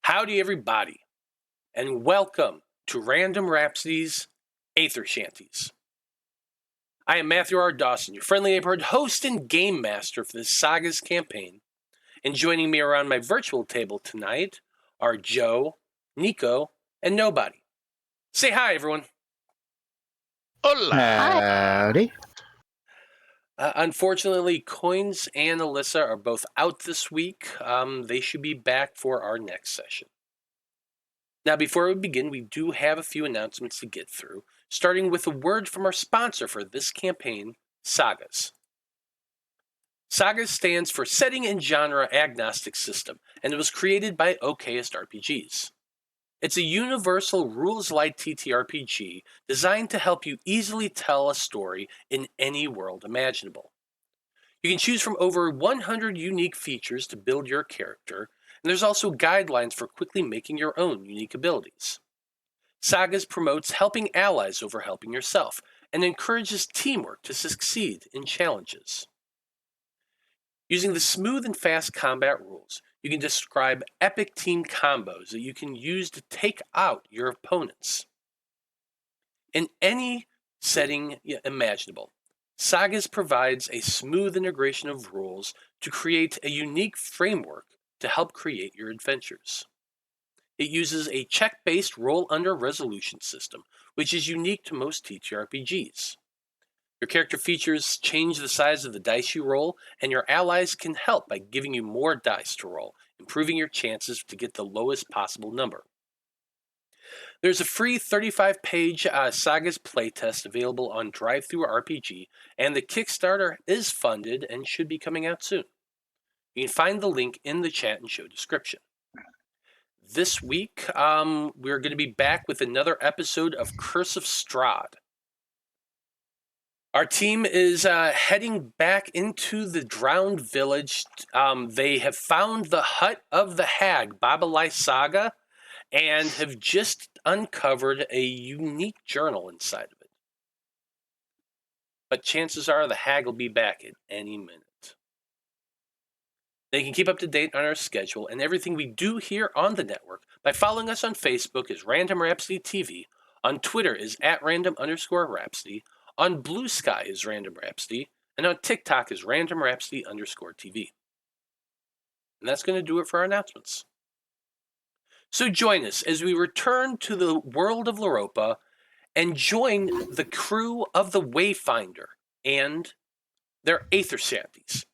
Howdy, everybody, and welcome to Random Rhapsody's Æther-Shanties. I am Matthew R. Dawson, your friendly neighborhood host and game master for the SAGAS campaign, and joining me around my virtual table tonight are Joe, Nico, and Nobody. Say hi, everyone. Hola. Howdy. Unfortunately, KOINES and Alyssa are both out this week. They should be back for our next session. Now, before we begin, we do have a few announcements to get through, starting with a word from our sponsor for this campaign, SAGAS. SAGAS stands for Setting and Genre Agnostic System, and it was created by OKSRPGs. It's a universal rules-light TTRPG designed to help you easily tell a story in any world imaginable. You can choose from over 100 unique features to build your character, and there's also guidelines for quickly making your own unique abilities. SAGAS promotes helping allies over helping yourself, and encourages teamwork to succeed in challenges. Using the smooth and fast combat rules, you can describe epic team combos that you can use to take out your opponents. In any setting imaginable, SAGAS provides a smooth integration of rules to create a unique framework to help create your adventures. It uses a check-based roll-under resolution system, which is unique to most TTRPGs. Your character features change the size of the dice you roll, and your allies can help by giving you more dice to roll, improving your chances to get the lowest possible number. There's a free 35-page SAGAS playtest available on DriveThruRPG, and the Kickstarter is funded and should be coming out soon. You can find the link in the chat and show description. This week, we're going to be back with another episode of Curse of Strahd. Our team is heading back into the drowned village. They have found the hut of the hag, Babalai Saga, and have just uncovered a unique journal inside of it. But chances are the hag will be back at any minute. They can keep up to date on our schedule and everything we do here on the network by following us on Facebook as Random Rhapsody TV, on Twitter is @random_Rhapsody, on Blue Sky is Random Rhapsody, and on TikTok is Random Rhapsody_TV. And that's going to do it for our announcements. So join us as we return to the world of Loroupa and join the crew of the Wayfinder and their Æther-Shanties.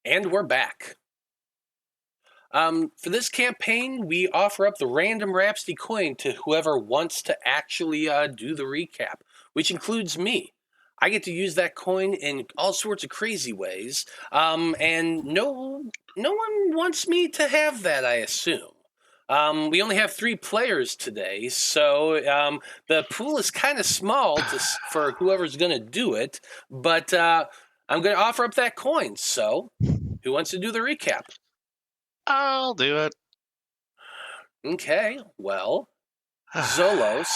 And we're back. For this campaign, we offer up the Random Rhapsody coin to whoever wants to actually do the recap, which includes me. I get to use that coin in all sorts of crazy ways, and no one wants me to have that, I assume. We only have 3 players today, so the pool is kind of small for whoever's going to do it, but I'm going to offer up that coin, so Who wants to do the recap? I'll do it. Okay, well, Zolos,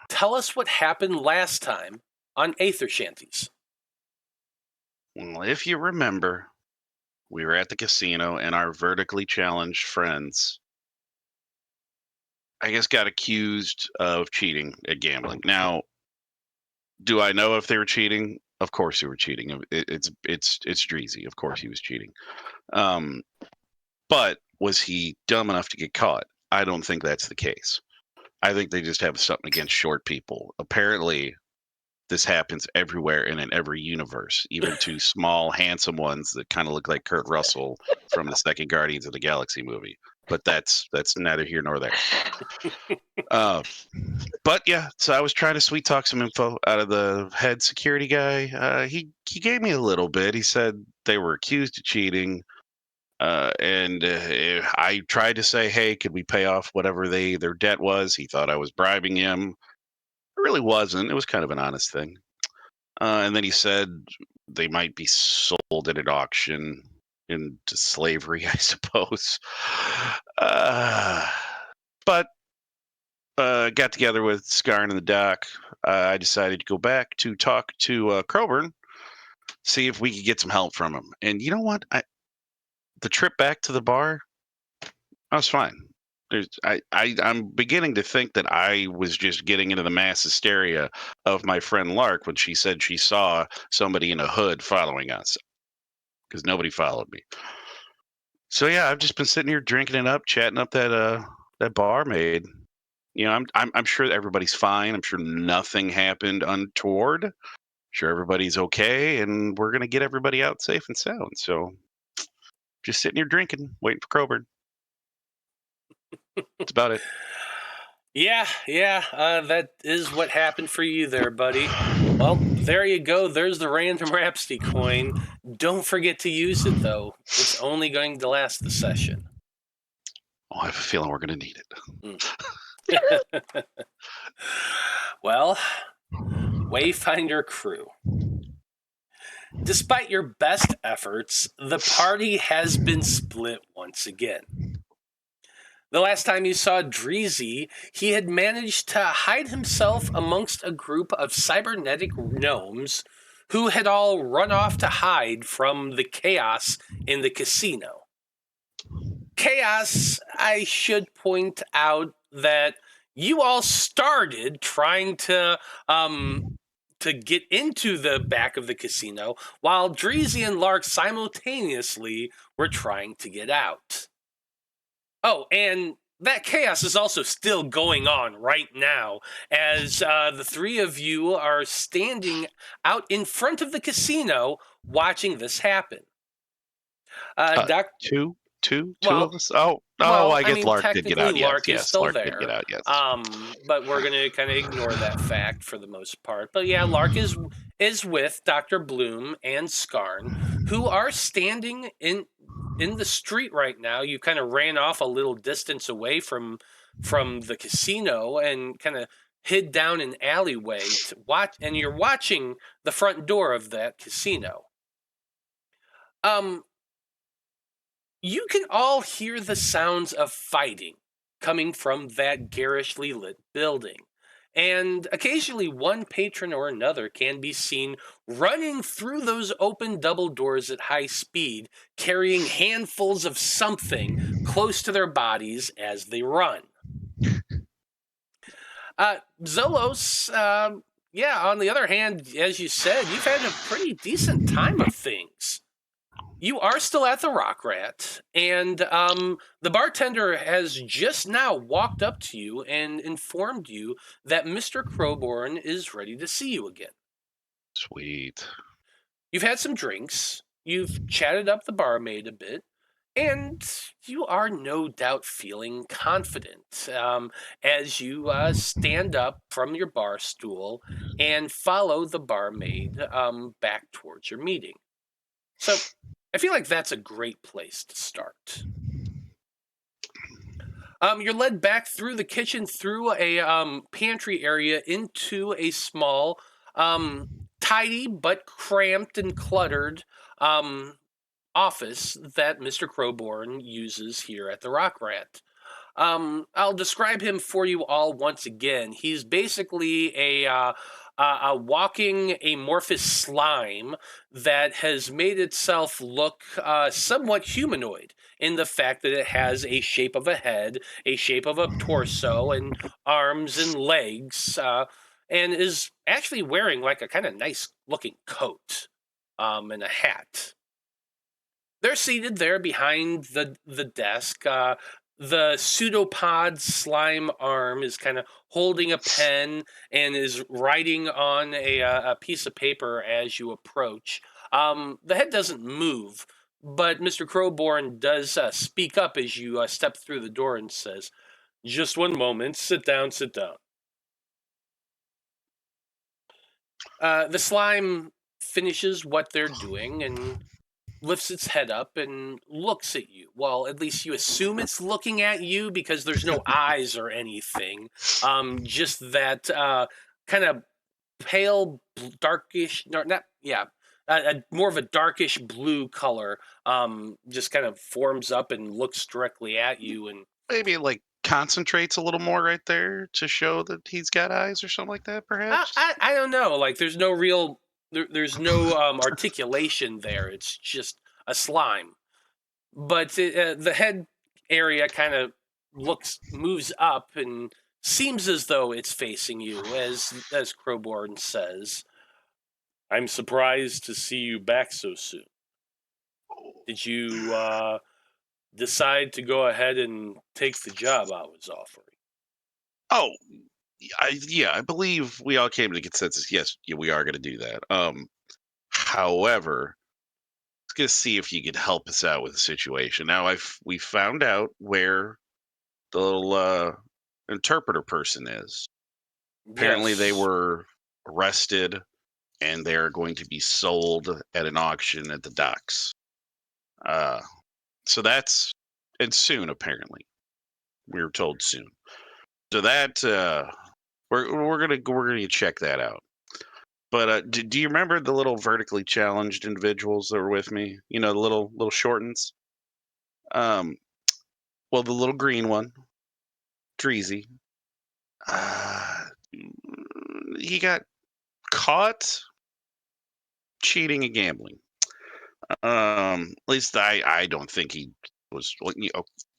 tell us what happened last time on Æther-Shanties. Well, if you remember, we were at the casino and our vertically challenged friends, I guess, got accused of cheating at gambling. Now, do I know if they were cheating? Of course they were cheating. It's Dreezy. Of course he was cheating. But was he dumb enough to get caught? I don't think that's the case. I think they just have something against short people. Apparently, this happens everywhere and in every universe, even to small, handsome ones that kind of look like Kurt Russell from the second Guardians of the Galaxy movie. But that's neither here nor there. But yeah, so I was trying to sweet talk some info out of the head security guy. He gave me a little bit. He said they were accused of cheating. And I tried to say, hey, could we pay off whatever their debt was? He thought I was bribing him. It really wasn't. It was kind of an honest thing. And then he said they might be sold at an auction into slavery, I suppose. But got together with Skarn and the doc. I decided to go back to talk to Crowburn, see if we could get some help from him. And you know what? The trip back to the bar, I was fine. I'm beginning to think that I was just getting into the mass hysteria of my friend Lark when she said she saw somebody in a hood following us, because nobody followed me. So yeah, I've just been sitting here drinking it up, chatting up that barmaid. You know, I'm sure everybody's fine. I'm sure nothing happened untoward. Sure everybody's okay, and we're gonna get everybody out safe and sound. So just sitting here drinking, waiting for Crowburn. That's about it. Yeah, that is what happened for you there, buddy. Well, there you go. There's the random Rhapsody coin. Don't forget to use it, though. It's only going to last the session. Oh, I have a feeling we're going to need it. Well, Wayfinder crew. Despite your best efforts, the party has been split once again. The last time you saw Dreezy, he had managed to hide himself amongst a group of cybernetic gnomes who had all run off to hide from the chaos in the casino. Chaos, I should point out that you all started trying to get into the back of the casino while Dreezy and Lark simultaneously were trying to get out. Oh, and that chaos is also still going on right now as the three of you are standing out in front of the casino watching this happen. Two of us? Oh, I guess Lark did get out. Lark is still Lark there. did get out, yes. But we're going to kind of ignore that fact for the most part. But yeah, Lark is with Dr. Bloom and Skarn, who are standing in the street right now. You kind of ran off a little distance away from the casino and kind of hid down an alleyway to watch, and you're watching the front door of that casino. You can all hear the sounds of fighting coming from that garishly lit building. And occasionally one patron or another can be seen running through those open double doors at high speed, carrying handfuls of something close to their bodies as they run. Zolos, on the other hand, as you said, you've had a pretty decent time of things. You are still at the Rock Rat, and the bartender has just now walked up to you and informed you that Mr. Crowborn is ready to see you again. Sweet. You've had some drinks, you've chatted up the barmaid a bit, and you are no doubt feeling confident as you stand up from your bar stool and follow the barmaid back towards your meeting. So I feel like that's a great place to start. You're led back through the kitchen, through a pantry area, into a small, tidy but cramped and cluttered office that Mr. Crowborn uses here at the Rock Rat. I'll describe him for you all once again. He's basically a walking amorphous slime that has made itself look somewhat humanoid in the fact that it has a shape of a head, a shape of a torso, and arms and legs, and is actually wearing like a kind of nice looking coat and a hat. They're seated there behind the desk. The pseudopod slime arm is kind of holding a pen and is writing on a piece of paper as you approach. The head doesn't move, but Mr. Crowborn does speak up as you step through the door and says, "Just one moment. Sit down, sit down." The slime finishes what they're doing and lifts its head up and looks at you. Well, at least you assume it's looking at you because there's no eyes or anything. Just that kind of pale, darkish, not yeah, more of a darkish blue color. Just kind of forms up and looks directly at you. And Maybe it, like, concentrates a little more right there to show that he's got eyes or something like that, perhaps? I don't know. Like, there's no real. There's no articulation there. It's just a slime. But the head area kind of moves up and seems as though it's facing you, as Crowborn says. "I'm surprised to see you back so soon. Did you decide to go ahead and take the job I was offering?" Oh, I believe we all came to the consensus, yes, yeah, we are gonna do that. However, let's gonna see if you could help us out with the situation. Now, we found out where the little, interpreter person is. Apparently, they Yes. were arrested, and they're going to be sold at an auction at the docks. Uh, so that's and soon, apparently. We were told soon. So that, we're gonna check that out. But, do you remember the little vertically challenged individuals that were with me? You know, the little shortens? Um, well, the little green one, Dreezy, uh, he got caught cheating and gambling. At least I don't think he was. Well,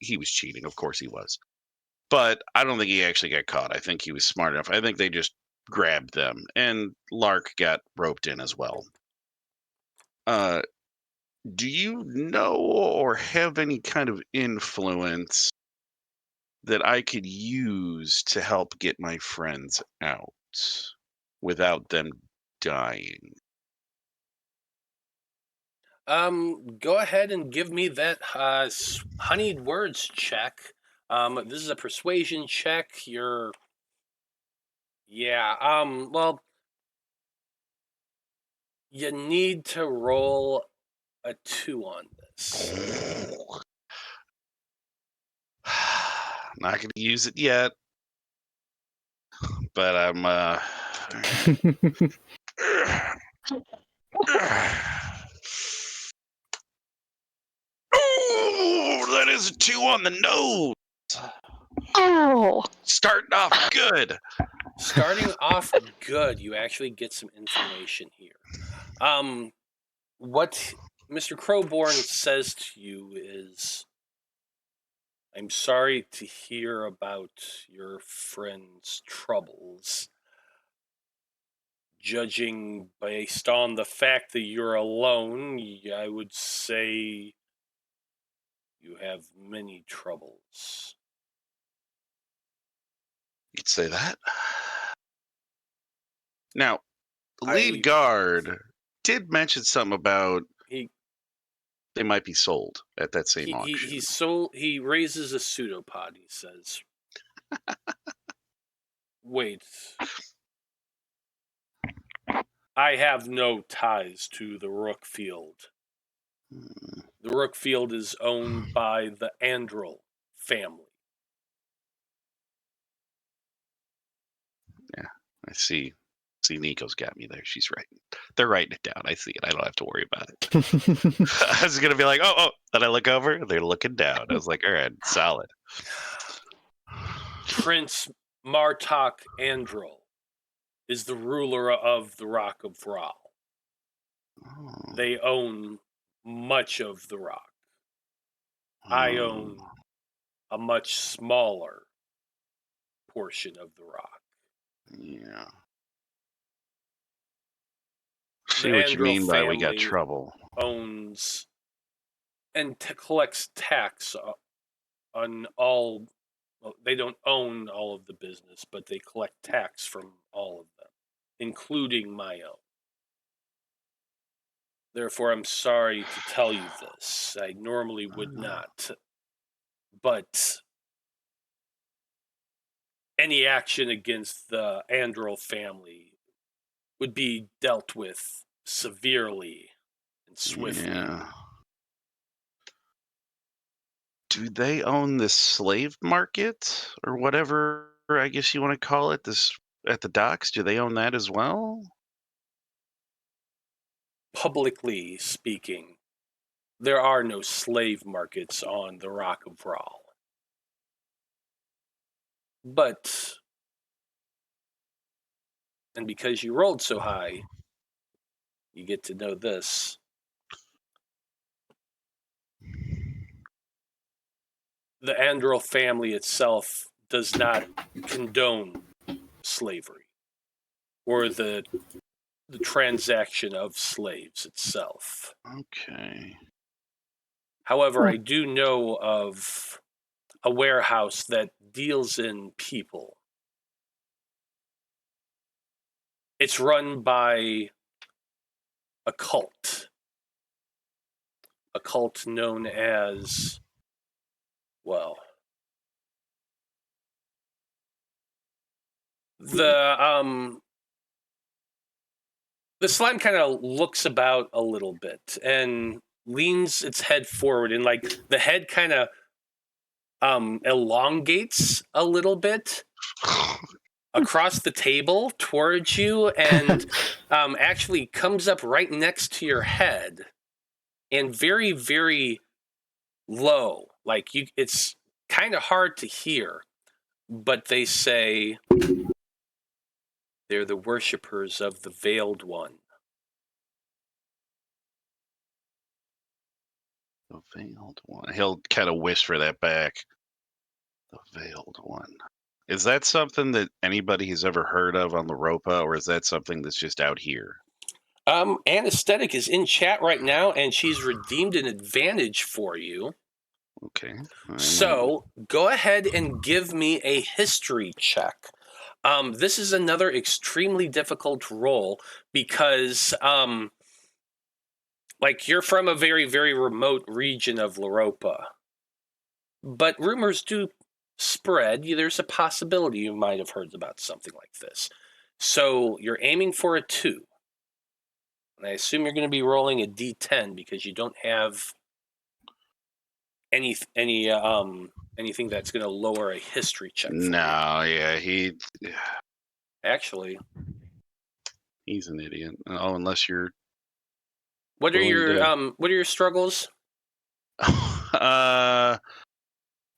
he was cheating. Of course he was. But I don't think he actually got caught. I think he was smart enough. I think they just grabbed them, and Lark got roped in as well. Uh, do you know or have any kind of influence that I could use to help get my friends out without them dying? Go ahead and give me that honeyed words check. This is a persuasion check. Yeah. Well, you need to roll a 2 on this. Not gonna use it yet, but I'm Oh, that is a 2 on the nose. Oh, Starting off good. Starting off good, you actually get some information here. What Mr. Crowborn says to you is, "I'm sorry to hear about your friend's troubles. Judging based on the fact that you're alone, I would say you have many troubles." You'd say that. Now, the lead guard did mention something about He they might be sold at that same auction. he raises a pseudopod. He says, "Wait, I have no ties to the Rookfield. Hmm, The Rookfield is owned by the Andrel family." I see. See, Nico's got me there. She's writing. They're writing it down. I see it. I don't have to worry about it. I was going to be like, oh. Then I look over. They're looking down. I was like, all right, solid. Prince Martok Andril is the ruler of the Rock of Vral. Oh. They own much of the rock. I own a much smaller portion of the rock. Yeah. See The what you Andril mean by we got family trouble. owns and collects tax on all. Well, they don't own all of the business, but they collect tax from all of them, including my own. Therefore, I'm sorry to tell you this. I normally would not. But any action against the Andril family would be dealt with severely and swiftly. Yeah. Do they own this slave market or whatever, I guess you want to call it, this at the docks? Do they own that as well? Publicly speaking, there are no slave markets on the Rock of Vral. But, and because you rolled so high, you get to know this. The Andril family itself does not condone slavery or the transaction of slaves itself. Okay. However, I do know of a warehouse that deals in people. It's run by a cult known as, well, the slime kind of looks about a little bit and leans its head forward, and like the head kind of elongates a little bit across the table towards you, and actually comes up right next to your head, and very, very low. Like it's kind of hard to hear, but they say they're the worshippers of the Veiled One. The Veiled One. He'll kind of whisper that back. The Veiled One. Is that something that anybody has ever heard of on Loroupa, or is that something that's just out here? Anesthetic is in chat right now, and she's redeemed an advantage for you. Okay. So go ahead and give me a history check. This is another extremely difficult roll because, like, you're from a very, very remote region of Loroupa. But rumors do spread. There's a possibility you might have heard about something like this. So you're aiming for a 2. And I assume you're going to be rolling a D10 because you don't have anything that's going to lower a history check for you. No, yeah, Actually, he's an idiot. Oh, unless you're. what are your struggles?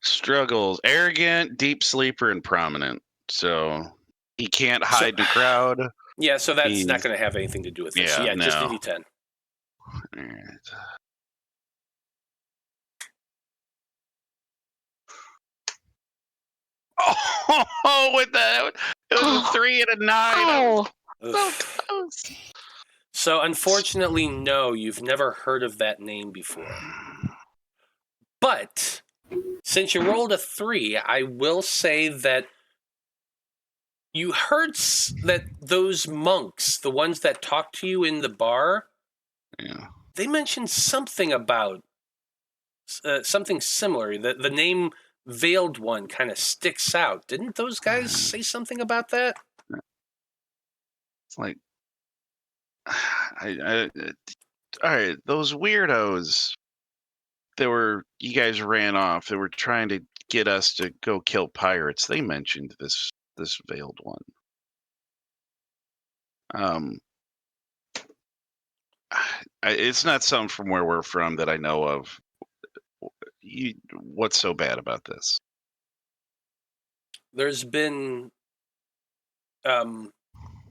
Struggles: arrogant, deep sleeper, and prominent. So he can't hide in a crowd. Yeah, so that's not going to have anything to do with this. Yeah, no. just a D10. All right. Oh, with that, it was a 3 and a 9. Oh, So close. So unfortunately, no, you've never heard of that name before. But since you rolled a 3, I will say that you heard that those monks, the ones that talked to you in the bar, Yeah. they mentioned something about something similar. The name Veiled One kind of sticks out. Didn't those guys say something about that? It's like, all right, those weirdos. You guys ran off. They were trying to get us to go kill pirates. They mentioned this Veiled One. It's not something from where we're from that I know of. What's so bad about this? There's been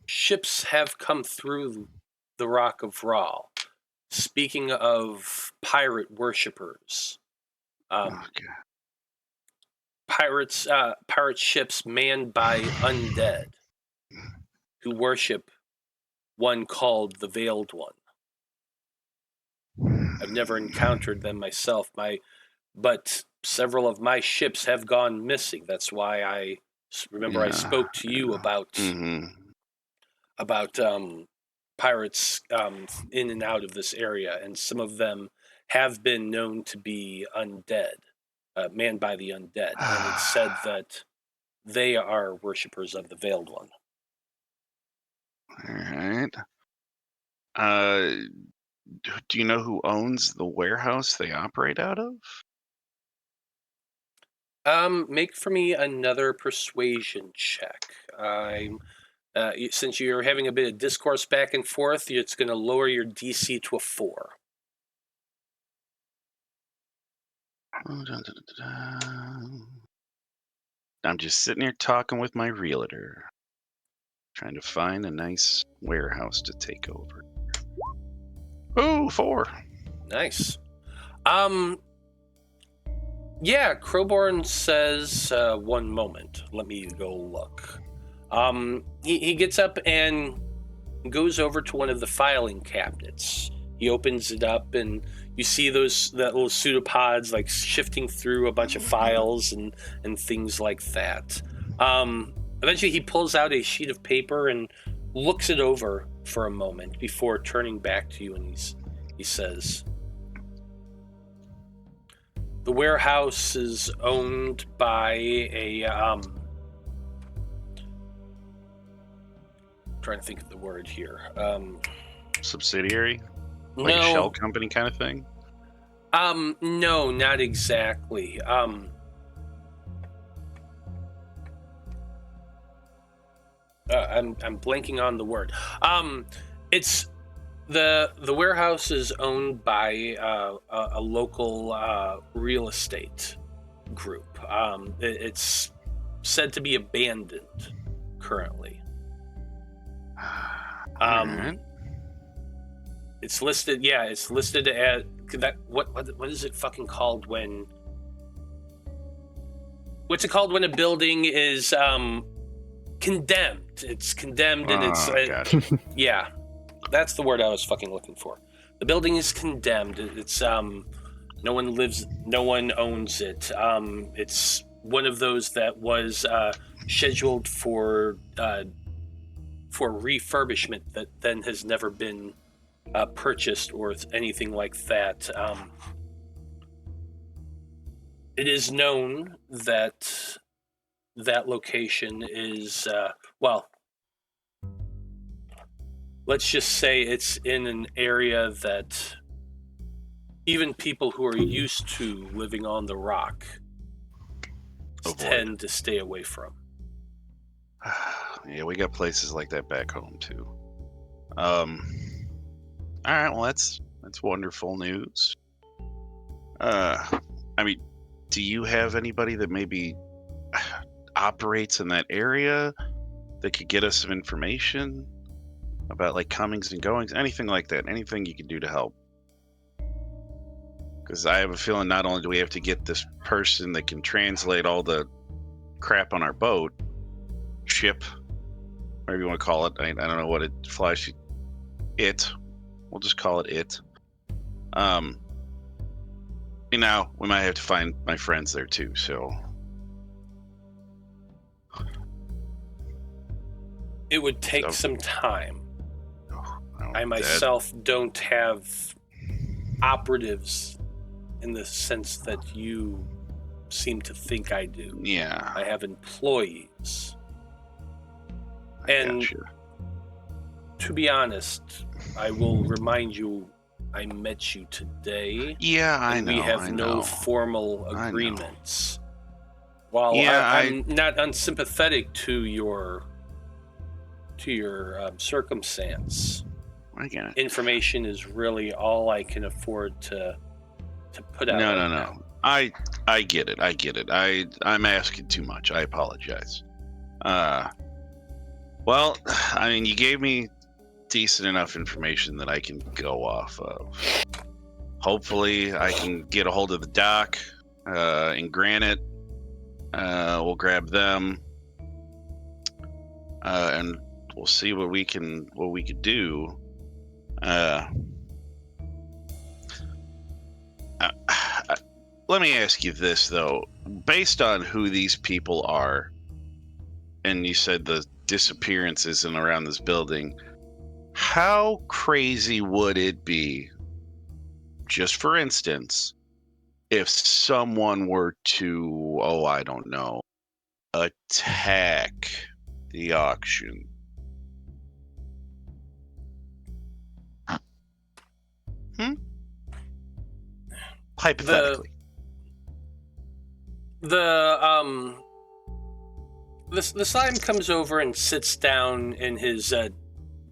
ships have come through the Rock of Rahl. Speaking of pirate worshippers, pirate ships manned by undead who worship one called the Veiled One. I've never encountered them myself, but several of my ships have gone missing. That's why I spoke to you about pirates in and out of this area, and some of them have been known to be undead, manned by the undead, and it's said that they are worshippers of the Veiled One. All right. Do you know who owns the warehouse they operate out of? Make for me another persuasion check. Since you're having a bit of discourse back and forth, it's going to lower your DC to a 4. I'm just sitting here talking with my realtor, trying to find a nice warehouse to take over. Oh, 4. Nice. Yeah, Crowborn says, one moment. Let me go look. He gets up and goes over to one of the filing cabinets. He opens it up, and you see that little pseudopods like shifting through a bunch of files and things like that. Eventually, he pulls out a sheet of paper and looks it over for a moment before turning back to you, and he says, "The warehouse is owned by a trying to think of the word here. Subsidiary? Like a shell company kind of thing? No, not exactly. I'm blanking on the word. It's the warehouse is owned by a local real estate group. It's said to be abandoned currently. It's listed. Yeah, it's listed at that. What is it fucking called when? What's it called when a building is condemned? It's condemned, and it's gotcha. yeah. That's the word I was fucking looking for. The building is condemned. It's no one owns it. It's one of those that was scheduled for refurbishment that then has never been purchased or anything like that. It is known that location is let's just say it's in an area that even people who are used to living on the rock tend to stay away from. Yeah, we got places like that back home too. All right, well that's wonderful news. I mean, do you have anybody that maybe operates in that area that could get us some information about like comings and goings, anything like that? Anything you can do to help? Because I have a feeling not only do we have to get this person that can translate all the crap on our boat, ship, whatever you want to call it. I don't know what it flies. We'll just call it it. Now we might have to find my friends there too. So it would take some time. I myself don't have operatives in the sense that you seem to think I do. Yeah. I have employees. Gotcha. To be honest, I will remind you, I met you today. Yeah, I know. We have no formal agreements. While yeah, I'm not unsympathetic to to your circumstance. I get it. Information is really all I can afford to put out. No. Now. I get it. I'm asking too much. I apologize. Well, I mean, you gave me decent enough information that I can go off of. Hopefully, I can get a hold of the doc and Granite. We'll grab them, and we'll see what we can do. Let me ask you this though, based on who these people are, and you said the disappearances in around this building, how crazy would it be, just for instance, if someone were to, I don't know, attack the auction? Hypothetically. The slime comes over and sits down in his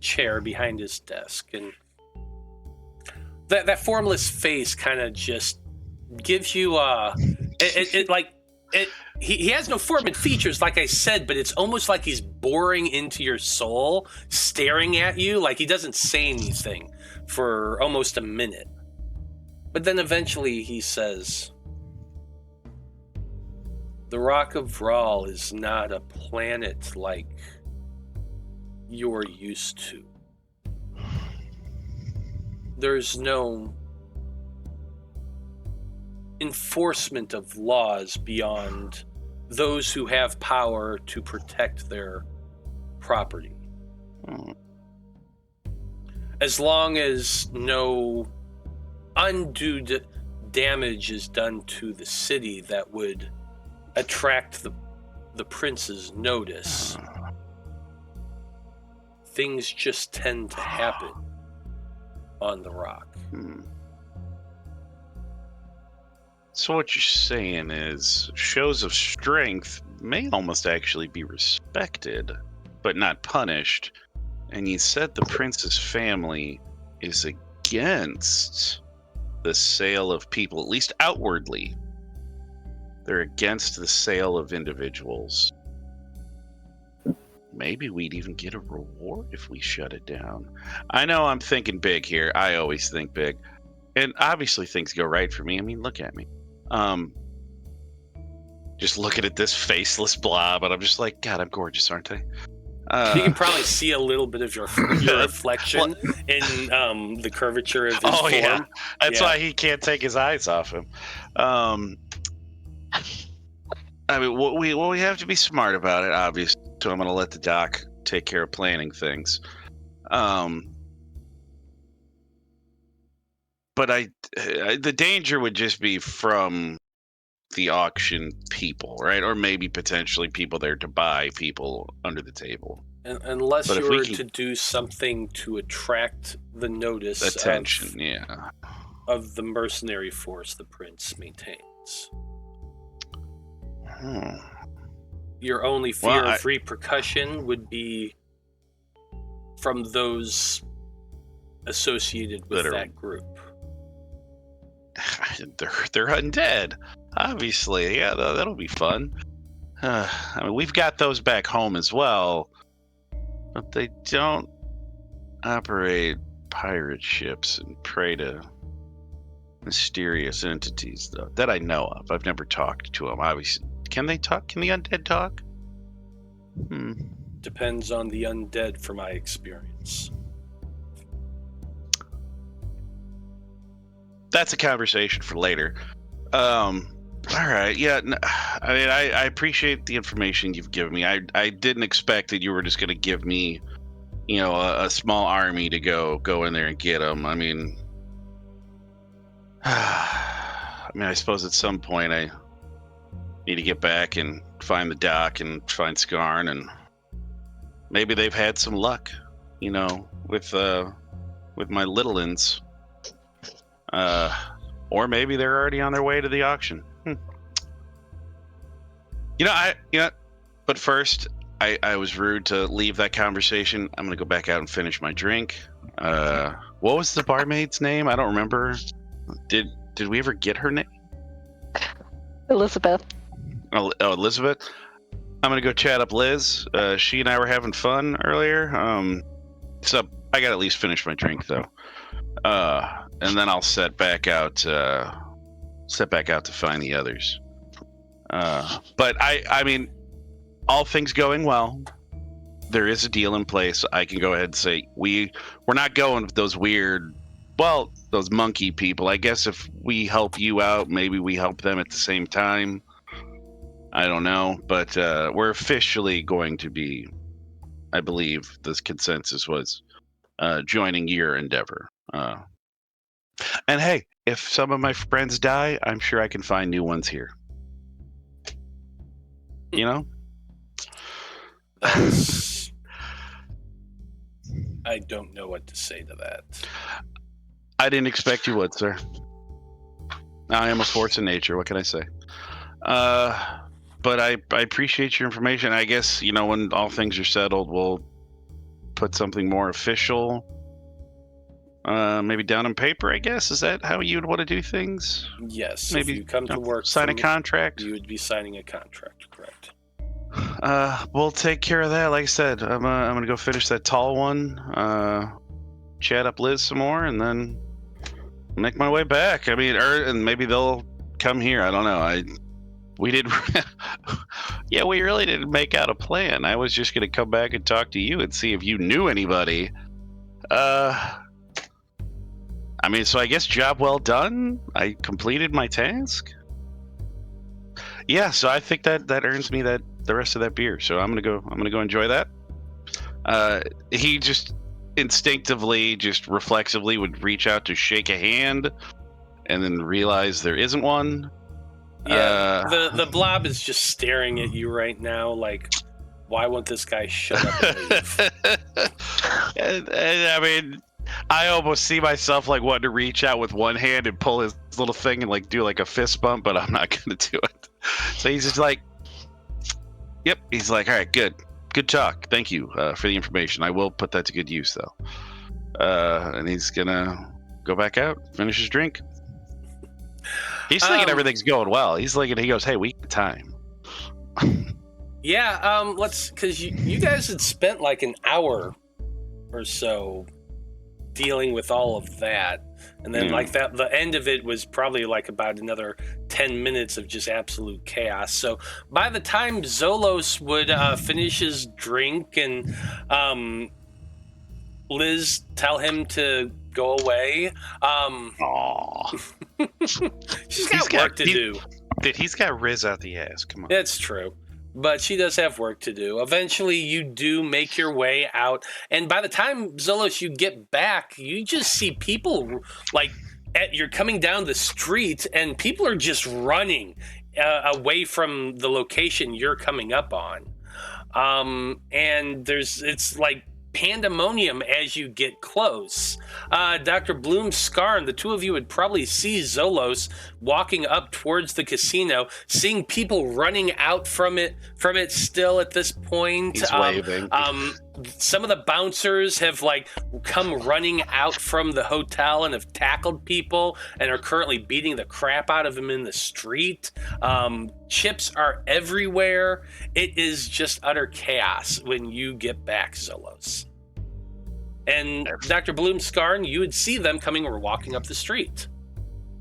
chair behind his desk, and that formless face kind of just gives you he has no form and features, like I said, but it's almost like he's boring into your soul, staring at you. Like he doesn't say anything for almost a minute, but then eventually he says, "The Rock of Vral is not a planet like you're used to. There's no enforcement of laws beyond those who have power to protect their property. As long as no undue damage is done to the city that would attract the prince's notice, things just tend to happen on the rock." So what you're saying is shows of strength may almost actually be respected, but not punished. And you said the prince's family is against the sale of people, at least outwardly. They're against the sale of individuals. Maybe we'd even get a reward if we shut it down. I know I'm thinking big here. I always think big. And obviously things go right for me. I mean, look at me. Just looking at this faceless blob, and I'm just like, God, I'm gorgeous, aren't I? You can probably see a little bit of your reflection in the curvature of his form. Yeah. That's why he can't take his eyes off him. I mean, we have to be smart about it, obviously. So I'm going to let the doc take care of planning things. But the danger would just be from the auction people, right? Or maybe potentially people there to buy people under the table. Unless you were to do something to attract the notice, attention, of the mercenary force the prince maintains. Your only fear of repercussion would be from those associated with that group. They're undead, obviously. Yeah, that'll be fun. I mean, we've got those back home as well, but they don't operate pirate ships and prey to mysterious entities, though, that I know of. I've never talked to them. Obviously, can they talk? Can the undead talk? Depends on the undead, from my experience. That's a conversation for later. All right. Yeah. I mean, I appreciate the information you've given me. I didn't expect that you were just going to give me, a small army to go in there and get them. I mean, I suppose at some point I need to get back and find the doc and find Skarn, and maybe they've had some luck, with my little uns. Or maybe they're already on their way to the auction. But first, I was rude to leave that conversation. I'm gonna go back out and finish my drink. What was the barmaid's name? I don't remember. Did we ever get her name? Elizabeth. Oh, Elizabeth. I'm gonna go chat up Liz. She and I were having fun earlier. So I got to at least finish my drink though, and then I'll set back out to find the others. But I mean, all things going well. There is a deal in place. I can go ahead and say we're not going with those weird, those monkey people. I guess if we help you out, maybe we help them at the same time. I don't know, but we're officially going to be, I believe the consensus was, joining your endeavor. And hey, if some of my friends die, I'm sure I can find new ones here. You know? I don't know what to say to that. I didn't expect you would, sir. I am a force of nature. What can I say? But I appreciate your information. I guess, when all things are settled, we'll put something more official, maybe down on paper, I guess. Is that how you'd want to do things? Yes. Maybe if you come to work, sign a contract. You would be signing a contract, correct? We'll take care of that. Like I said, I'm gonna go finish that tall one, chat up Liz some more, and then make my way back. I mean, and maybe they'll come here. I don't know. We really didn't make out a plan. I was just gonna come back and talk to you and see if you knew anybody. I mean, so I guess job well done. I completed my task. Yeah, so I think that earns me the rest of that beer. So I'm gonna go enjoy that. He just instinctively, just reflexively would reach out to shake a hand, and then realize there isn't one. Yeah, the blob is just staring at you right now, like, why won't this guy shut up and leave? and I mean, I almost see myself like wanting to reach out with one hand and pull his little thing and like do like a fist bump, but I'm not gonna do it. So he's just like, yep. He's like, all right, good talk. Thank you for the information. I will put that to good use though. And he's gonna go back out, finish his drink. He's thinking everything's going well. He goes, hey, we got time. Yeah, because you guys had spent like an hour or so dealing with all of that. And then like that, the end of it was probably like about another 10 minutes of just absolute chaos. So by the time Zolos would finish his drink and Liz tell him to go away, she's got work to do. He's got Riz out the ass. Come on. That's true. But she does have work to do. Eventually, you do make your way out. And by the time, Zolos, you get back, you just see people, like, you're coming down the street, and people are just running away from the location you're coming up on. And it's like pandemonium as you get close. Dr. Bloom, Skarn, the two of you would probably see Zolos walking up towards the casino, seeing people running out from it still at this point. He's waving. Some of the bouncers have like come running out from the hotel and have tackled people and are currently beating the crap out of them in the street. Chips are everywhere. It is just utter chaos when you get back, Zolos. And Dr. Bloom, Skarn, you would see them coming or walking up the street.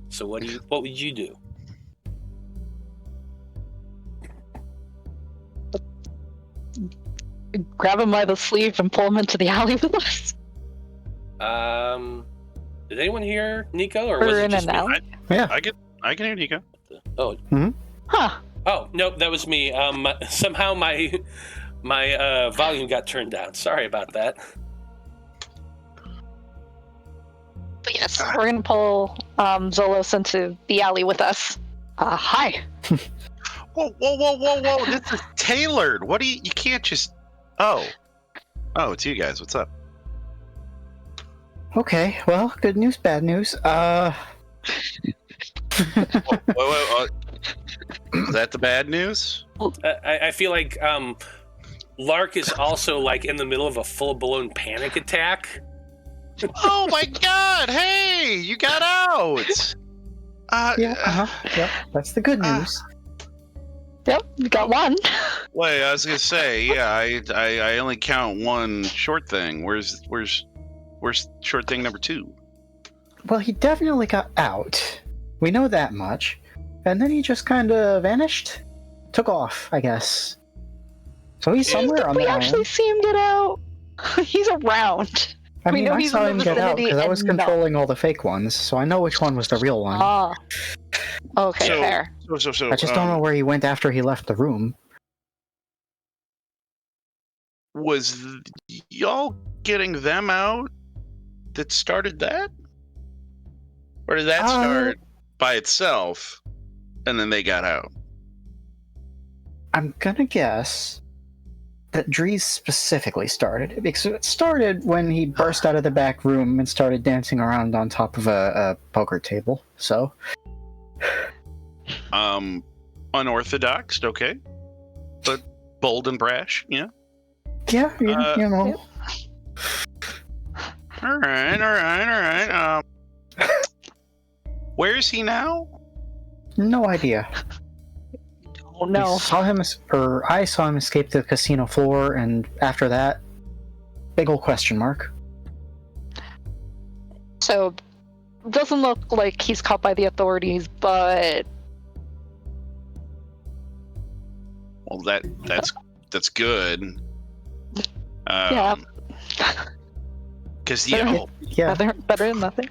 So what would you do? Grab him by the sleeve and pull him into the alley with us. Did anyone hear Nico, or was We're it in just an me? alley? Yeah, I can hear Nico. Oh. Mm-hmm. Huh. Oh, nope, that was me. Somehow my volume got turned down. Sorry about that. But yes, we're gonna pull Zolos into the alley with us. Hi. Whoa! This is tailored. What do you can't just? Oh, it's you guys. What's up? Okay, well, good news, bad news. Is that the bad news? I feel like Lark is also like in the middle of a full-blown panic attack. Oh my God! Hey, you got out. Yeah, that's the good news. Yep, we got one. Wait, I was gonna say, yeah, I only count one short thing. Where's short thing number 2? Well, he definitely got out. We know that much. And then he just kind of vanished. Took off, I guess. So he's somewhere on we the actually island. see him get out. He's around. I we mean, know I he's saw in the him get out vicinity because I was and controlling all the fake ones, so I know which one was the real one. Ah. Okay, So- fair. So I just don't know where he went after he left the room. Was y'all getting them out that started that? Or did that start by itself and then they got out? I'm gonna guess that Dreezy specifically started it, because it started when he burst out of the back room and started dancing around on top of a poker table. So, Unorthodox, okay. But bold and brash, yeah. yeah, you know. Yep. All right. Where is he now? No idea. Oh no. I saw him escape the casino floor, and after that, big ol' question mark. So, doesn't look like he's caught by the authorities, but Well, that's good. yeah, Because Yeah, better than nothing.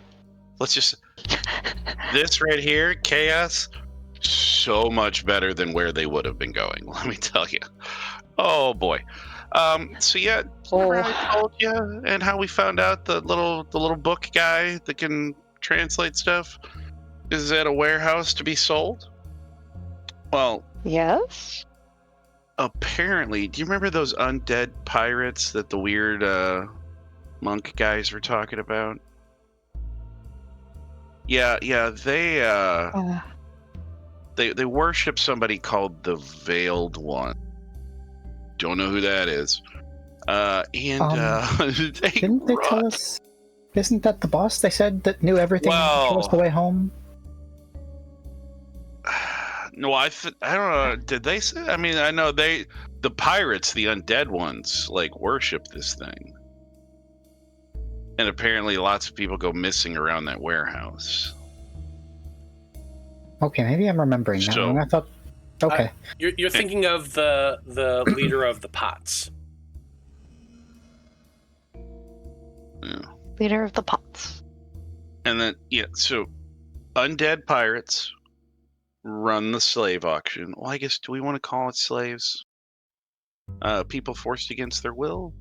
let's just this right here, chaos, so much better than where they would have been going. Let me tell you. Oh boy. So yeah, remember I told you, and how we found out the little book guy that can translate stuff is at a warehouse to be sold. Well, Yes. apparently, do you remember those undead pirates that the weird monk guys were talking about? Yeah, they worship somebody called the Veiled One. Don't know who that is. didn't they tell us? Isn't that the boss they said that knew everything and told us the way home? No, I don't know. Did they say? I mean, I know the pirates, the undead ones, like worship this thing. And apparently lots of people go missing around that warehouse. Okay, maybe I'm remembering that So- wrong. I thought. Okay. You're thinking of the leader of the Pots. Yeah. Leader of the Pots. And then, yeah, so undead pirates run the slave auction. Well, I guess, do we want to call it slaves? People forced against their will?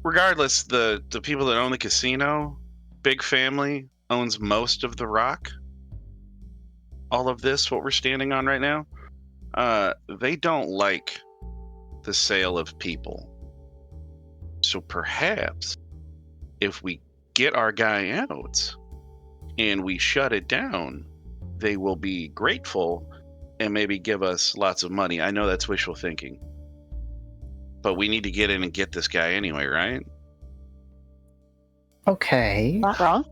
Regardless, the people that own the casino, big family, owns most of the rock. All of this, what we're standing on right now, they don't like the sale of people. So perhaps if we get our guy out and we shut it down, they will be grateful and maybe give us lots of money. I know that's wishful thinking, but we need to get in and get this guy anyway, right? Okay. Not wrong.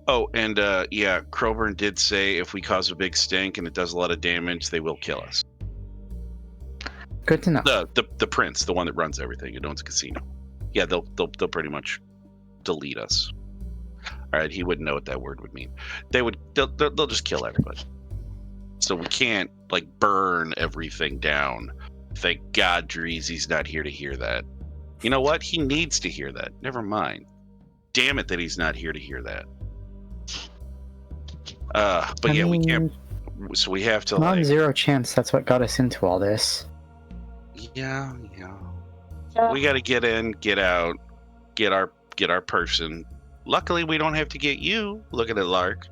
Oh, and yeah, Crowburn did say if we cause a big stink and it does a lot of damage, they will kill us. Good to know. The prince, the one that runs everything, it owns a casino. Yeah, they'll pretty much delete us. All right, he wouldn't know what that word would mean. They'll just kill everybody. So we can't like burn everything down. Thank God Dreezy's not here to hear that. You know what? He needs to hear that. Never mind. Damn it that he's not here to hear that. But yeah, we can't. So we have to Non-zero chance that's what got us into all this. Yeah. We got to get in, get out, get our person. Luckily, we don't have to get you. Looking at Lark,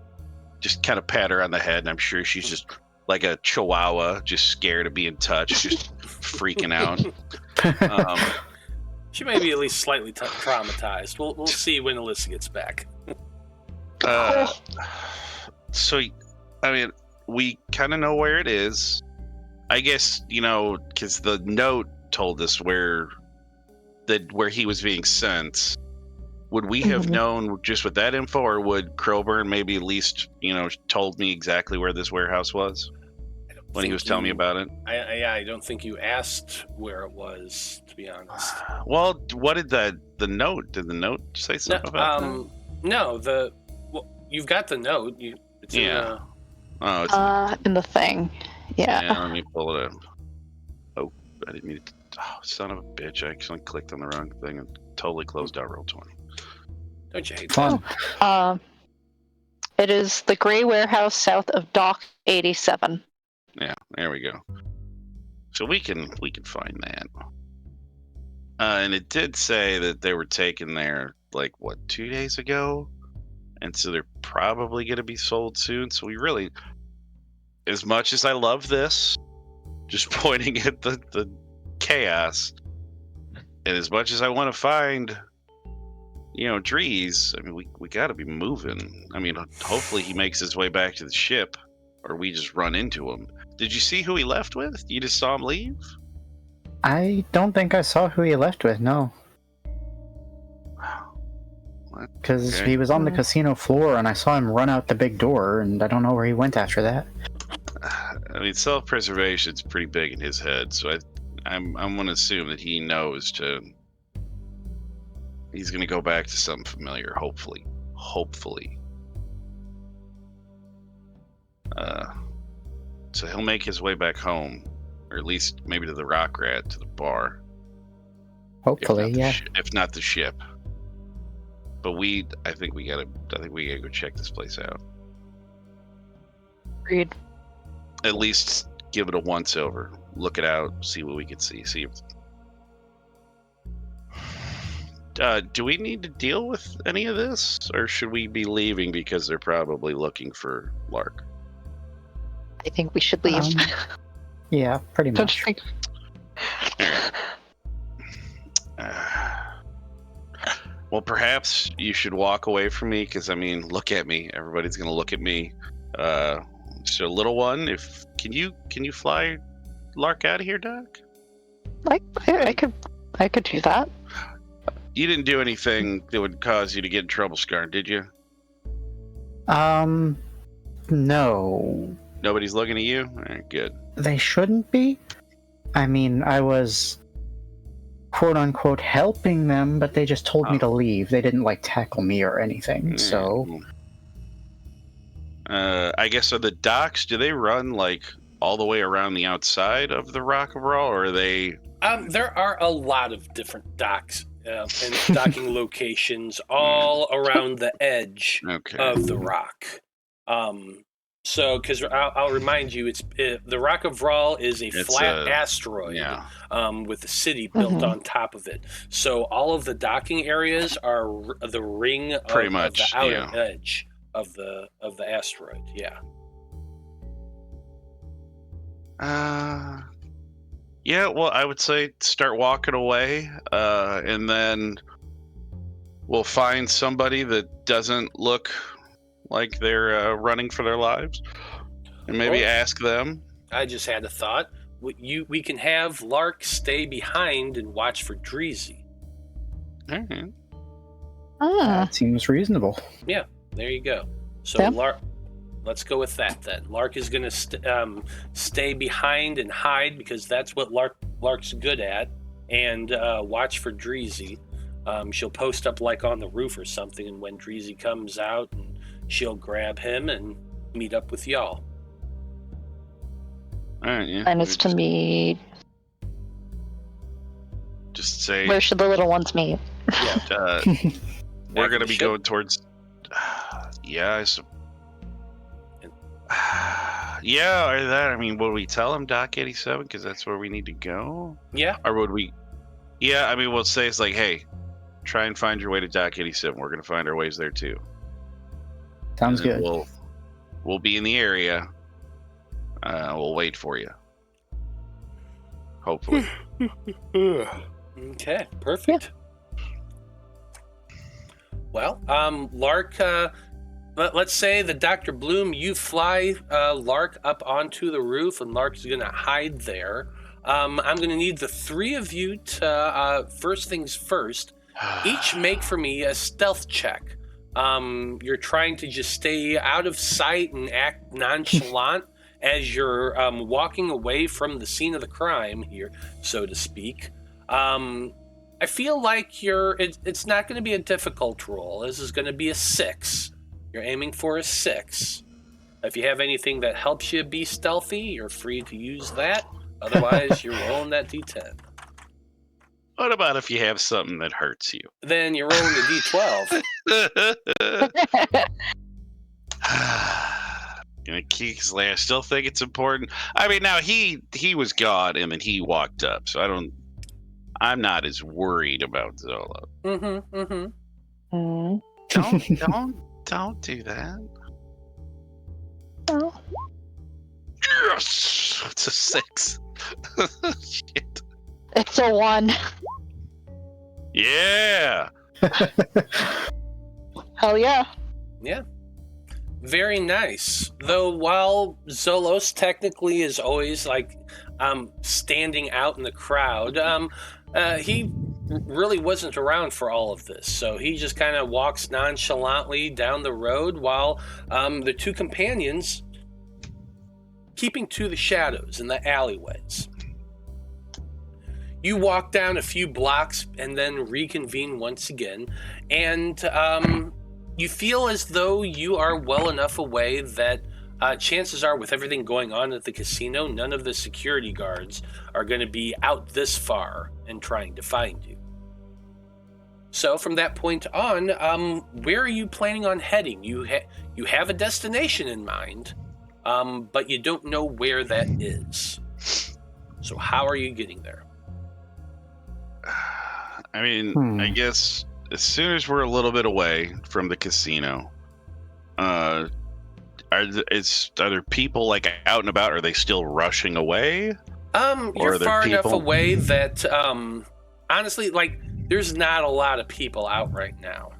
just kind of pat her on the head, and I'm sure she's just like a chihuahua, just scared of being touched, just freaking out. She may be at least slightly traumatized. We'll see when Alyssa gets back. So, I mean, we kind of know where it is. I guess, because the note told us where that where he was being sent, would we have known just with that info, or would Crowburn maybe at least, told me exactly where this warehouse was when he was telling me about it? I don't think you asked where it was, to be honest. Well, what did the note? Did the note say something about that? No, you've got the note. It's in the... Oh, it's in the thing. Yeah. Let me pull it up. Oh, I didn't mean to. Oh, son of a bitch! I actually clicked on the wrong thing and totally closed out Roll20. Don't you hate Fun. that? It is the gray warehouse south of Dock 87. Yeah, there we go. So we can find that. And it did say that they were taken there 2 days ago, and so they're probably going to be sold soon. So we really, as much as I love this, just pointing at the chaos, and as much as I want to find, Dreezy, I mean, we got to be moving. I mean, hopefully he makes his way back to the ship, or we just run into him. Did you see who he left with? You just saw him leave? I don't think I saw who he left with, no. Because he was on the casino floor and I saw him run out the big door, and I don't know where he went after that. I mean, self-preservation's pretty big in his head, so I'm going to assume that he knows he's going to go back to something familiar, hopefully. So he'll make his way back home, or at least maybe to the Rock Rat, to the bar. Hopefully, yeah. If not the ship. But I think we gotta go check this place out. Agreed. At least give it a once over. Look it out, see what we can see. See if... do we need to deal with any of this, or should we be leaving because they're probably looking for Lark? I think we should leave. Yeah, pretty much. Well, perhaps you should walk away from me, because, I mean, look at me. Everybody's going to look at me. So, little one, can you fly Lark out of here, Doc? I could do that. You didn't do anything that would cause you to get in trouble, Skarn, did you? No. Nobody's looking at you? All right, good. They shouldn't be. I mean, I was quote-unquote helping them, but they just told me to leave. They didn't, tackle me or anything, so... I guess, are the docks, do they run, all the way around the outside of the Rock of Raw, or are they... There are a lot of different docks and docking locations all around the edge of the rock. So, because I'll remind you, the Rock of Rahl is a flat asteroid with a city built on top of it. So all of the docking areas are the ring of the outer edge of the asteroid. Yeah. Yeah, well, I would say start walking away, and then we'll find somebody that doesn't look like they're running for their lives, and maybe ask them. I just had a thought. We can have Lark stay behind and watch for Dreezy. Mm-hmm. That seems reasonable. Yeah, there you go. So Lark, let's go with that then. Lark is going to stay behind and hide, because that's what Lark's good at, and watch for Dreezy. She'll post up on the roof or something, and when Dreezy comes out, and she'll grab him and meet up with y'all. All right, yeah. And it's to meet. Just say. Where should the little ones meet? Yeah. We're gonna be going towards. Yeah, yeah, or that. I mean, would we tell him Dock 87 because that's where we need to go? Yeah. Or would we? Yeah, I mean, we'll say it's hey, try and find your way to Dock 87. We're gonna find our ways there too. Sounds good. We'll be in the area. We'll wait for you. Hopefully. Okay, perfect. Yeah. Well, Lark, let's say that Dr. Bloom, you fly Lark up onto the roof, and Lark's going to hide there. I'm going to need the three of you to, first things first, each make for me a stealth check. You're trying to just stay out of sight and act nonchalant as you're walking away from the scene of the crime here, so to speak. I feel like it's not going to be a difficult roll. This is going to be a 6. You're aiming for a 6. If you have anything that helps you be stealthy, you're free to use that. Otherwise, you're rolling that D10. What about if you have something that hurts you? Then you're rolling the D12. I still think it's important. I mean, now he was God, and then he walked up, so I'm not as worried about Zolo. Don't do that. Oh. Yes, it's a 6. Shit. It's a 1. Yeah. Hell yeah. Yeah. Very nice. Though while Zolos technically is always like standing out in the crowd, he really wasn't around for all of this. So he just kind of walks nonchalantly down the road while the two companions keeping to the shadows in the alleyways. You walk down a few blocks and then reconvene once again, and you feel as though you are well enough away that chances are, with everything going on at the casino, none of the security guards are going to be out this far and trying to find you. So from that point on, where are you planning on heading? You have a destination in mind, but you don't know where that is. So how are you getting there? I mean, I guess as soon as we're a little bit away from the casino, are there people like out and about? Are they still rushing away? You're far enough away that honestly, like, there's not a lot of people out right now.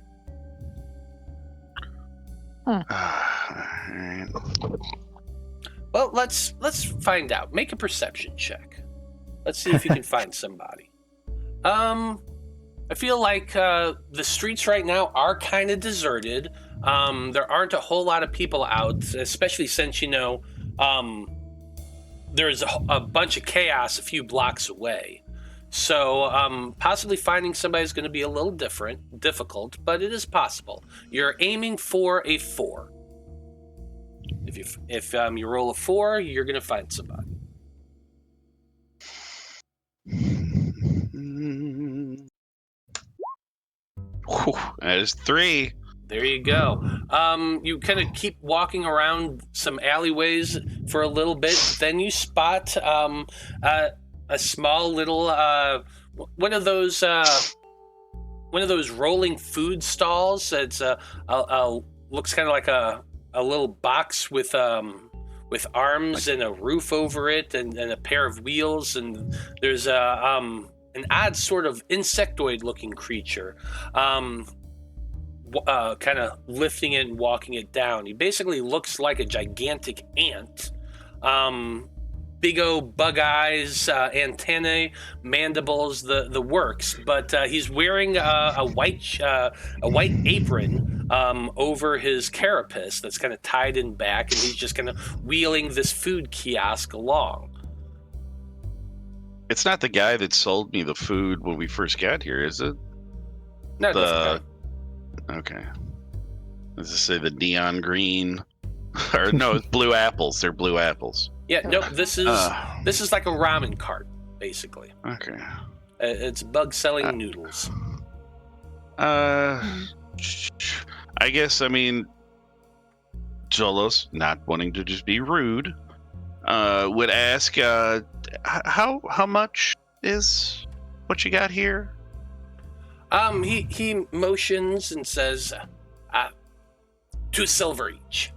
Well, let's find out. Make a perception check. Let's see if you can find somebody. I feel like the streets right now are kind of deserted. There aren't a whole lot of people out, especially since, there's a bunch of chaos a few blocks away. So possibly finding somebody is going to be a little difficult, but it is possible. You're aiming for a 4. If you roll a 4, you're going to find somebody. That is 3. There you go. You kind of keep walking around some alleyways for a little bit. Then you spot a small little one of those rolling food stalls. It's looks kind of like a little box with arms and a roof over it and a pair of wheels, and there's an odd sort of insectoid-looking creature, kind of lifting it and walking it down. He basically looks like a gigantic ant. Big old bug eyes, antennae, mandibles, the works. But he's wearing a white apron over his carapace that's kind of tied in back, and he's just kind of wheeling this food kiosk along. It's not the guy that sold me the food when we first got here, is it? No, different guy. Okay. Does it say the neon green? Or no, it's blue apples. They're blue apples. Yeah, nope. This is like a ramen cart, basically. Okay. It's bug selling noodles. I guess, Zolos, not wanting to just be rude, would ask, how much is what you got here? He motions and says, 2 silver each.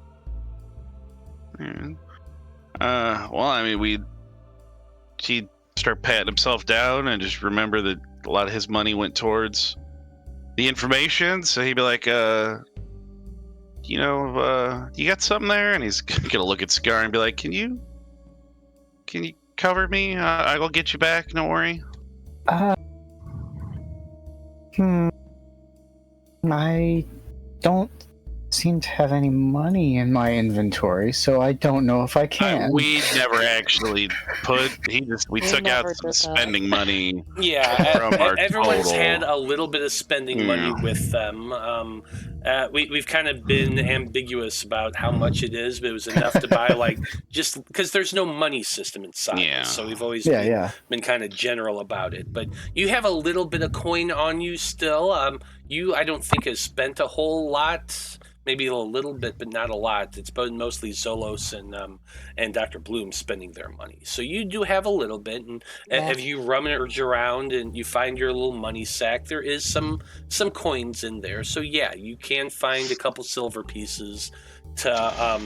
He'd start patting himself down and just remember that a lot of his money went towards the information. So he'd be like, you got something there? And he's gonna look at Skarn and be like, can you cover me. I will get you back. Don't worry. I don't seem to have any money in my inventory, so I don't know if I can. We never actually we took out some spending money. Yeah, from our everyone's total. had a little bit of spending money with them. We've kind of been ambiguous about how much it is, but it was enough to buy, like, just because there's no money system inside. Yeah. So we've always been kind of general about it. But you have a little bit of coin on you still. I don't think, has spent a whole lot. Maybe a little bit, but not a lot. It's been mostly Zolos and Dr. Bloom spending their money. So you do have a little bit, and if you rummage around and you find your little money sack, there is some coins in there. So yeah, you can find a couple silver pieces to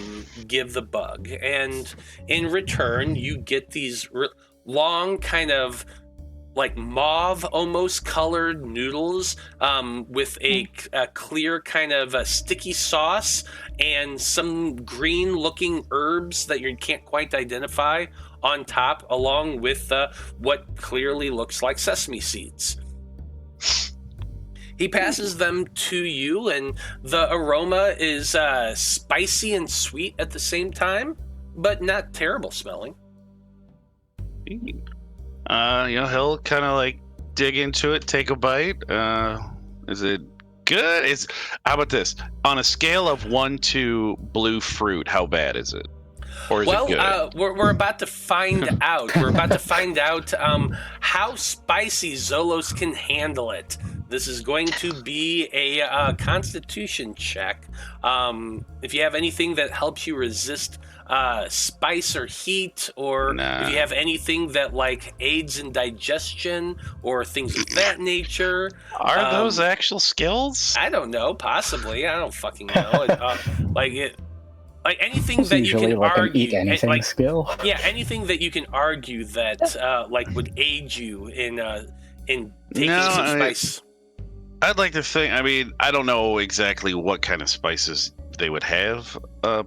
give the bug, and in return, you get these long kind of like mauve almost colored noodles with a clear kind of a sticky sauce and some green looking herbs that you can't quite identify on top, along with what clearly looks like sesame seeds. He passes them to you, and the aroma is spicy and sweet at the same time, but not terrible smelling. He'll kind of like dig into it, take a bite. Is it good? How about this? On a scale of 1 to blue fruit, how bad is it? Or is it good? We're about to find out. We're about to find out how spicy Zolos can handle it. This is going to be a constitution check. If you have anything that helps you resist spice or heat, or if you have anything that like aids in digestion or things of that nature. Are those actual skills? I don't know. Possibly. I don't fucking know. Like anything that you can like argue, an eat anything skill. Yeah, anything that you can argue that like would aid you in taking some spice. I'd like to think. I mean, I don't know exactly what kind of spices they would have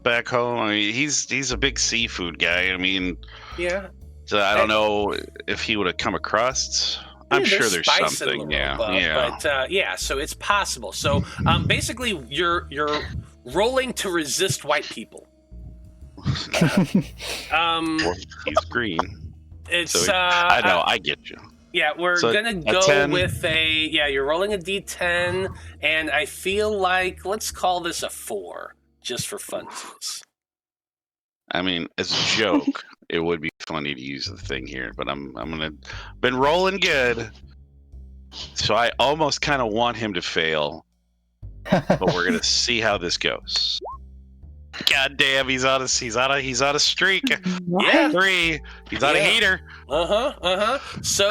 back home. I mean, he's a big seafood guy. I mean, yeah. So I don't know if he would have come across. I'm sure there's something. Loroupa, but so it's possible. So basically, you're rolling to resist white people. He's green. It's I know. I get you. Yeah, we're gonna go with you're rolling a d10, and I feel like let's call this a 4, just for funsies. I mean, as a joke, it would be funny to use the thing here, but I'm been rolling good, so I almost kind of want him to fail, but we're gonna see how this goes. God damn, he's on a streak. Yeah, 3. He's on a heater. So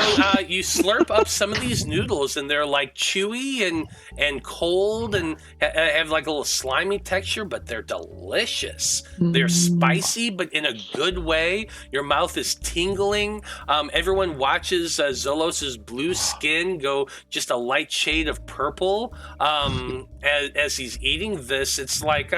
you slurp up some of these noodles, and they're like chewy and cold, and have like a little slimy texture, but they're delicious. They're spicy, but in a good way. Your mouth is tingling. Everyone watches Zolos's blue skin go just a light shade of purple as he's eating this. It's like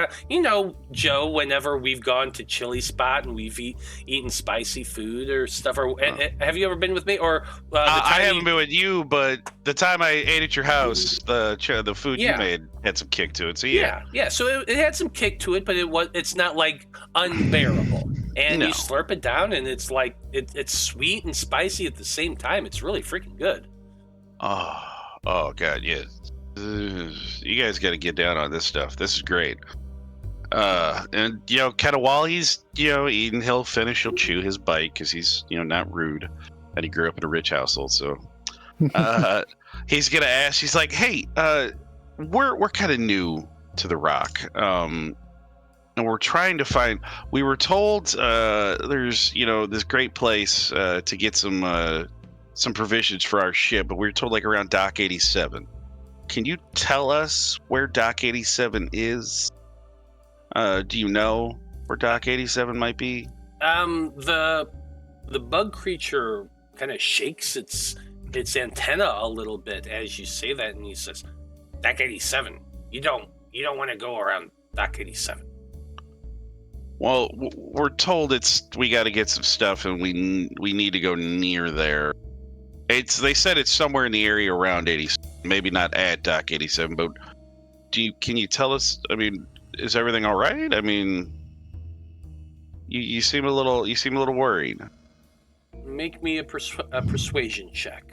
Joe, whenever we've gone to Chili Spot and we've eaten spicy food or stuff, or have you ever been with me? Or I haven't been with you, but the time I ate at your house, the food you made had some kick to it. So yeah. So it had some kick to it, but it's not like unbearable. And you slurp it down, and it's like it's sweet and spicy at the same time. It's really freaking good. Oh god, yeah. You guys got to get down on this stuff. This is great. And kind of while he's eating, he'll chew his bite because he's not rude, and he grew up in a rich household. So he's gonna ask. He's like, "Hey, we're kind of new to the Rock, and we're trying to find. We were told there's this great place to get some provisions for our ship, but we were told like around Dock 87. Can you tell us where Dock 87 is?" Do you know where Dock 87 might be? The bug creature kind of shakes its antenna a little bit as you say that, and he says, "Dock 87. You don't want to go around Dock 87." Well, we're told we got to get some stuff, and we need to go near there. They said it's somewhere in the area around 87, maybe not at Dock 87, but can you tell us? I mean, is everything all right? I mean, you seem a little worried. Make me a persuasion check.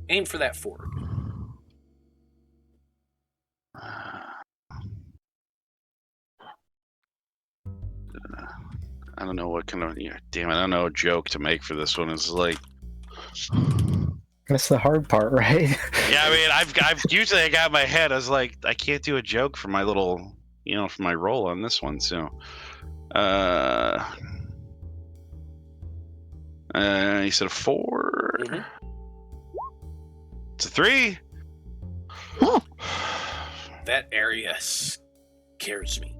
Aim for that forward. I don't know what kind of damn it. I don't know a joke to make for this one. It's like that's the hard part, right? Yeah, I mean, I've usually I got in my head. I was like, I can't do a joke for my little, for my role on this one. So, he said a 4. Mm-hmm. It's a 3. That area scares me.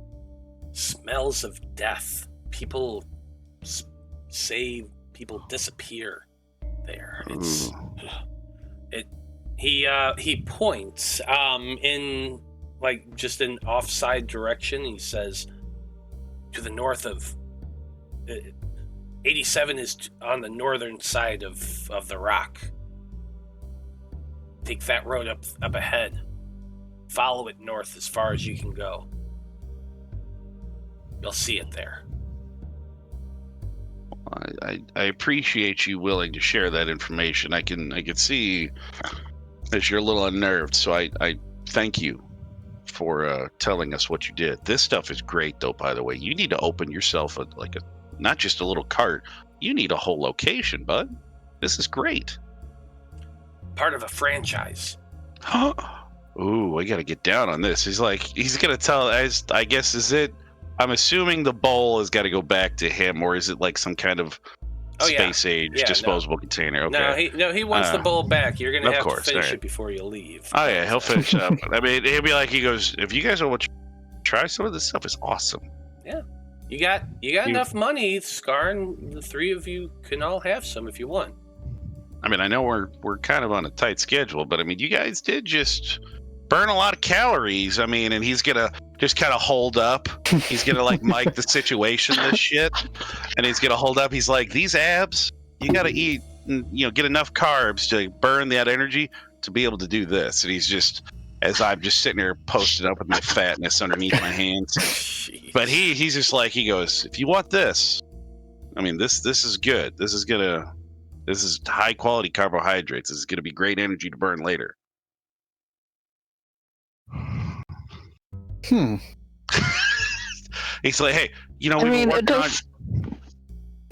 Smells of death. People say people disappear there. He points in like just an offside direction. He says to the north of 87 is on the northern side of the rock. Take that road up ahead. Follow it north as far as you can go. You'll see it there. I appreciate you willing to share that information. I can see that you're a little unnerved, so I thank you for telling us what you did. This stuff is great, though. By the way, you need to open yourself not just a little cart. You need a whole location, bud. This is great. Part of a franchise. Ooh, I got to get down on this. He's gonna tell. I guess is it. I'm assuming the bowl has got to go back to him, or is it like some kind of space age disposable container? Okay. No, he wants the bowl back. You're gonna have to finish it before you leave. Oh yeah, he'll finish up. I mean, he'll be like, he goes, if you guys don't want to try some of this stuff, is awesome. Yeah, you got enough money, Skarn. The 3 of you can all have some if you want. I mean, I know we're kind of on a tight schedule, but I mean, you guys did just burn a lot of calories. I mean, and he's gonna just kind of hold up. He's gonna like mic the situation, this shit, and he's gonna hold up. He's like, these abs, you gotta eat, and, get enough carbs to burn that energy to be able to do this. And he's just, as I'm just sitting there posted up with my fatness underneath my hands. Jeez. But he's just like, he goes, if you want this, I mean, this is good. This is high quality carbohydrates. This is gonna be great energy to burn later. He's like, hey, we've been working on.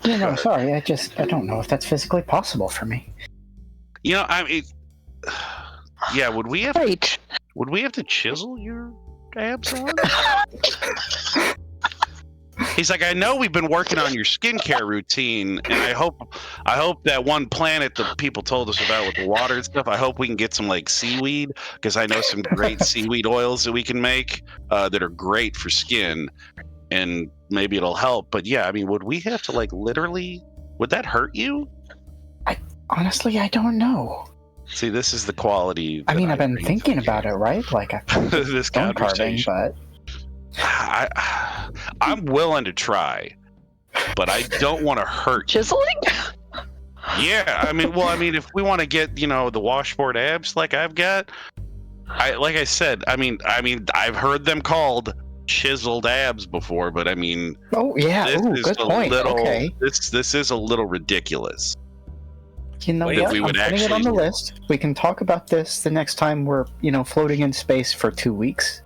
No, sorry. I don't know if that's physically possible for me. I mean, yeah. Would we have to chisel your abs on? He's like, I know we've been working on your skincare routine, and I hope that one planet that people told us about with the water and stuff, I hope we can get some like seaweed, because I know some great seaweed oils that we can make that are great for skin, and maybe it'll help. But yeah, I mean, would we have to would that hurt you? Honestly, I don't know. See, this is the quality. I mean, I've been thinking about it, right? Like this conversation. But I'm willing to try, but I don't want to hurt you. Chiseling? Yeah, I mean, if we want to get, the washboard abs like I've got, like I said, I mean, I've heard them called chiseled abs before, but I mean, oh yeah, good point. Okay, this is a little ridiculous. You know what? I'm putting it on the list. We can talk about this the next time we're, floating in space for 2 weeks.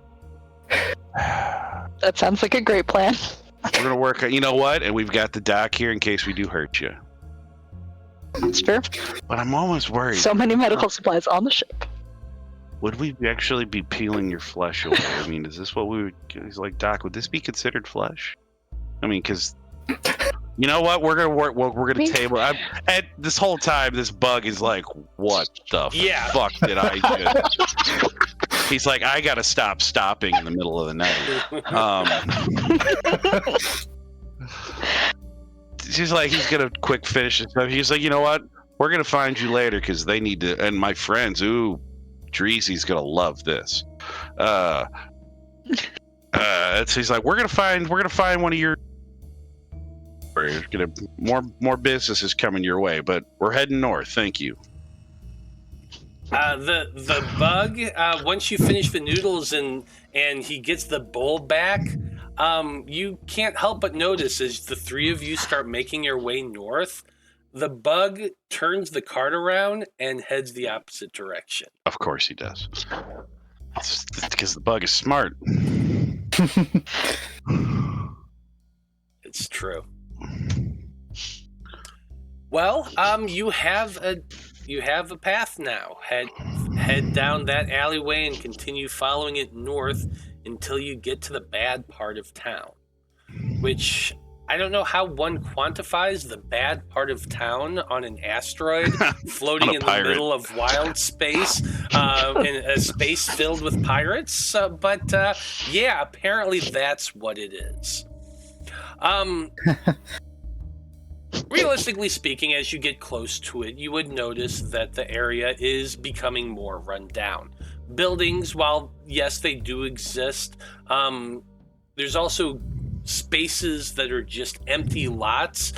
That sounds like a great plan. We're gonna work on. You know what? And we've got the doc here in case we do hurt you. That's fair. But I'm almost worried. So many medical supplies on the ship. Would we actually be peeling your flesh away? I mean, is this what we would? He's like, Doc, would this be considered flesh? I mean, because you know what? We're gonna work. We're gonna table. At this whole time, this bug is like, what the fuck did I do? He's like, I gotta stop stopping in the middle of the night. She's like, he's gonna quick finish and stuff. He's like, you know what? We're gonna find you later because they need to. And my friends, Dreezy's gonna love this. He's like, we're gonna find one of your. We're gonna more business is coming your way, but we're heading north. Thank you. The bug. Once you finish the noodles and he gets the bowl back, you can't help but notice as the three of you start making your way north, the bug turns the cart around and heads the opposite direction. Of course he does. It's because the bug is smart. It's true. Well, you have a path now. Head down that alleyway and continue following it north until you get to the bad part of town. Which I don't know how one quantifies the bad part of town on an asteroid floating in the middle of wild space, in a space filled with pirates. But yeah, apparently that's what it is. Realistically speaking, as you get close to it, you would notice that the area is becoming more run down. Buildings, while yes, they do exist, there's also spaces that are just empty lots,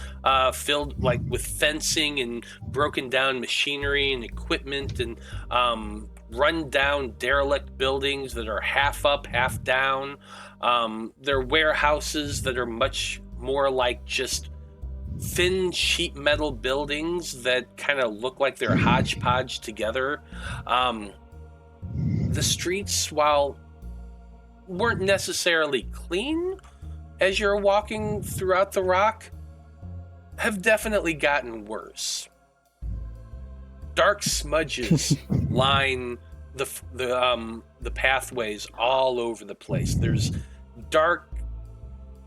filled like with fencing and broken down machinery and equipment, and run down derelict buildings that are half up, half down. There are warehouses that are much more like just thin sheet metal buildings that kind of look like they're hodgepodge together. The streets, while weren't necessarily clean as you're walking throughout the rock, have definitely gotten worse. Dark smudges line the pathways all over the place. There's dark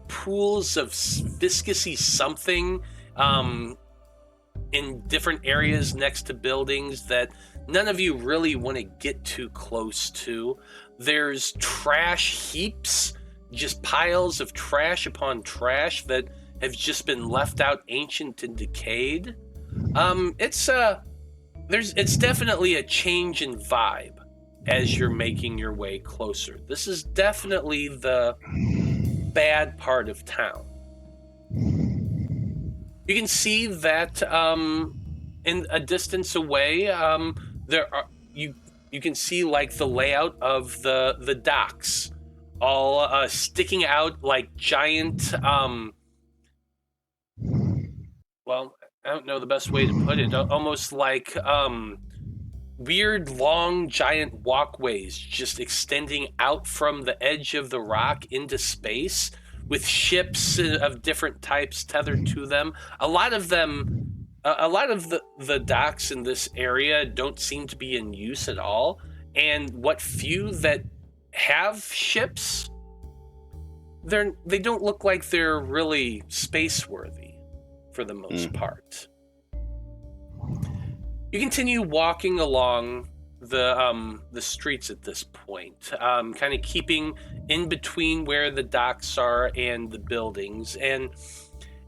pools of viscousy something in different areas next to buildings that none of you really want to get too close to. There's trash heaps, just piles of trash upon trash that have just been left out ancient and decayed. It's definitely a change in vibe as you're making your way closer. This is definitely the bad part of town. You can see that in a distance away, you can see like the layout of the docks, all sticking out like giant. Well, I don't know the best way to put it. Almost like weird, long, giant walkways just extending out from the edge of the rock into space, with ships of different types tethered to them. A lot of the docks in this area don't seem to be in use at all, and what few that have ships, they don't look like they're really space-worthy for the most part. You continue walking along the streets at this point, kind of keeping in between where the docks are and the buildings. And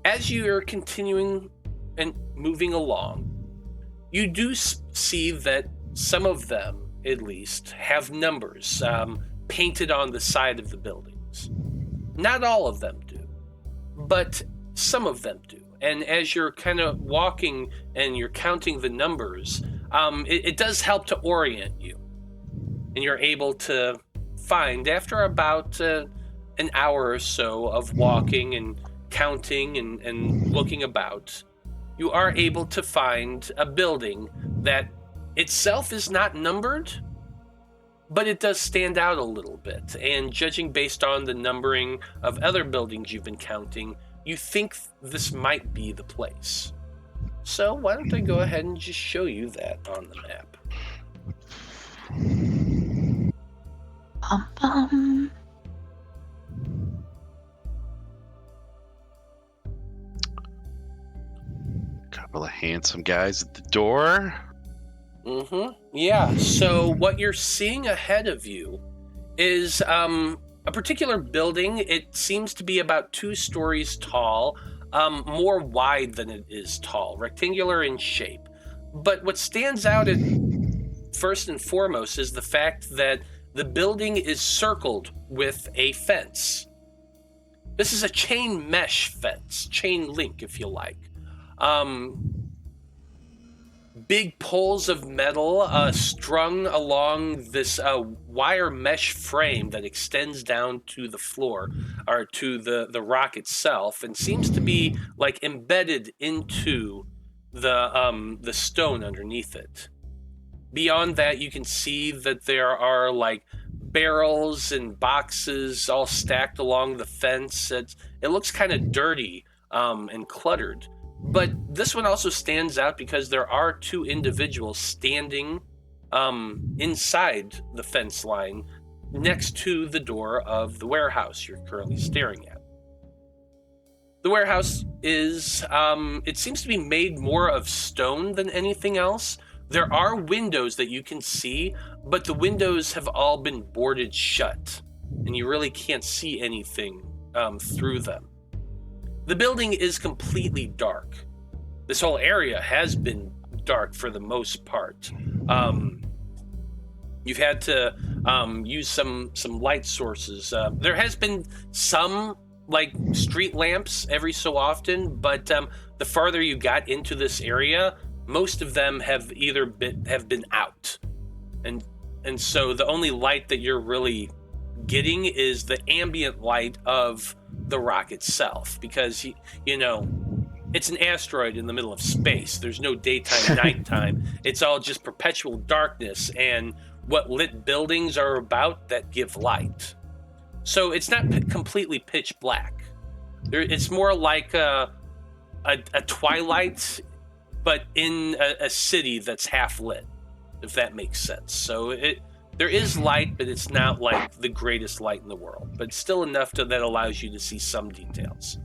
as you're continuing and moving along, you do see that some of them, at least, have numbers painted on the side of the buildings. Not all of them do, but some of them do. And as you're kind of walking and you're counting the numbers, it does help to orient you. And you're able to find, after about an hour or so of walking and counting and looking about, you are able to find a building that itself is not numbered, but it does stand out a little bit. And judging based on the numbering of other buildings you've been counting, you think this might be the place. So why don't I go ahead and just show you that on the map? Couple of handsome guys at the door. Yeah, so what you're seeing ahead of you is a particular building. It seems to be about 2 stories tall, more wide than it is tall, rectangular in shape. But what stands out first and foremost is the fact that The building is circled with a fence. This is a chain mesh fence, chain link, if you like. Big poles of metal strung along this wire mesh frame that extends down to the floor, or to the rock itself, and seems to be like embedded into the stone underneath it. Beyond that, you can see that there are like barrels and boxes all stacked along the fence. It looks kind of dirty and cluttered. But this one also stands out because there are two individuals standing inside the fence line next to the door of the warehouse you're currently staring at. The warehouse is, it seems to be made more of stone than anything else. There are windows that you can see, but the windows have all been boarded shut, and you really can't see anything through them. The building is completely dark. This whole area has been dark for the most part. You've had to use some light sources. There has been some like street lamps every so often, but the farther you got into this area, most of them have been out, and so the only light that you're really getting is the ambient light of the rock itself, because you know it's an asteroid in the middle of space. There's no daytime, nighttime. It's all just perpetual darkness, and what lit buildings are about that give light. So it's not completely pitch black. It's more like a twilight, but in a city that's half lit, if that makes sense. So there is light, but it's not like the greatest light in the world, but still enough that allows you to see some details.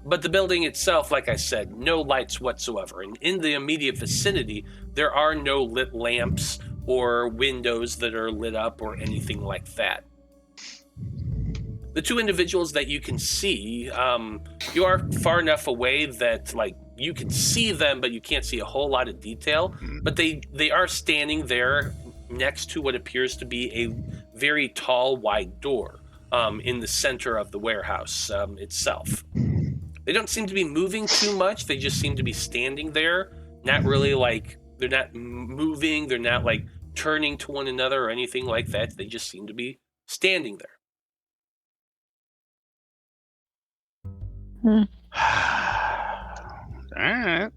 But the building itself, like I said, no lights whatsoever. And in the immediate vicinity, there are no lit lamps or windows that are lit up or anything like that. The two individuals that you can see, you are far enough away that like you can see them, but you can't see a whole lot of detail. But they are standing there next to what appears to be a very tall, wide door in the center of the warehouse itself. They don't seem to be moving too much. They just seem to be standing there, not really like, they're not moving, they're not like turning to one another or anything like that. They just seem to be standing there. All right.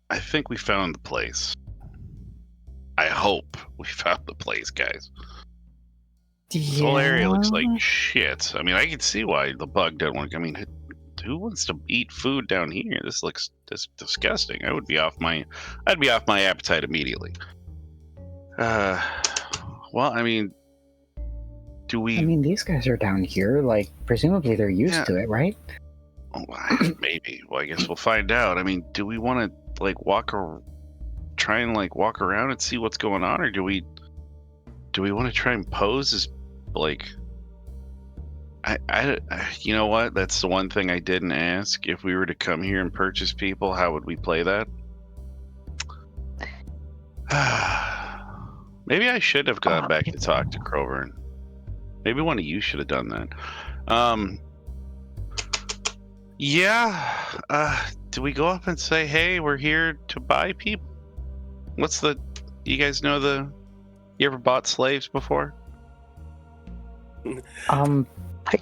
I think we found the place. I hope we found the place, guys. This whole area looks like shit. I mean, I can see why the bug doesn't want to. I mean, who wants to eat food down here? This looks disgusting. I'd be off my appetite immediately. Well, I mean, do we? I mean, these guys are down here. Like, presumably they're used to it, right? Oh, maybe. Well, I guess we'll find out. I mean, do we want to like try and like walk around and see what's going on, or do we want to try and pose as like? I you know what? That's the one thing I didn't ask. If we were to come here and purchase people, how would we play that? Maybe I should have gone back to talk to Crowburn. Maybe one of you should have done that. Yeah. Do we go up and say, "Hey, we're here to buy people"? You guys know you ever bought slaves before? My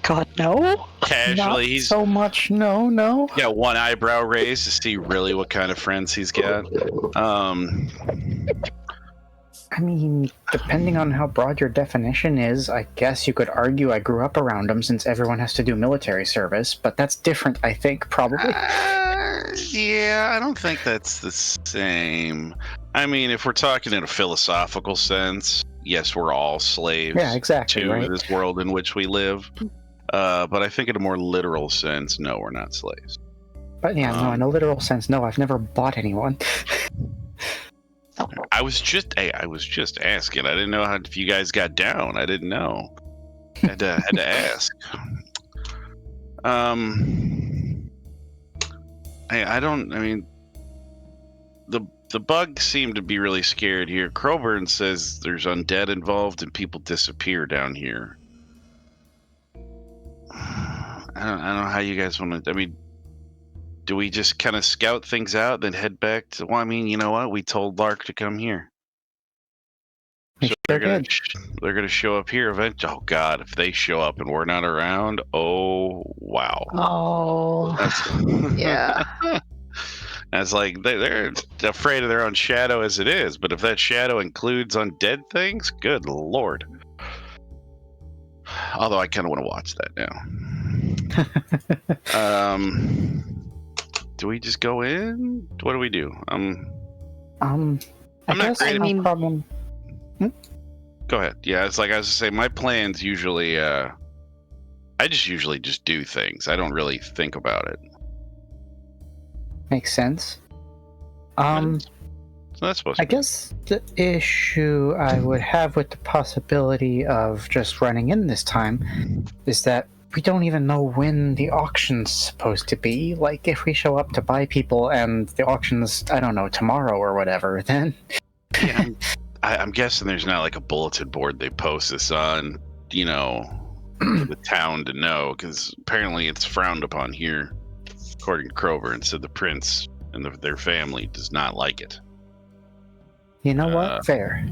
God, no. Casually, Not so much. No. Yeah, one eyebrow raised to see really what kind of friends he's got. I mean, depending on how broad your definition is, I guess you could argue I grew up around them since everyone has to do military service, but that's different, I think, probably. Yeah, I don't think that's the same. I mean, if we're talking in a philosophical sense, yes, we're all slaves to this world in which we live. But I think in a more literal sense, no, we're not slaves. But yeah, no, in a literal sense, no, I've never bought anyone. I was just asking. I didn't know if you guys got down. I didn't know. Had to ask. I mean, the bugs seem to be really scared here. Crowburn says there's undead involved and people disappear down here. I don't know how you guys want to. I mean, do we just kind of scout things out, then head back to? Well, I mean, you know what? We told Lark to come here. We sure did. They're gonna show up here eventually. Oh God, if they show up and we're not around, oh wow. Oh, yeah. That's like they're afraid of their own shadow as it is. But if that shadow includes undead things, good Lord. Although I kind of want to watch that now. Do we just go in? What do we do? I I'm not guess great. no problem. Go ahead. Yeah, it's like I was to say. My plans usually, I usually just do things. I don't really think about it. Makes sense. So that's supposed. I guess the issue I would have with the possibility of just running in this time is that we don't even know when the auction's supposed to be. Like, if we show up to buy people and the auction's, I don't know, tomorrow or whatever, then... Yeah, I'm guessing there's not like a bulletin board they post this on, for the town to know, because apparently it's frowned upon here, according to Crover, and so the prince and their family does not like it. You know what? Fair.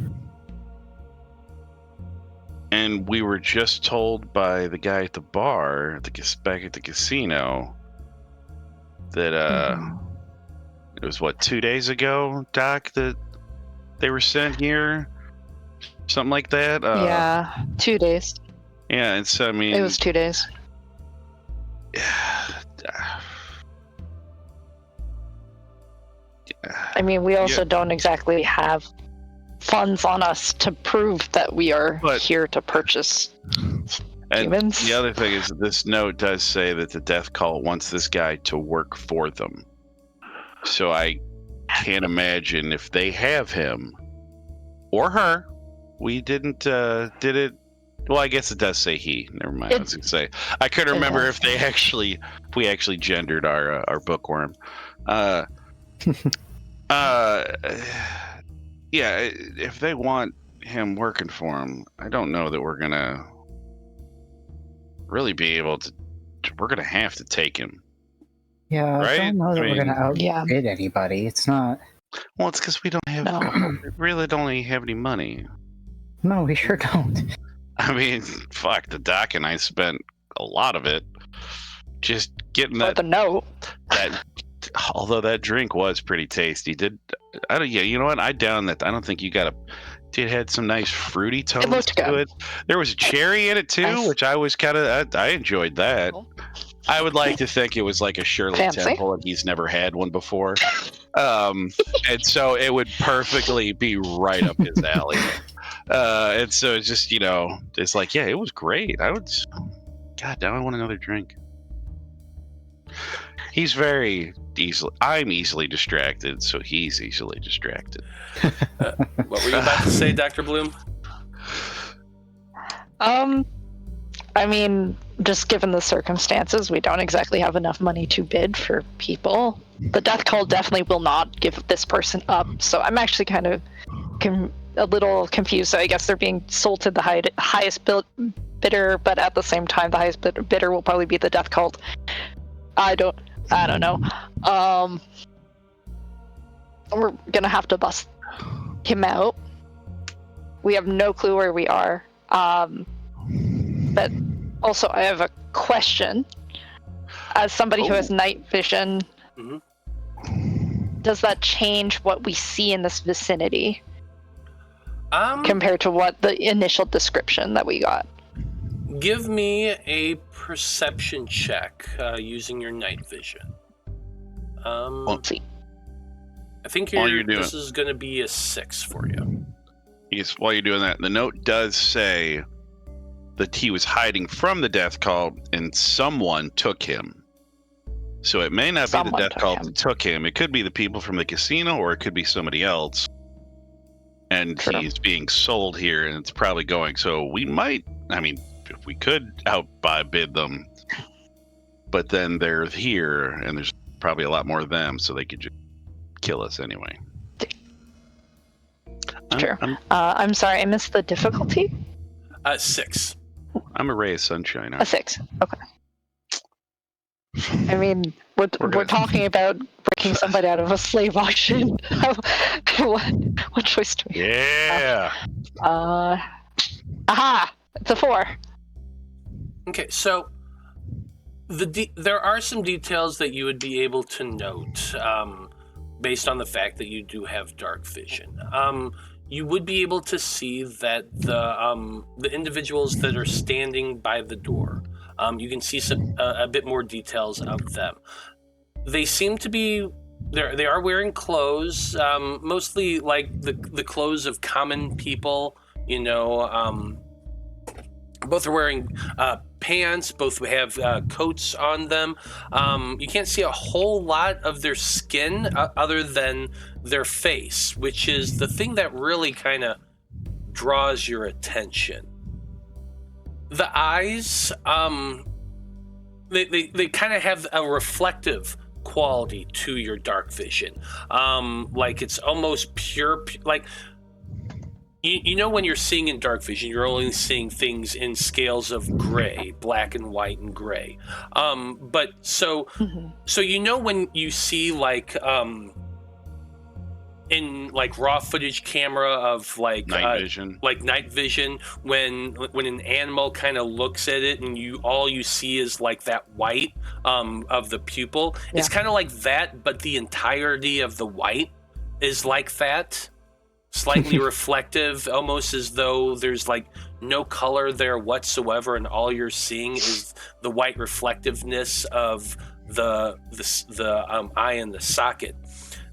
And we were just told by the guy at the bar, back at the casino, that it was 2 days ago, Doc, that they were sent here, something like that. Yeah, 2 days. Yeah, and so I mean, it was 2 days. I mean, we also don't exactly have funds on us to prove that we are here to purchase humans. The other thing is that this note does say that the Death Cult wants this guy to work for them. So I can't imagine if they have him or her. We didn't did it. Well, I guess it does say he. Never mind. I was gonna say I couldn't remember if we actually gendered our bookworm. Yeah, if they want him working for them, I don't know that we're gonna really be able to. We're gonna have to take him. Yeah, right? I don't know that we're gonna outbid anybody. It's not. Well, it's because we don't have. We really don't have any money. No, we sure don't. I mean, fuck. The Doc and I spent a lot of it just getting that. The note. Although that drink was pretty tasty. Yeah, you know what? I down that. I don't think you got a. It had some nice fruity tones to it. There was a cherry in it too, which I was kind of. I enjoyed that. I would like to think it was like a Shirley Temple, and he's never had one before. And so it would perfectly be right up his alley. And so it's just it's like it was great. God, now I want another drink. He's very easily. I'm easily distracted, so he's easily distracted. What were you about to say, Dr. Bloom? I mean, just given the circumstances, we don't exactly have enough money to bid for people. The Death Cult definitely will not give this person up, so I'm actually kind of a little confused. So I guess they're being sold to the highest bidder, but at the same time, the highest bidder will probably be the Death Cult. I don't know. We're gonna have to bust him out. We have no clue where we are. But also, I have a question. As somebody who has night vision, does that change what we see in this vicinity compared to what the initial description that we got? Give me a perception check using your night vision. Let's see. I think this is going to be a 6 for you. Yes, while you're doing that, the note does say that he was hiding from the Death Cult and someone took him. So it may not be the Death Cult that took him. It could be the people from the casino, or it could be somebody else. And he's being sold here, and it's probably going. So we might, if we could outbid them, but then they're here, and there's probably a lot more of them, so they could just kill us anyway. Sure. I'm sorry, I missed the difficulty. 6. I'm a ray of sunshine. A 6. Okay. I mean, we're talking about breaking somebody out of a slave auction. what choice do we have? Yeah. Aha! It's a 4. Okay, so there are some details that you would be able to note based on the fact that you do have dark vision. You would be able to see that the individuals that are standing by the door, you can see a bit more details of them. They seem to be they are wearing clothes, mostly like the clothes of common people. You know, both are wearing pants. Both have coats on them. You can't see a whole lot of their skin other than their face, which is the thing that really kind of draws your attention. The eyes, they kind of have a reflective quality to your dark vision. Like it's almost pure, like you know when you're seeing in dark vision, you're only seeing things in scales of gray, black and white and gray. But so you know when you see like in like raw footage camera of like night vision, when an animal kind of looks at it and all you see is like that white of the pupil. Yeah. It's kind of like that, but the entirety of the white is like that. Slightly reflective, almost as though there's like no color there whatsoever, and all you're seeing is the white reflectiveness of the eye in the socket.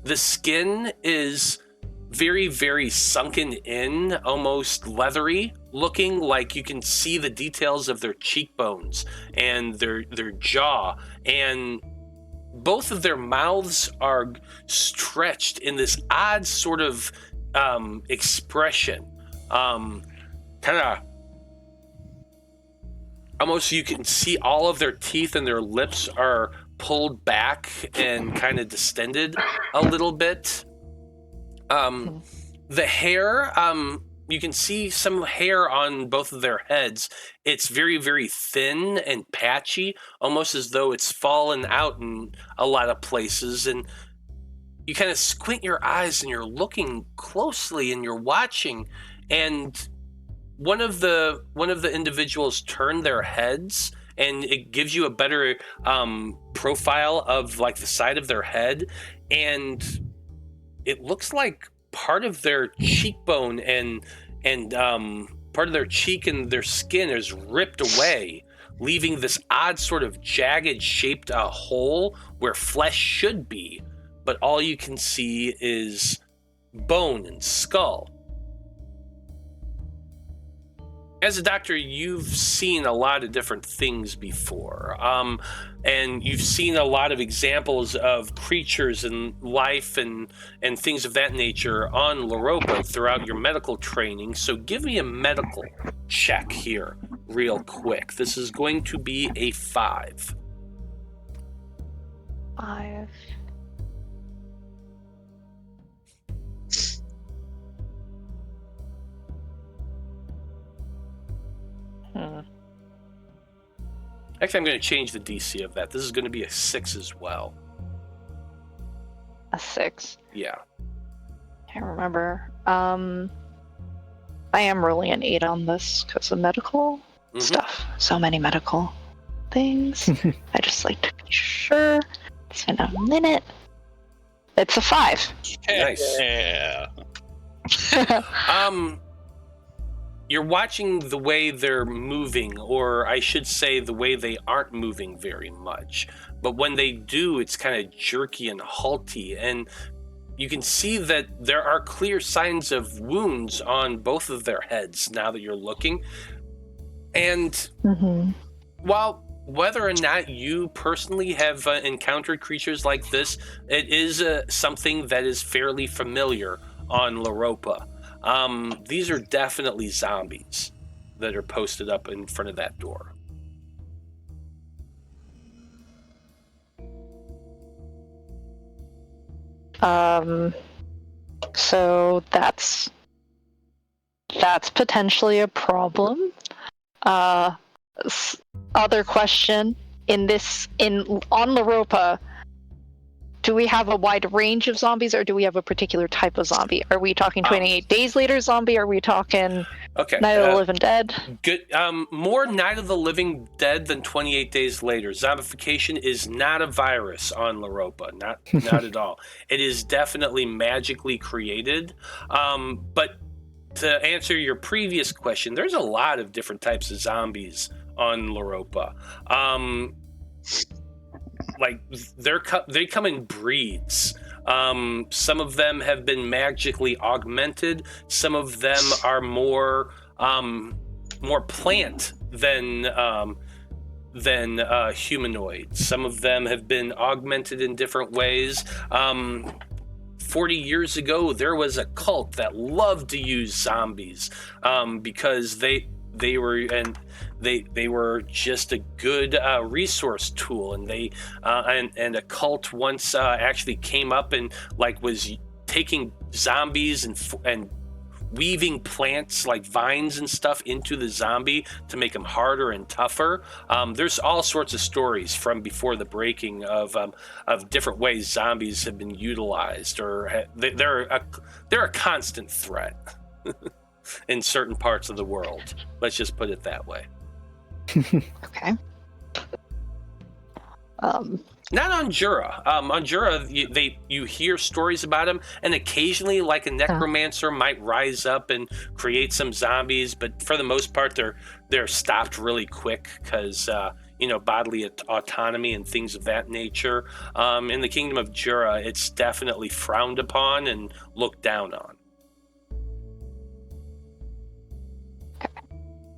The skin is very, very sunken in, almost leathery looking, like you can see the details of their cheekbones and their jaw, and both of their mouths are stretched in this odd sort of expression, kind of almost you can see all of their teeth and their lips are pulled back and kind of distended a little bit. The hair, you can see some hair on both of their heads. It's very, very thin and patchy, almost as though it's fallen out in a lot of places, and you kind of squint your eyes and you're looking closely and you're watching, and one of the individuals turn their heads, and it gives you a better profile of like the side of their head, and it looks like part of their cheekbone and part of their cheek and their skin is ripped away, leaving this odd sort of jagged shaped hole where flesh should be. But all you can see is bone and skull. As a doctor, you've seen a lot of different things before, and you've seen a lot of examples of creatures and life and things of that nature on Loroupa throughout your medical training. So give me a medical check here real quick. This is going to be a 5. 5. Actually, I'm going to change the DC of that. This is going to be a 6 as well. A 6? Yeah. Can't remember. I am rolling an 8 on this because of medical stuff. So many medical things. I just like to be sure. It's been a minute. It's a 5. Nice. Yeah. You're watching the way they're moving, or I should say the way they aren't moving very much. But when they do, it's kind of jerky and halty, and you can see that there are clear signs of wounds on both of their heads now that you're looking. And while whether or not you personally have encountered creatures like this, it is something that is fairly familiar on Loroupa. These are definitely zombies that are posted up in front of that door. So that's That's potentially a problem. Other question, on Loroupa, do we have a wide range of zombies, or do we have a particular type of zombie? Are we talking 28 days later zombie? Are we talking Night of the Living Dead? Good. More Night of the Living Dead than 28 days later. Zombification is not a virus on Loroupa. Not at all. It is definitely magically created. But to answer your previous question, there's a lot of different types of zombies on Loroupa. Like they come in breeds. Some of them have been magically augmented. Some of them are more plant than humanoid. Some of them have been augmented in different ways. 40 years ago, there was a cult that loved to use zombies because they were just a good resource tool, and and a cult once actually came up and was taking zombies and weaving plants like vines and stuff into the zombie to make them harder and tougher. There's all sorts of stories from before the breaking of different ways zombies have been utilized, or they're a constant threat in certain parts of the world. Let's just put it that way. Okay. Not on Jura. On Jura, you hear stories about him, and occasionally, like a necromancer might rise up and create some zombies. But for the most part, they're stopped really quick because bodily autonomy and things of that nature. In the Kingdom of Jura, it's definitely frowned upon and looked down on.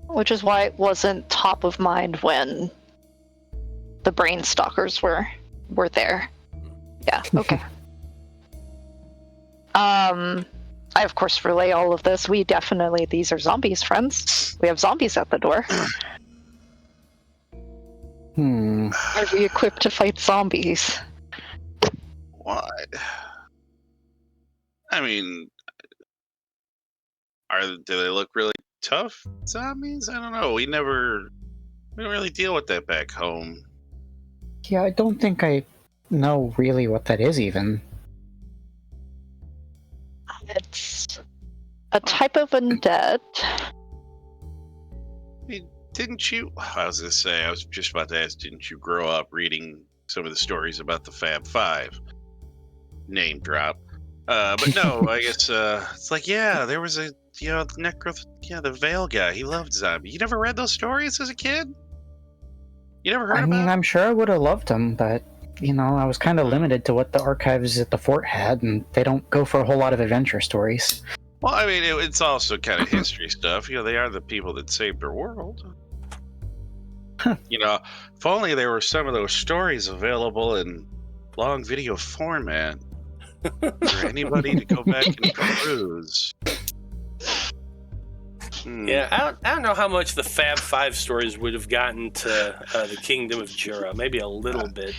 Which is why it wasn't top of mind when the brain stalkers were there. Yeah, okay. I of course relay all of this. These are zombies, friends. We have zombies at the door. Are we equipped to fight zombies? What? I mean, do they look really tough zombies? I don't know. We don't really deal with that back home. Yeah, I don't think I know really what that is even. It's a type of undead. Didn't you? I was going to say, I was just about to ask, didn't you grow up reading some of the stories about the Fab Five? Name drop. But no, I guess it's like, yeah, there was the Veil guy. He loved zombies. You never read those stories as a kid? You never heard about them? I'm sure I would have loved them, but, I was kind of limited to what the archives at the fort had, and they don't go for a whole lot of adventure stories. Well, I mean, it's also kind of history stuff. They are the people that saved their world. If only there were some of those stories available in long video format for anybody to go back and peruse. Yeah, I don't know how much the Fab Five stories would have gotten to the Kingdom of Jura. Maybe a little bit.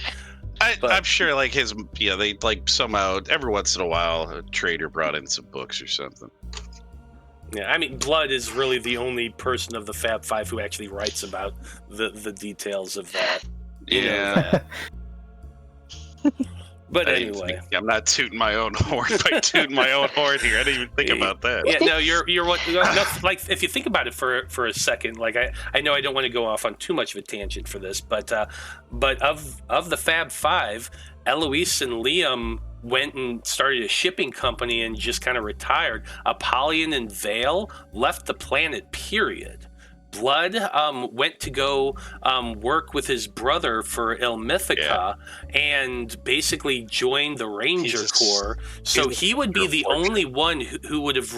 I'm sure, they somehow every once in a while a trader brought in some books or something. Yeah, I mean, Blood is really the only person of the Fab Five who actually writes about the details of that. But anyway, I'm not tooting my own horn by tooting my own horn here. I didn't even think about that. Yeah, no, you're what? If you think about it for a second, I know I don't want to go off on too much of a tangent for this, but of the Fab Five, Eloise and Liam went and started a shipping company and just kind of retired. Apollyon and Vale left the planet. Period. Blood went to go work with his brother for Ilmithica and basically joined the Ranger Corps. So he would be the only one who would have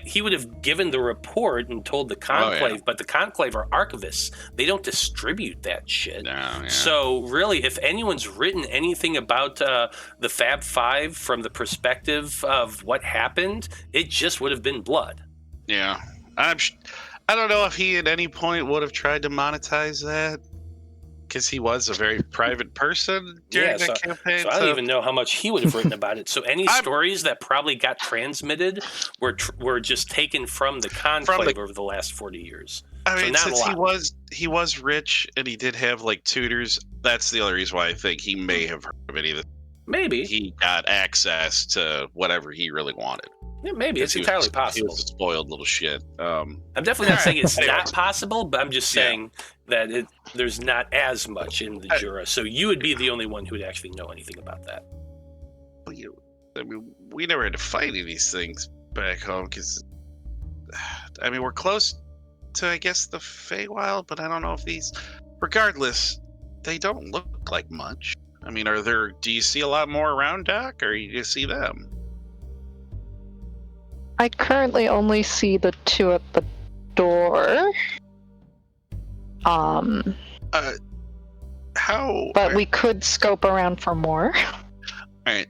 he would have given the report and told the Conclave, but the Conclave are archivists. They don't distribute that shit. So really, if anyone's written anything about the Fab Five from the perspective of what happened, it just would have been Blood. Yeah. I don't know if he at any point would have tried to monetize that, because he was a very private person during the campaign. So I don't even know how much he would have written about it. So any stories that probably got transmitted were just taken from the conclave over the last 40 years. I mean, so not since a lot. he was rich and he did have like tutors, that's the only reason why I think he may have heard of any of this. Maybe he got access to whatever he really wanted. Yeah, maybe it's entirely possible. He was a spoiled little shit. I'm definitely not saying it's not possible, but I'm just saying that there's not as much in the Jura. So you would be the only one who would actually know anything about that. I mean, we never had to fight any of these things back home because, I mean, we're close to, I guess, the Feywild, but I don't know if these. Regardless, they don't look like much. I mean, do you see a lot more around, Doc, or you just see them? I currently only see the two at the door. But we could scope around for more. All right,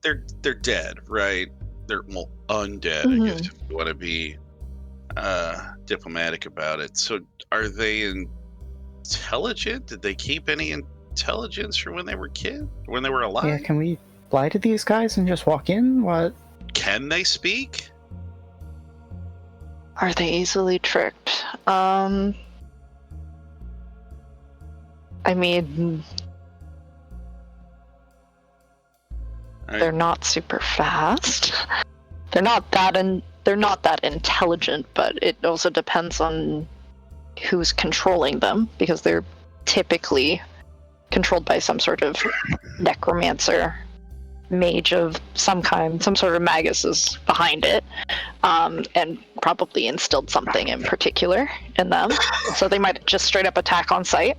they're dead, right? They're undead, I guess, if you want to be diplomatic about it. So, are they intelligent? Did they keep any intelligence from when they were when they were alive? Yeah, can we lie to these guys and just walk in? What? Can they speak? Are they easily tricked? I mean, they're not super fast. They're not that intelligent, but it also depends on who's controlling them, because they're typically controlled by some sort of necromancer, mage of some kind. Some sort of magus is behind it, and probably instilled something in particular in them. So they might just straight up attack on sight.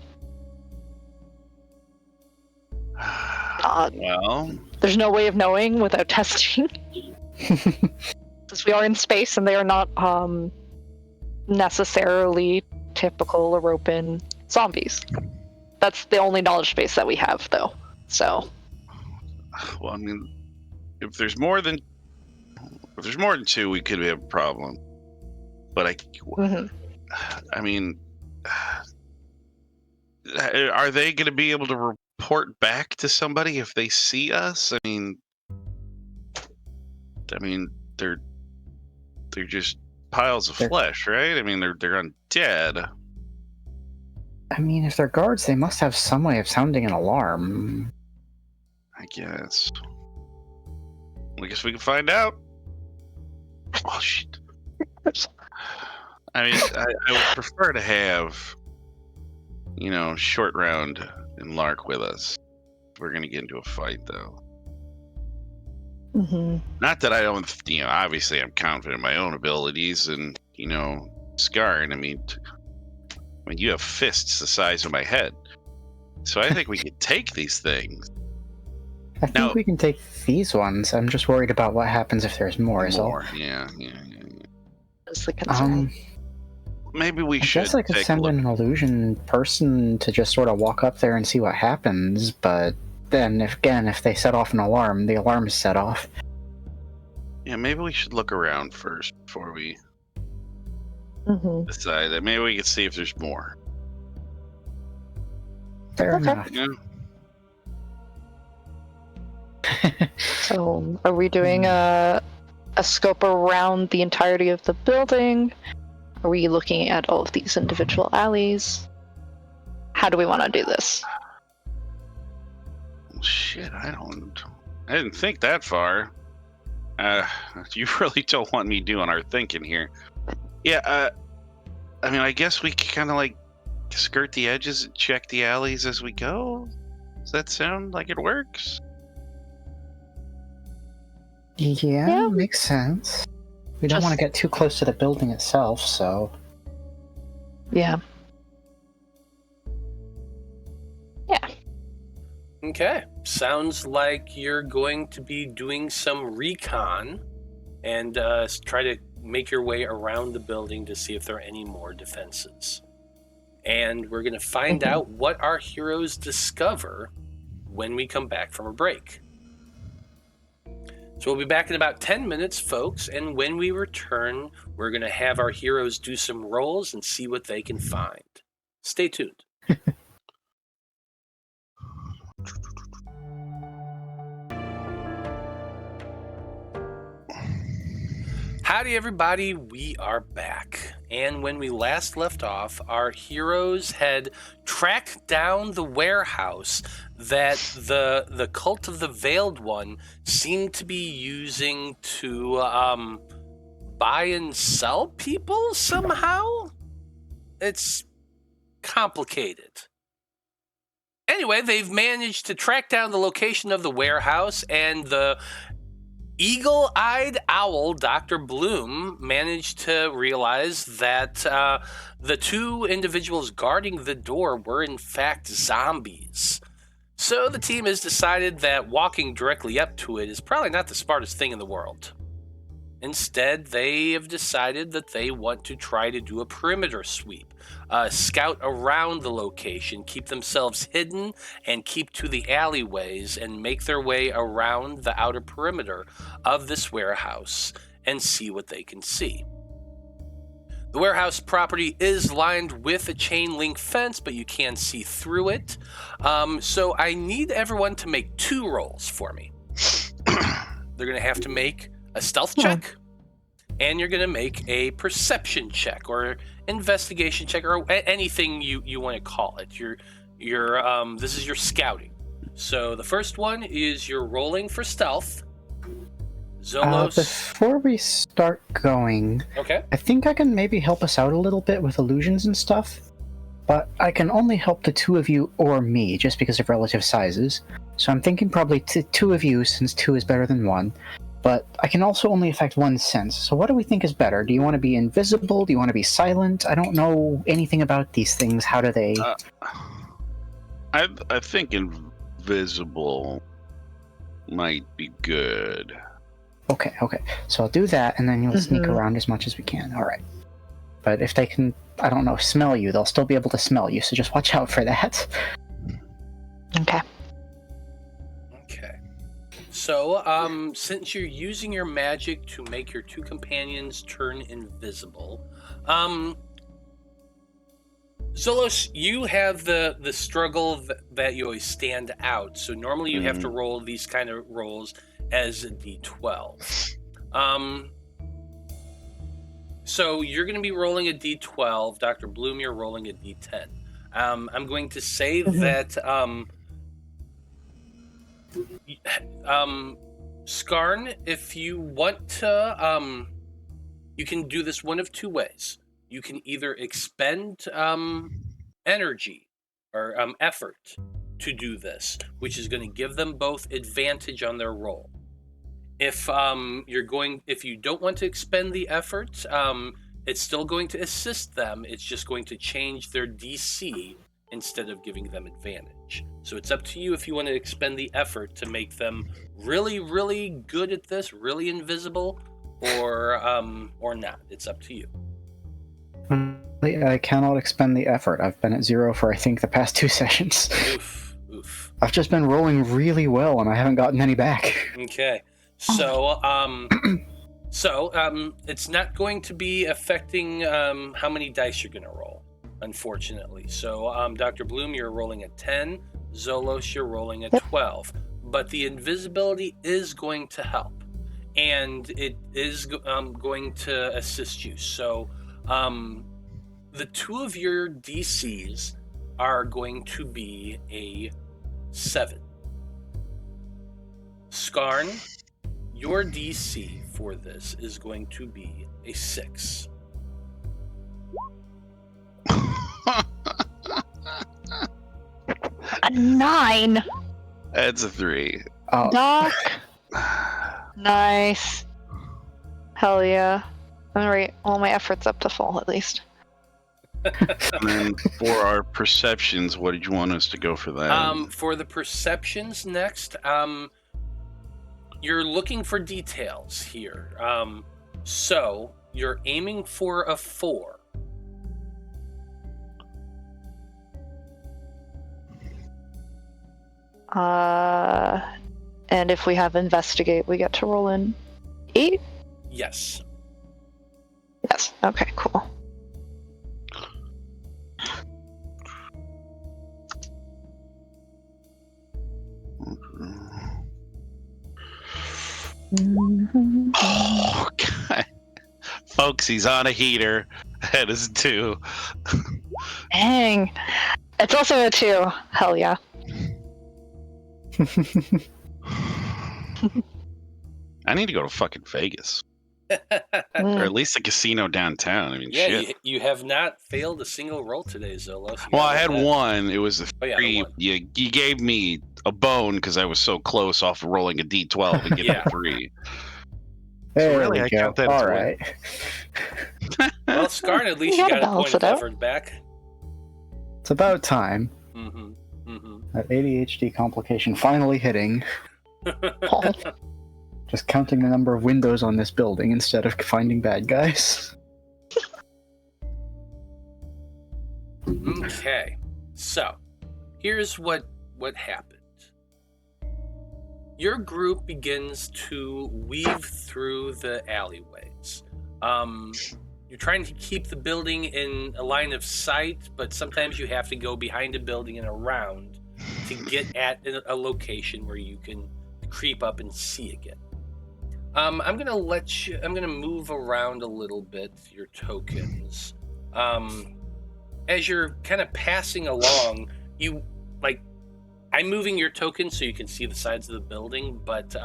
Well, there's no way of knowing without testing. Because we are in space and they are not necessarily typical Loroupan zombies. That's the only knowledge base that we have, though. So. Well, I mean, if there's more than two, we could have a problem. But I mean, are they going to be able to report back to somebody if they see us? I mean, they're just piles of flesh, right? I mean, they're undead. I mean, if they're guards, they must have some way of sounding an alarm. I guess. I guess we can find out. Oh, shit. I mean, I would prefer to have, Short Round and Lark with us. We're going to get into a fight, though. Not that I don't, obviously I'm confident in my own abilities and, Skarn. I mean, you have fists the size of my head. So I think we could take these things. I think we can take these ones. I'm just worried about what happens if there's more. Yeah. That's the concern. Maybe we should. I guess I could send an illusion person to just sort of walk up there and see what happens, but then if they set off an alarm, the alarm is set off. Yeah, maybe we should look around first before we decide that. Maybe we can see if there's more. Fair enough. Yeah. So, are we doing a scope around the entirety of the building? Are we looking at all of these individual alleys? How do we want to do this? Shit, I didn't think that far. You really don't want me doing our thinking here. Yeah, I mean, I guess we can kind of like skirt the edges and check the alleys as we go. Does that sound like it works? Yeah, makes sense. We don't want to get too close to the building itself, so... Yeah. Okay. Sounds like you're going to be doing some recon and try to make your way around the building to see if there are any more defenses. And we're going to find out what our heroes discover when we come back from a break. So we'll be back in about 10 minutes, folks, and when we return, we're going to have our heroes do some rolls and see what they can find. Stay tuned. Howdy, everybody. We are back. And when we last left off, our heroes had tracked down the warehouse that the cult of the Veiled One seemed to be using to buy and sell people somehow. It's complicated. Anyway, they've managed to track down the location of the warehouse, and the eagle-eyed owl, Dr. Bloom, managed to realize that the two individuals guarding the door were in fact zombies. So the team has decided that walking directly up to it is probably not the smartest thing in the world. Instead, they have decided that they want to try to do a perimeter sweep, scout around the location, keep themselves hidden, and keep to the alleyways and make their way around the outer perimeter of this warehouse and see what they can see. The warehouse property is lined with a chain link fence, but you can see through it. So I need everyone to make 2 rolls for me. They're going to have to make a stealth check, and you're going to make a perception check or investigation check or anything you want to call it. This is your scouting. So the first one is you're rolling for stealth. Zolos. Before we start going, Okay. I think I can maybe help us out a little bit with illusions and stuff, but I can only help the 2 of you or me just because of relative sizes. So I'm thinking probably 2 of you, since 2 is better than 1. But I can also only affect 1 sense. So what do we think is better? Do you want to be invisible? Do you want to be silent? I don't know anything about these things. How do they... I think invisible might be good. Okay. So I'll do that, and then you'll sneak around as much as we can. All right. But if they can, I don't know, smell you, they'll still be able to smell you, so just watch out for that. Okay. Okay. So, since you're using your magic to make your 2 companions turn invisible, Zolos, you have the struggle that you always stand out. So normally you have to roll these kind of rolls as a d12. So you're going to be rolling a d12. Dr. Bloom, you're rolling a d10. I'm going to say that Skarn, if you want to, you can do this one of 2 ways. You can either expend energy or effort to do this, which is going to give them both advantage on their roll. If you don't want to expend the effort, it's still going to assist them. It's just going to change their DC instead of giving them advantage. So it's up to you if you want to expend the effort to make them really, really good at this, really invisible, or not. It's up to you. I cannot expend the effort. I've been at 0 for, I think, the past 2 sessions. Oof. I've just been rolling really well, and I haven't gotten any back. Okay. So, it's not going to be affecting how many dice you're going to roll, unfortunately. So, Dr. Bloom, you're rolling a 10. Zolos, you're rolling a 12. But the invisibility is going to help, and it is going to assist you. So, the 2 of your DCs are going to be a 7. Skarn, your DC for this is going to be a 6. A 9. That's a 3. Oh, Doc. Nice. Hell yeah. I'm gonna rate all my efforts up to full at least. And then for our perceptions, what did you want us to go for that? For the perceptions next, you're looking for details here. So you're aiming for a 4. And if we have investigate, we get to roll in 8? Yes. Yes. Okay, cool. Oh, God. folks. He's on a heater. That is 2. Dang. It's also a 2. Hell yeah. I need to go to fucking Vegas. Or Mm. at least a casino downtown. I mean, Yeah, shit. you have not failed a single roll today, Zolos. You Well, I gotta had love that. one. It was a Oh, yeah, the 3. one. You gave me a bone because I was so close off of rolling a d12 and getting Yeah. a 3. There really, we I go. count that as All a win. right. Well, Skarn, at least You you gotta got a balance point of it out. effort back. It's about time. Mm-hmm. Mm-hmm. That ADHD complication finally hitting. Oh. Just counting the number of windows on this building instead of finding bad guys. Okay, so here's what happened. Your group begins to weave through the alleyways. You're trying to keep the building in a line of sight, but sometimes you have to go behind a building and around to get at a location where you can creep up and see again. I'm gonna move around a little bit your tokens. As you're kind of passing along, I'm moving your tokens so you can see the sides of the building, but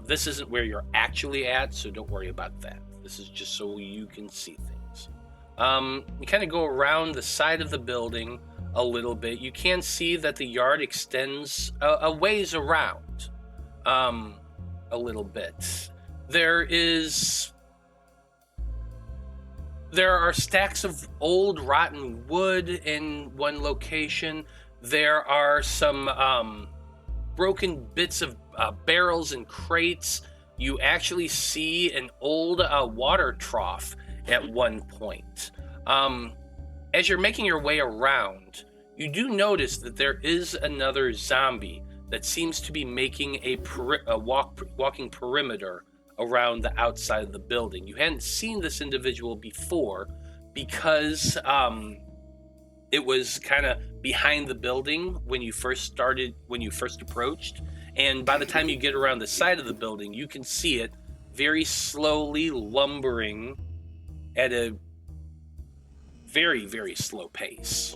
this isn't where you're actually at, so don't worry about that. This is just so you can see things. You kind of go around the side of the building a little bit. You can see that the yard extends a ways around. A little bit. There are stacks of old rotten wood in one location. There are some broken bits of barrels and crates. You actually see an old water trough at one point. As you're making your way around, you do notice that there is another zombie that seems to be making a walking perimeter around the outside of the building. You hadn't seen this individual before because it was kind of behind the building when you first approached. And by the time you get around the side of the building, you can see it very slowly lumbering at a very, very slow pace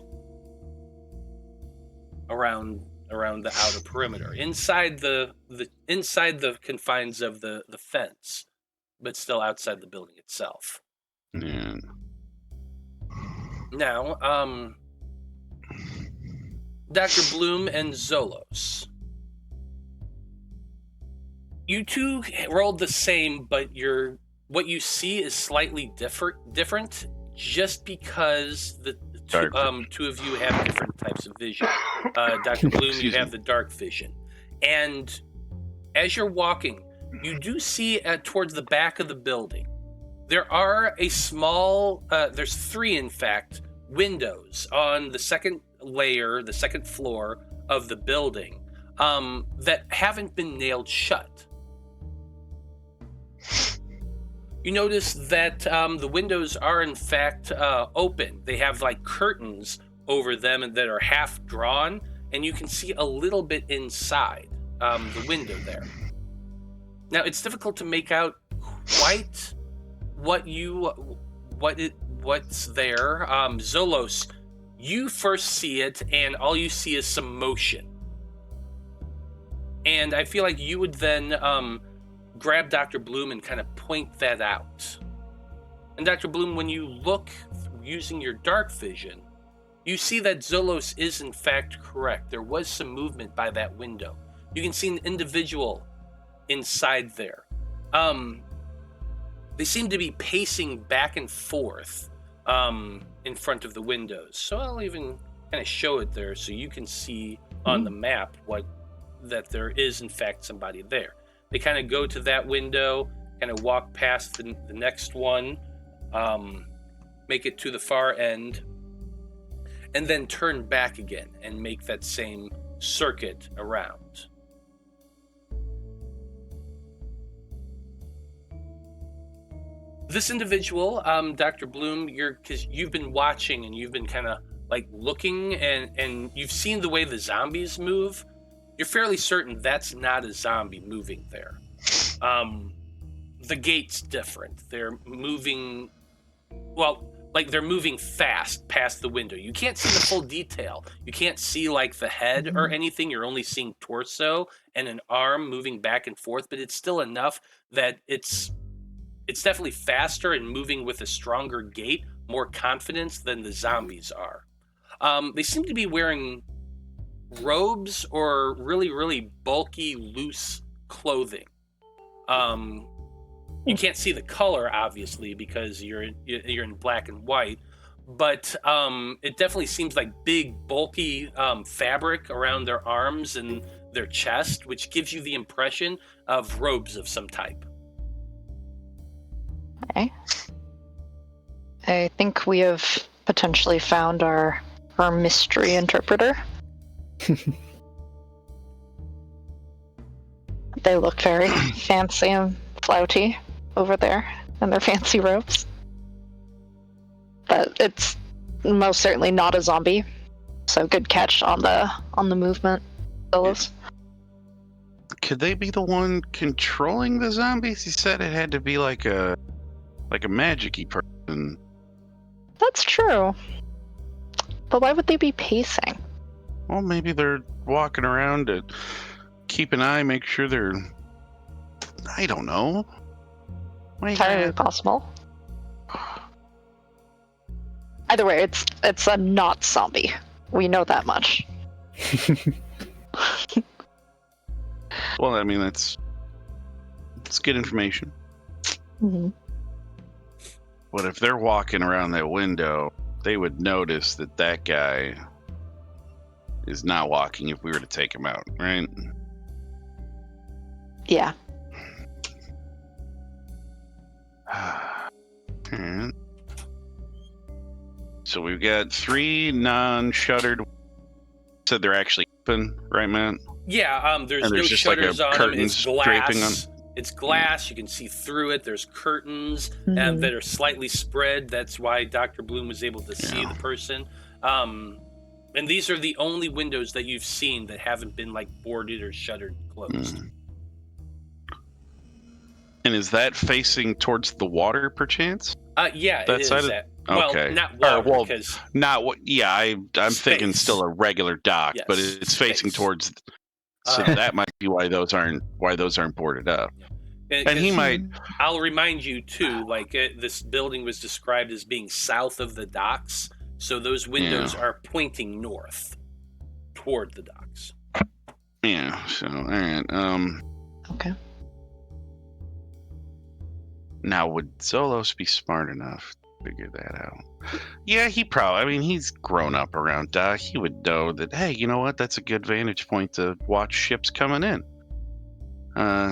around the outer perimeter, inside the confines of the fence, but still outside the building itself. Yeah. Now, Dr. Bloom and Zolos, you two rolled the same, but what you see is slightly different, just because the two of you have different types of vision. Dr. Bloom, you have the dark vision. And as you're walking, you do see towards the back of the building, there are there's 3, in fact, windows on the second floor of the building that haven't been nailed shut. You notice that the windows are in fact open. They have like curtains over them and that are half drawn, and you can see a little bit inside the window there. Now it's difficult to make out quite what's there. Zolos, you first see it, and all you see is some motion. And I feel like you would then grab Dr. Bloom and kind of point that out. And Dr. Bloom, when you look using your dark vision, you see that Zolos is in fact correct. There was some movement by that window. You can see an individual inside there. They seem to be pacing back and forth in front of the windows. So I'll even kind of show it there so you can see on the map that there is in fact somebody there. They kind of go to that window, kind of walk past the next one, make it to the far end, and then turn back again and make that same circuit around. This individual, Dr. Bloom, because you've been watching and you've been kind of like looking and you've seen the way the zombies move, you're fairly certain that's not a zombie moving there. the gate's different. They're moving, well, like they're moving fast past the window. You can't see the full detail. You can't see like the head or anything. You're only seeing torso and an arm moving back and forth, but it's still enough that it's definitely faster and moving with a stronger gait, more confidence than the zombies are. They seem to be wearing robes or really, really bulky, loose clothing. You can't see the color, obviously, because you're in black and white, but it definitely seems like big, bulky fabric around their arms and their chest, which gives you the impression of robes of some type. Okay. I think we have potentially found our mystery interpreter. They look very fancy and flouty over there in their fancy robes. But it's most certainly not a zombie. So good catch on the movement, Zolos. Could they be the one controlling the zombies? He said it had to be like a magic-y person. That's true. But why would they be pacing? Well, maybe they're walking around to keep an eye, make sure they're... I don't know. Entirely possible. Either way, it's a not zombie. We know that much. Well, I mean, that's good information. Mm-hmm. But if they're walking around that window, they would notice that guy is not walking if we were to take him out, right? Yeah. Alright. So we've got 3 non-shuttered. Said they're actually open, right, Matt? Yeah, there's no just shutters like on them. It's curtains draping glass. It's glass. You can see through it. There's curtains that are slightly spread. That's why Dr. Bloom was able to see the person. And these are the only windows that you've seen that haven't been like boarded or shuttered closed. And is that facing towards the water, perchance? Yeah, that it side is. Okay. Well, not water, because... Not what... Yeah, I'm thinking still a regular dock, Yes, but it's facing space. towards... So that might be why those aren't boarded up. And he might... I'll remind you, too, like, this building was described as being south of the docks, so those windows are pointing north toward the docks. Yeah, so, all right. Okay. Now, would Zolos be smart enough to figure that out? Yeah, he probably... I mean, he's grown up around Dock. He would know that, hey, you know what? That's a good vantage point to watch ships coming in.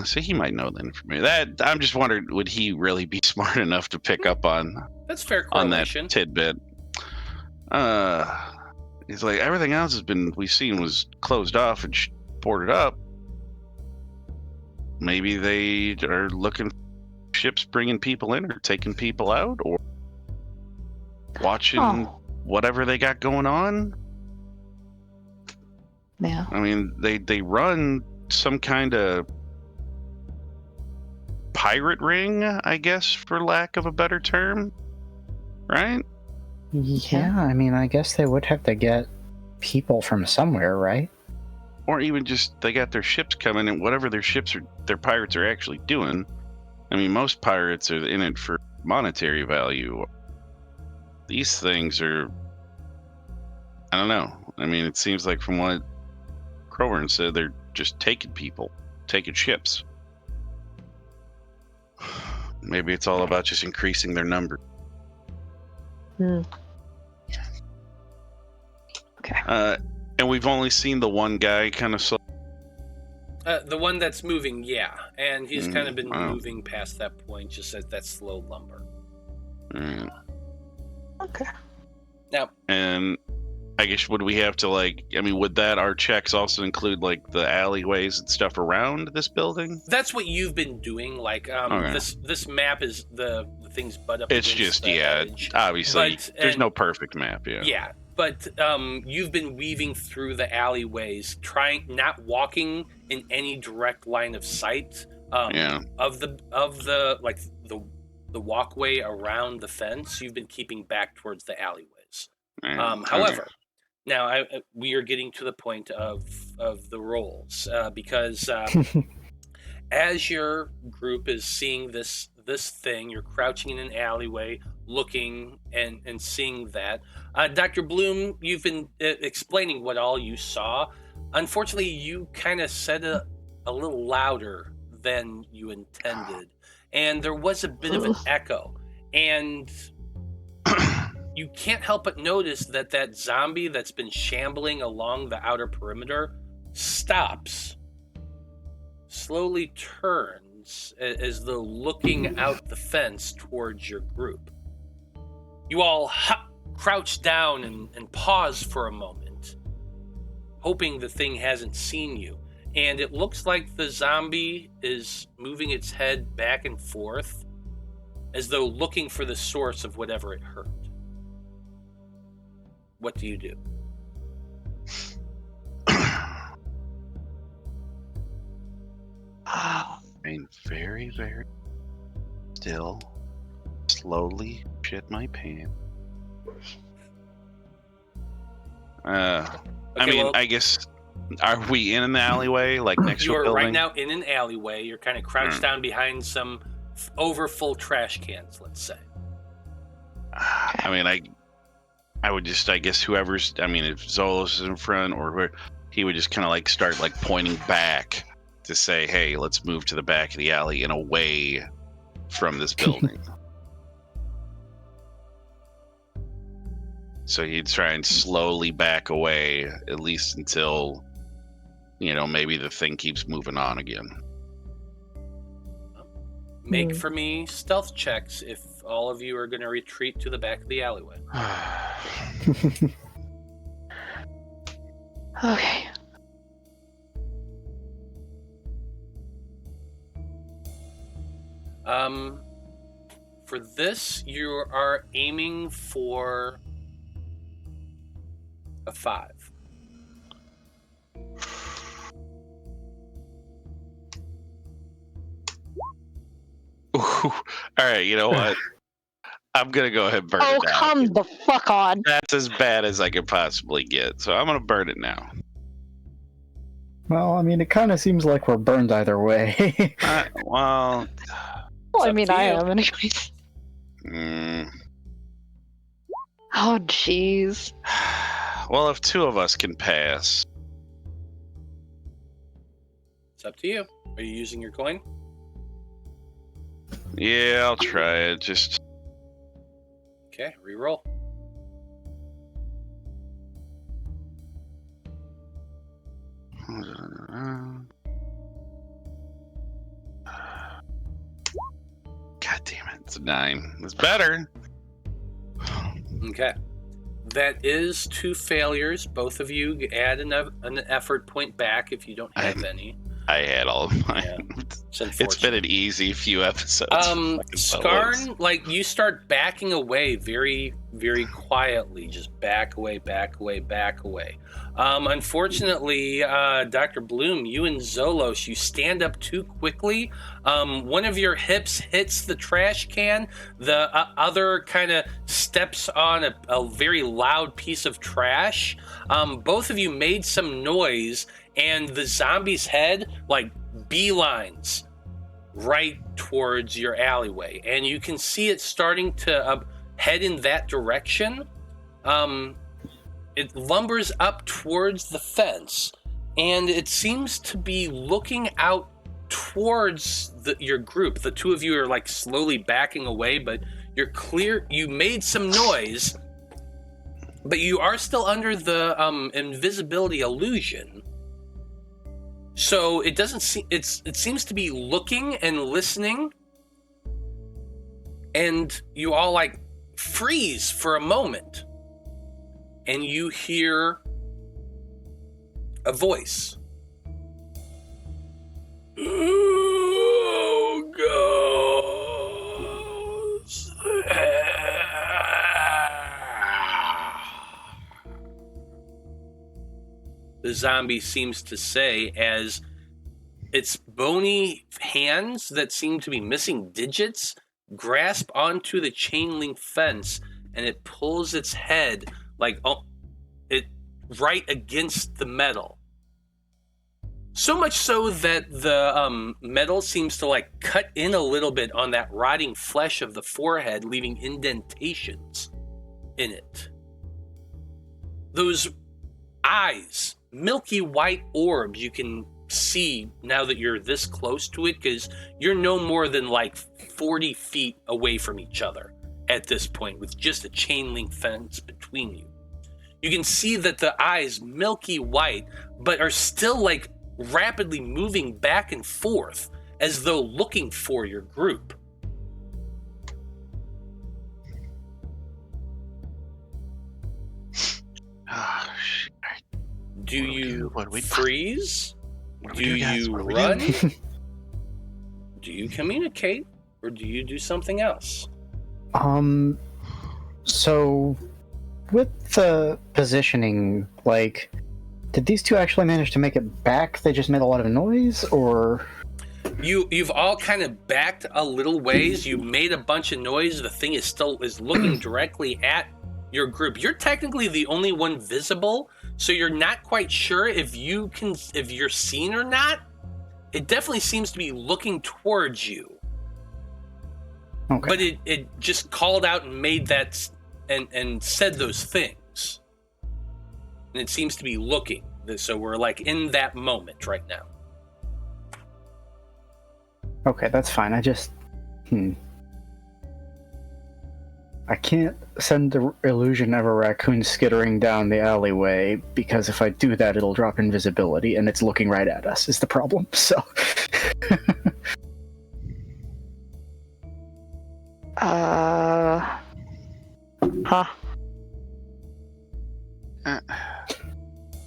So he might know the information. I'm just wondering, would he really be smart enough to pick up on... That's fair on correlation. that tidbit? He's like, everything else we've seen was closed off and boarded up. Maybe they are looking for ships bringing people in or taking people out or watching whatever they got going on. Yeah. I mean, they run some kind of pirate ring, I guess, for lack of a better term, right? Yeah, I mean, I guess they would have to get people from somewhere, right? Or even just they got their ships coming, and whatever their pirates are actually doing. I mean, most pirates are in it for monetary value. These things are, I don't know. I mean, it seems like from what Crowburn said, they're just taking people, taking ships. Maybe it's all about just increasing their number. Okay. And we've only seen the one guy kind of. The one that's moving, yeah. And he's kind of been moving past that point, just at that slow lumber. Okay. Now, and I guess would we have to would our checks also include like the alleyways and stuff around this building? That's what you've been doing. Like, Okay. this map is the things butt up. It's against just the edge. obviously But- there's and- no perfect map. Yeah, but you've been weaving through the alleyways, not walking in any direct line of sight, Of the like the walkway around the fence, you've been keeping back towards the alleyways. However, now we are getting to the point of the rolls because as your group is seeing this thing, you're crouching in an alleyway, looking and seeing that. Dr. Bloom, you've been explaining what all you saw. Unfortunately, you kind of said it a little louder than you intended, and there was a bit of an echo, and you can't help but notice that zombie that's been shambling along the outer perimeter stops, slowly turns as though looking out the fence towards your group. You all crouch down and pause for a moment, hoping the thing hasn't seen you. And it looks like the zombie is moving its head back and forth as though looking for the source of whatever it hurt. What do you do? Remain very, very still. Slowly shit my pants. I guess, are we in an alleyway, like next to a building? You are right now in an alleyway. You're kind of crouched down behind some overfull trash cans, let's say. I would just, I guess whoever's, if Zolos is in front or whoever, he would just kind of like start like pointing back to say, hey, let's move to the back of the alley and away from this building. So he'd try and slowly back away, at least until, maybe the thing keeps moving on again. Make for me stealth checks if all of you are going to retreat to the back of the alleyway. Okay. For this, you are aiming for a 5. Ooh, all right, you know what? I'm going to go ahead and burn it down. Oh, come the fuck on. That's as bad as I could possibly get, so I'm going to burn it now. Well, it kind of seems like we're burned either way. Well, I am anyways. Oh, jeez. Well, if 2 of us can pass. It's up to you. Are you using your coin? Yeah, I'll try it. Just. Okay, reroll. God damn it, it's a 9. It's better. Okay. That is 2 failures. Both of you add an effort point back if you don't have any. I had all of mine. Yeah. It's been an easy few episodes. Skarn, like, you start backing away very, very quietly. Just back away, back away, back away. Unfortunately, Dr. Bloom, you and Zolos, you stand up too quickly. One of your hips hits the trash can. The other kind of steps on a very loud piece of trash. Both of you made some noise, and the zombie's head, like, beelines right towards your alleyway. And you can see it starting to head in that direction. It lumbers up towards the fence, and it seems to be looking out towards your group. The 2 of you are like slowly backing away, but you're clear. You made some noise, but you are still under the invisibility illusion. So it doesn't seem. It seems to be looking and listening, and you all like freeze for a moment. And you hear a voice. Who goes there? The zombie seems to say as its bony hands that seem to be missing digits grasp onto the chain link fence, and it pulls its head it right against the metal. So much so that the metal seems to cut in a little bit on that rotting flesh of the forehead, leaving indentations in it. Those eyes, milky white orbs, you can see now that you're this close to it, because you're no more than 40 feet away from each other at this point, with just a chain link fence between you. You can see that the eyes, milky white, but are still rapidly moving back and forth as though looking for your group. Do you freeze? Do you run? Do you communicate? Or do you do something else? So with the positioning, did these two actually manage to make it back? They just made a lot of noise, or? You've all kind of backed a little ways. You made a bunch of noise. The thing is looking directly at your group. You're technically the only one visible, so you're not quite sure if you're seen or not. It definitely seems to be looking towards you. Okay. But it just called out and made that and said those things. And it seems to be looking. So we're in that moment right now. Okay, that's fine. I just... I can't send the illusion of a raccoon skittering down the alleyway, because if I do that, it'll drop invisibility, and it's looking right at us, is the problem, so...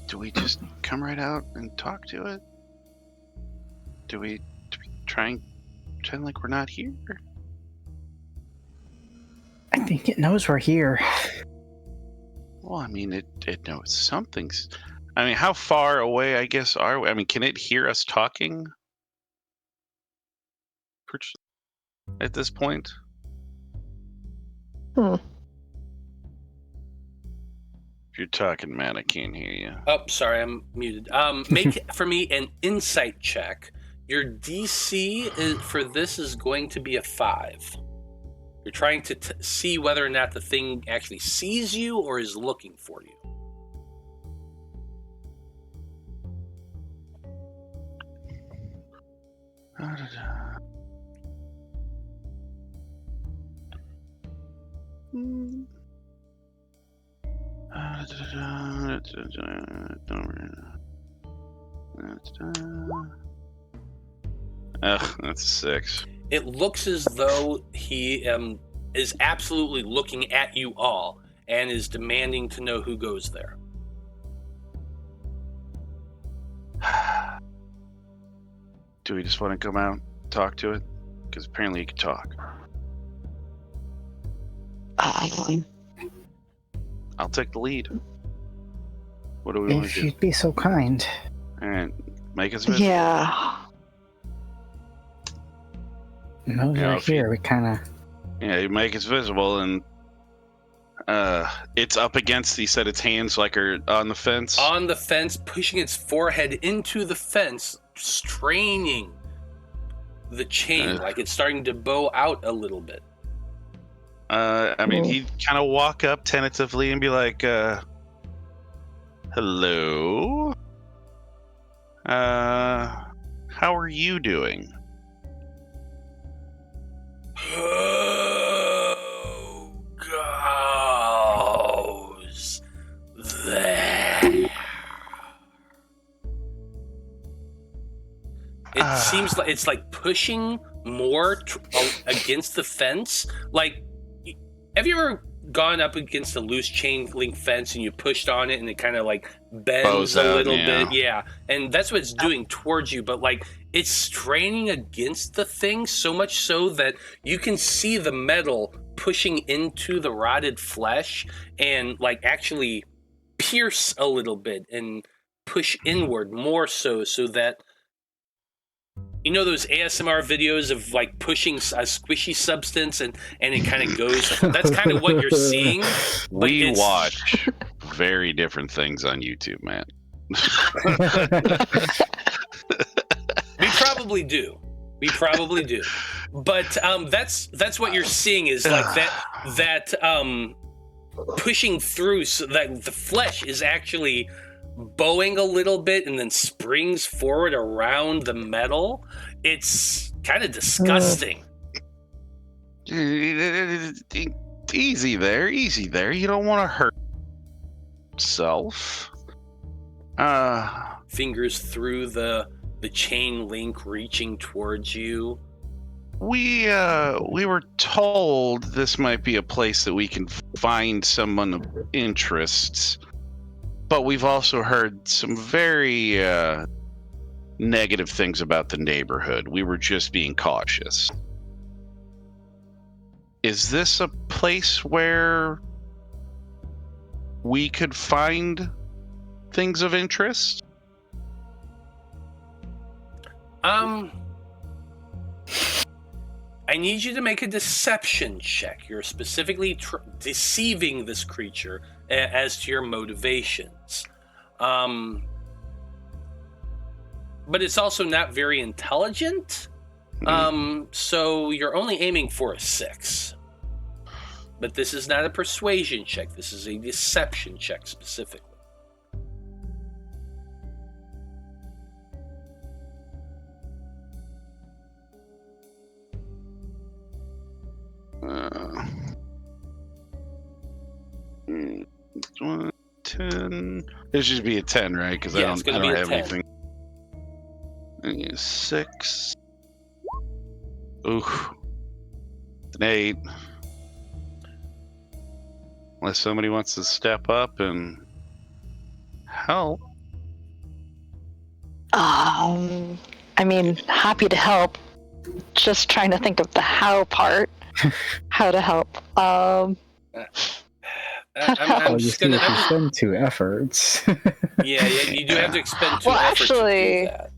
Do we just come right out and talk to it? Do we try and pretend like we're not here? I think it knows we're here. Well, I mean, it knows something's... I mean, how far away, I guess, are we? I mean, can it hear us talking? At this point? If you're talking, man, I can't hear you. Oh, sorry, I'm muted. Make for me an insight check. Your DC for this is going to be a 5. You're trying to see whether or not the thing actually sees you or is looking for you. Ugh, that's a 6. It looks as though he is absolutely looking at you all and is demanding to know who goes there. Do we just want to come out and talk to it? Because apparently it can talk. I'll take the lead. What do we want to do? If you'd be so kind. And make us visible. Yeah. Knows we're here, we kind of... Yeah, you make us visible, and it's up against, he said its hands are on the fence? On the fence, pushing its forehead into the fence, straining the chain, like it's starting to bow out a little bit. I mean, he'd kind of walk up tentatively and be like, hello? How are you doing? Who goes there? It seems like it's pushing more against the fence. Have you ever gone up against a loose chain link fence and you pushed on it and it kind of bends a little bit? Yeah. And that's what it's doing towards you, but it's straining against the thing so much so that you can see the metal pushing into the rotted flesh and actually pierce a little bit and push inward more so that You know those ASMR videos of like pushing a squishy substance and it kind of goes. That's kind of what you're seeing. But We watch very different things on YouTube, man. We probably do. But that's what you're seeing is like that pushing through so that the flesh is actually bowing a little bit and then springs forward around the metal. It's kind of disgusting. Easy there. You don't want to hurt yourself. Fingers through the chain link reaching towards you. We were told this might be a place that we can find someone of interest, but we've also heard some very negative things about the neighborhood. We were just being cautious. Is this a place where we could find things of interest? I need you to make a deception check. You're specifically deceiving this creature as to your motivations. But it's also not very intelligent. So you're only aiming for a 6. But this is not a persuasion check. This is a deception check specifically. Uh, 10. It should be a 10, right? Because Yeah, I it's don't gonna be a have 10. anything. 6. Ooh. An 8. Unless somebody wants to step up and help. I mean, happy to help. Just trying to think of the how part. How to help. I'm Well, you just see, gonna. if you spend 2 efforts. Yeah, you do have to expend 2 Well, efforts to do that.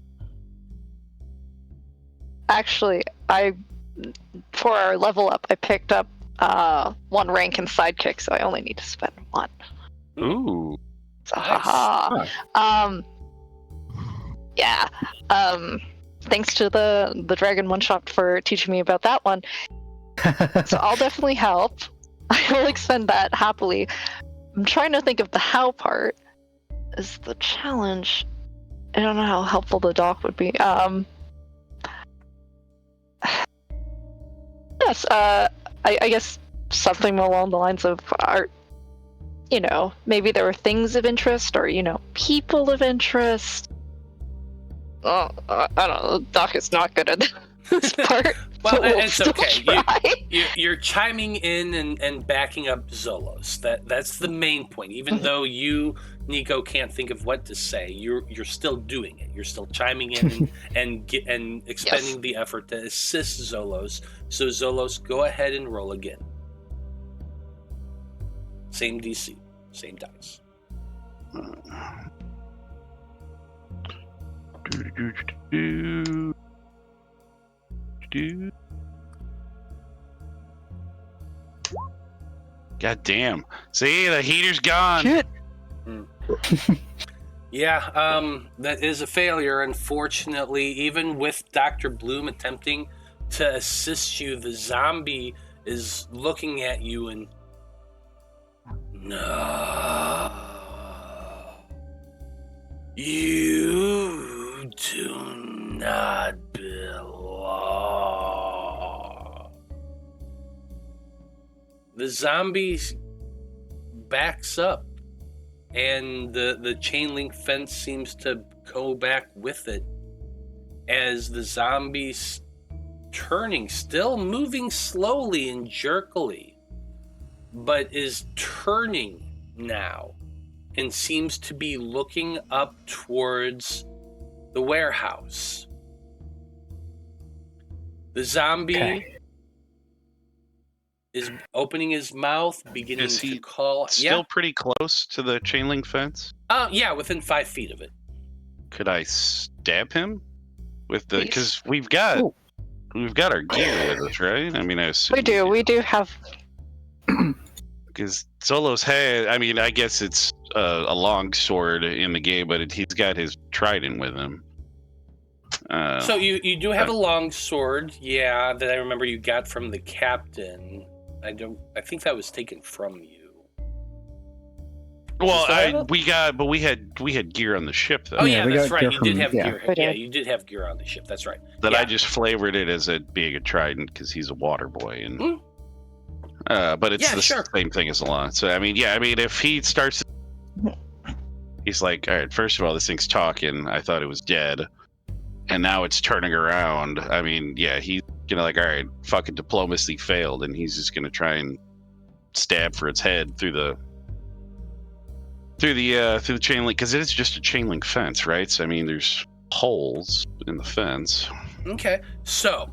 Actually, for our level up, I picked up 1 rank in sidekick, so I only need to spend 1. Ooh. So, Nice. haha. Yeah. Thanks to the Dragon One Shot for teaching me about that one. So I'll definitely help. I will expend that happily. I'm trying to think of the how part is the challenge. I don't know how helpful the doc would be. Yes, I guess something along the lines of art. Maybe there were things of interest or, people of interest. Oh, I don't know. The doc is not good at this part. Well, but we'll it's still okay. try. You're chiming in and backing up Zolos. That's the main point. Even though you, Nico, can't think of what to say, you're still doing it. You're still chiming in and expending the effort to assist Zolos. So Zolos, go ahead and roll again. Same DC, same dice. God damn. See, the heater's gone. Shit. Yeah, that is a failure, unfortunately. Even with Dr. Bloom attempting to assist you, the zombie is looking at you and... No. You do not belong. The zombie backs up, and the chain link fence seems to go back with it as the zombie's turning, still moving slowly and jerkily, but is turning now and seems to be looking up towards the warehouse. The zombie is opening his mouth, beginning Is he to call. Still pretty close to the chain link fence? Yeah, within 5 feet of it. Could I stab him? with the because we've got our gear with us, right? I mean, I assume We do have. Because Zolos had, I mean, I guess it's a long sword in the game, but he's got his trident with him. So you do have a long sword, yeah, that I remember you got from the captain. I think that was taken from you. Well, we had gear on the ship though. Oh yeah, that's right. You did have gear. Yeah, you did have gear on the ship. That's right. That I just flavored it as it being a trident because he's a water boy, and but it's the same thing as a long. So I mean, if he starts, he's like, all right. First of all, this thing's talking. I thought it was dead, and now it's turning around. I mean, yeah, he's gonna like, all right, fucking diplomacy failed, and he's just gonna try and stab for its head through the chain link, because it is just a chain link fence, right? So I mean, there's holes in the fence. Okay, so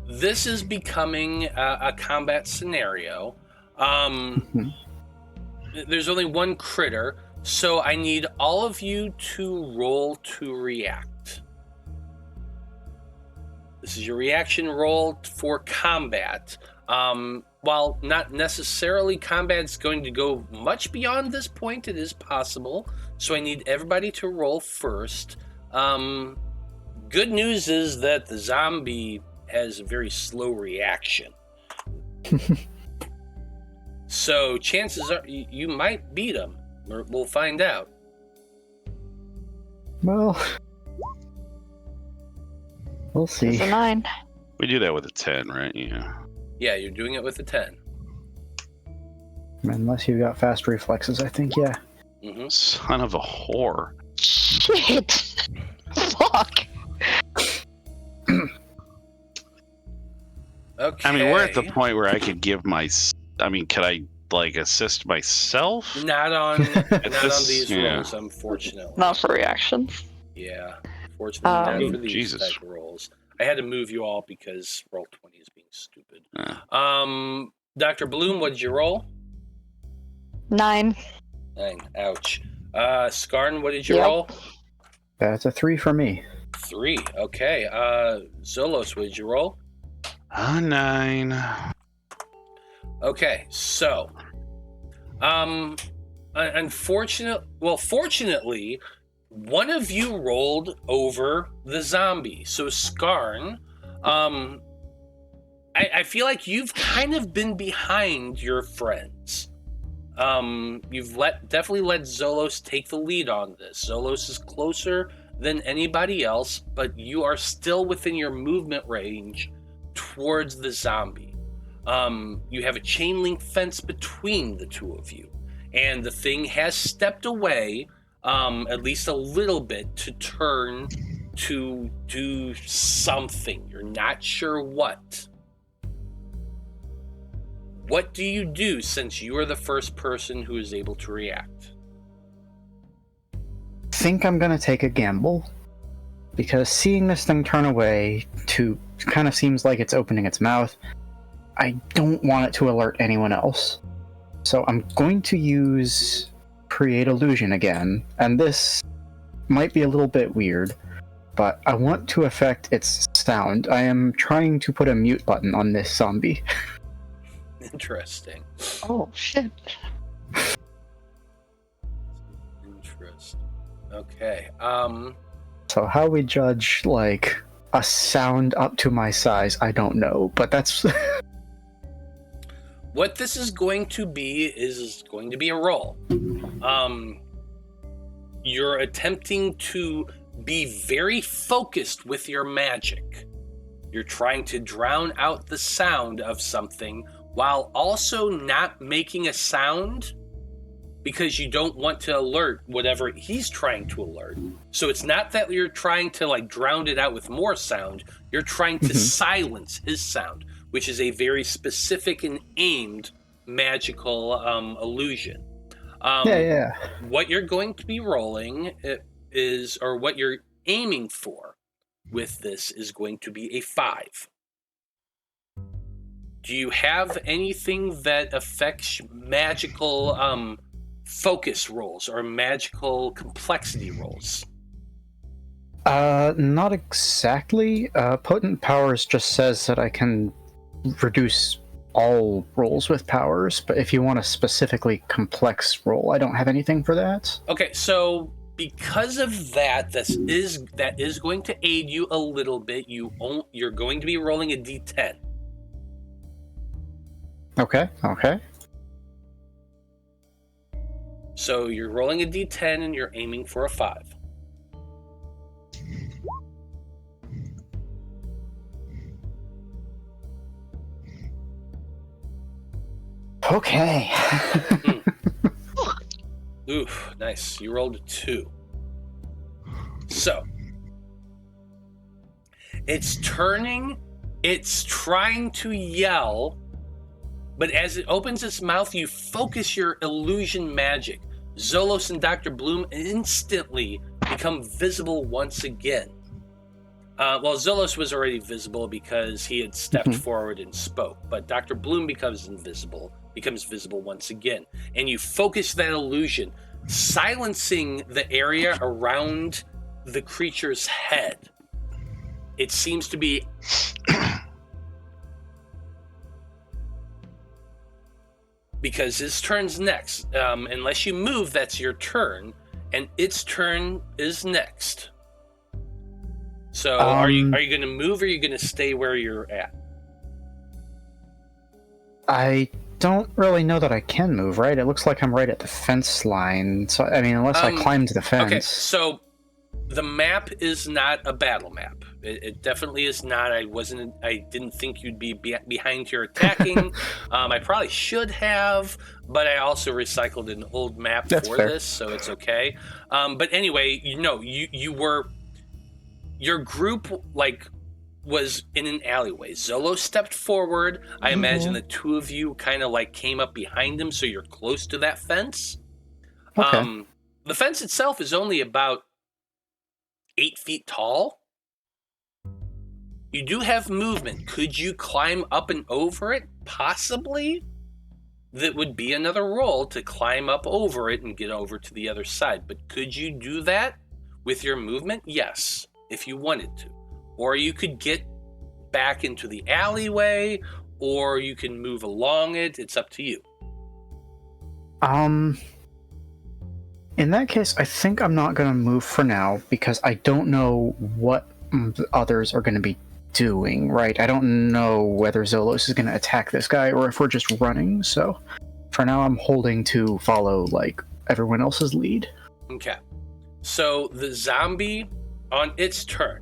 this is becoming a combat scenario. There's only one critter, so I need all of you to roll to react. This is your reaction roll for combat. While not necessarily combat's going to go much beyond this point, it is possible. So I need everybody to roll first. Good news is that the zombie has a very slow reaction. So chances are you might beat him. We'll find out. Well, we'll see. It's a 9. We do that with a 10, right? Yeah. Yeah, you're doing it with a 10. Unless you got fast reflexes, I think, yeah. Mm-hmm. Son of a whore. Shit. Fuck. Okay. I mean, we're at the point where I could give could I like assist myself? Not on these rolls, unfortunately. Not for reactions. Yeah, fortunately not for these Jesus. type of rolls. I had to move you all because roll 20 is being stupid. Dr. Bloom, what did you roll? 9. 9. Ouch. Skarn, what did you roll? That's a 3 for me. 3. Okay. Zolos, what did you roll? 9. Okay, so fortunately, one of you rolled over the zombie. So Skarn, I feel like you've kind of been behind your friends. You've definitely let Zolos take the lead on this. Zolos is closer than anybody else, but you are still within your movement range towards the zombie. You have a chain link fence between the two of you, and the thing has stepped away at least a little bit to turn to do something. You're not sure what. What do you do since you are the first person who is able to react? I think I'm gonna take a gamble, because seeing this thing turn away kind of seems like it's opening its mouth. I don't want it to alert anyone else. So I'm going to use Create Illusion again, and this might be a little bit weird, but I want to affect its sound. I am trying to put a mute button on this zombie. Interesting. Oh, shit. Interesting. Okay. So how we judge, like, a sound up to my size, I don't know, but that's... What this is going to be is going to be a roll. You're attempting to be very focused with your magic. You're trying to drown out the sound of something while also not making a sound, because you don't want to alert whatever he's trying to alert. So it's not that you're trying to like drown it out with more sound. You're trying to silence his sound, which is a very specific and aimed magical illusion. What you're going to be rolling is, or what you're aiming for with this is going to be a 5. Do you have anything that affects magical focus rolls or magical complexity rolls? Not exactly. Potent powers just says that I can reduce all rolls with powers, but if you want a specifically complex roll, I don't have anything for that. Okay, so because of that, that is going to aid you a little bit. You're going to be rolling a d10. Okay. So you're rolling a d10 and you're aiming for a 5. Okay. Ooh, nice. You rolled a 2. So it's turning, it's trying to yell, but as it opens its mouth, you focus your illusion magic. Zolos and Dr. Bloom instantly become visible once again. Well, Zolos was already visible because he had stepped forward and spoke, but Dr. Bloom becomes visible once again. And you focus that illusion, silencing the area around the creature's head. It seems to be because his turn's next. Unless you move, that's your turn, and its turn is next. So are you going to move, or are you going to stay where you're at? I don't really know that I can move, right? It looks like I'm right at the fence line. So, I mean, unless I climb to the fence. Okay, so the map is not a battle map. It definitely is not. I didn't think you'd be behind here attacking. I probably should have, but I also recycled an old map for this, so it's okay. But anyway, you were... Your group, was in an alleyway. Zolos stepped forward. I imagine the two of you kind of, came up behind him, so you're close to that fence. Okay. The fence itself is only about 8 feet tall. You do have movement. Could you climb up and over it? Possibly. That would be another roll to climb up over it and get over to the other side. But could you do that with your movement? Yes. If you wanted to. Or you could get back into the alleyway, or you can move along it. It's up to you. In that case, I think I'm not going to move for now, because I don't know what the others are going to be doing, right? I don't know whether Zolos is going to attack this guy, or if we're just running, so for now I'm holding to follow, everyone else's lead. Okay. So the zombie... on its turn,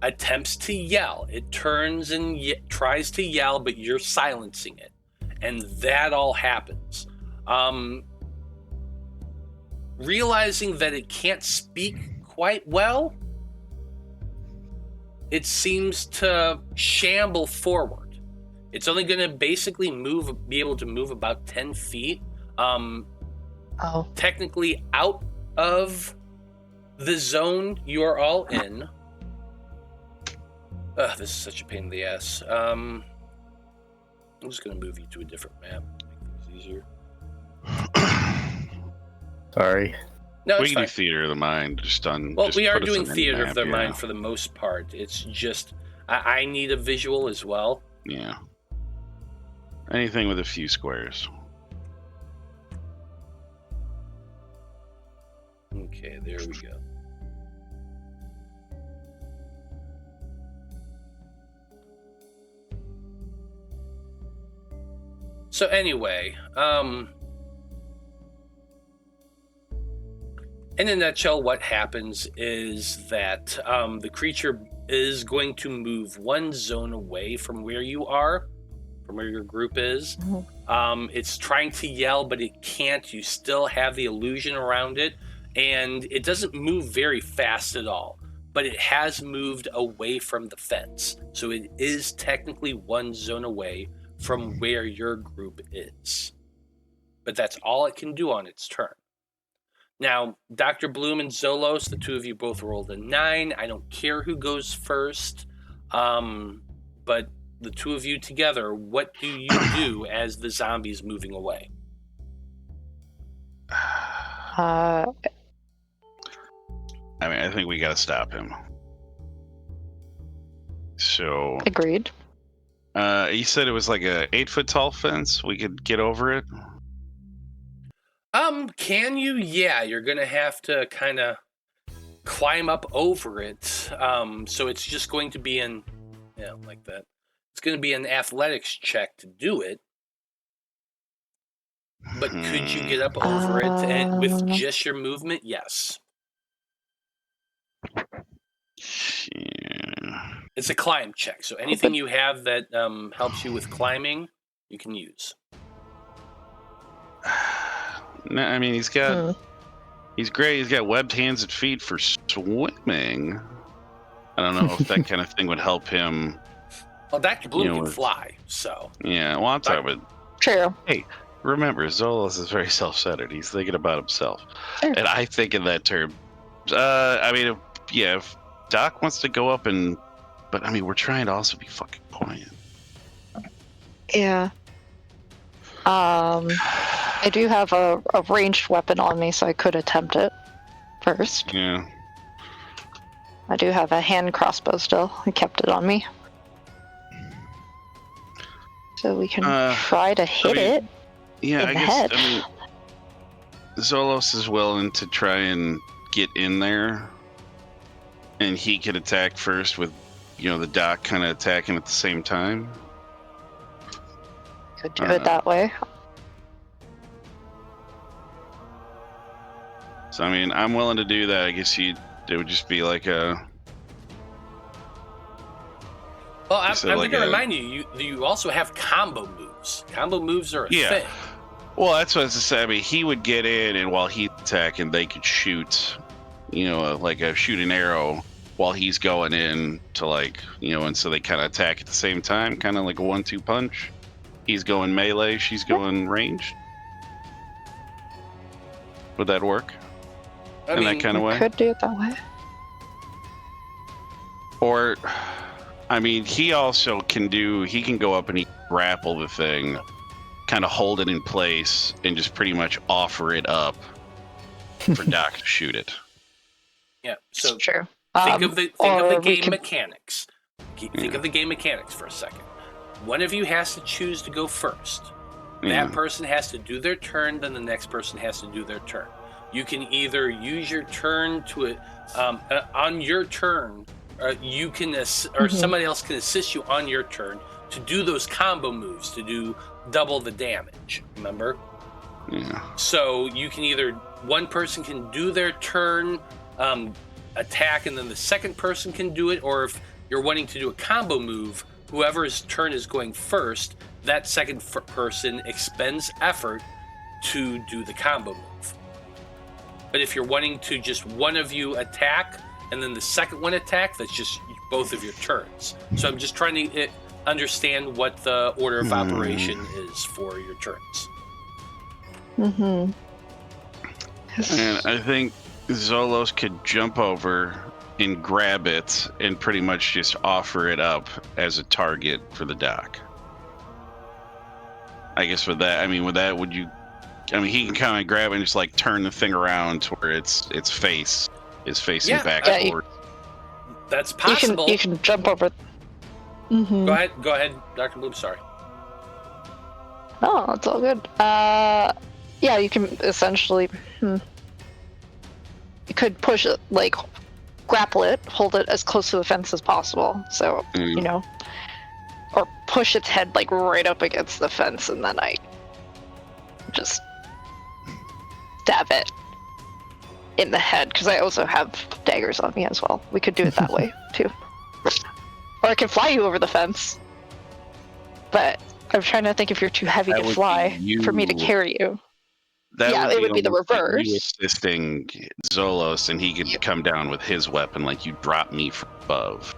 attempts to yell. It turns and tries to yell, but you're silencing it. And that all happens. Realizing that it can't speak quite well, it seems to shamble forward. It's only going to basically be able to move about 10 feet. Technically out of the zone you're all in. This is such a pain in the ass. I'm just going to move you to a different map. Make things easier. Sorry. No, we it's can fine. do theater of the mind. Well, we are doing theater of the mind for the most part. It's just I need a visual as well. Yeah. Anything with a few squares. Okay, there we go. So anyway, in a nutshell, what happens is that the creature is going to move one zone away from where you are, from where your group is. It's trying to yell, but it can't. You still have the illusion around it, and it doesn't move very fast at all, but it has moved away from the fence. So it is technically one zone away from where your group is. But that's all it can do on its turn. Now, Dr. Bloom and Zolos, the two of you both rolled a 9. I don't care who goes first, but the two of you together, what do you do as the zombie's moving away? I mean, I think we got to stop him. So, Agreed. you said it was like a 8-foot tall fence. We could get over it. Can you? Yeah, you're gonna have to kind of climb up over it. So it's just going to be like that. It's going to be an athletics check to do it. But could you get up over it and with just your movement? Yes. Yeah. It's a climb check, so anything you have that helps you with climbing, you can use. No, I mean, he's great. He's got webbed hands and feet for swimming. I don't know if that kind of thing would help him. Well, Dr. Bloom can fly, so. Yeah, well, I'm talking about. True. Hey, remember, Zolos is very self-centered. He's thinking about himself. Sure. And I think in that term. I mean, if Doc wants to go up and. But, I mean, we're trying to also be fucking poignant. Yeah. I do have a ranged weapon on me, so I could attempt it first. Yeah. I do have a hand crossbow still. I kept it on me. So we can try to hit it. Yeah, in I the guess. head. I mean, Zolos is willing to try and get in there, and he could attack first with, the Doc kind of attacking at the same time. Could do it that way. So I mean, I'm willing to do that. I guess it would just be like a. Well, I'm going to remind you also have combo moves. Combo moves are a thing. Well, that's what I was to say. I mean, he would get in, and while he's attacking, they could shoot, like a shooting arrow while he's going in to and so they kind of attack at the same time, kind of like a 1-2 punch. He's going melee, she's going ranged. Would that work? In that kind of way? Could do it that way. Or, I mean, he also can go up and he can grapple the thing, kind of hold it in place, and just pretty much offer it up for Doc to shoot it. Yeah, so true. Think of the game mechanics. Think of the game mechanics for a second. One of you has to choose to go first. That person has to do their turn, then the next person has to do their turn. You can either use your turn to on your turn, you can or somebody else can assist you on your turn to do those combo moves to do double the damage. Remember? Yeah. So you can either one person can do their turn, attack, and then the second person can do it, or if you're wanting to do a combo move, whoever's turn is going first, that second person expends effort to do the combo move. But if you're wanting to just one of you attack and then the second one attack, that's just both of your turns. So I'm just trying to understand what the order of operation is for your turns. Mm-hmm. And I think Zolos could jump over and grab it and pretty much just offer it up as a target for the Doc. I guess with that, he can kind of grab it and just like turn the thing around to where its face is facing back forward. That's possible. You can jump over. Mm-hmm. Go ahead, Dr. Bloom, sorry. No, it's all good. Yeah, you can essentially, you could push it, like, grapple it, hold it as close to the fence as possible, so, or push its head, like, right up against the fence, and then I just stab it in the head, because I also have daggers on me as well. We could do it that way, too. Or I can fly you over the fence, but I'm trying to think if you're too heavy to fly for me to carry you. It would be the reverse. Like you assisting Zolos, and he could come down with his weapon, like you drop me from above.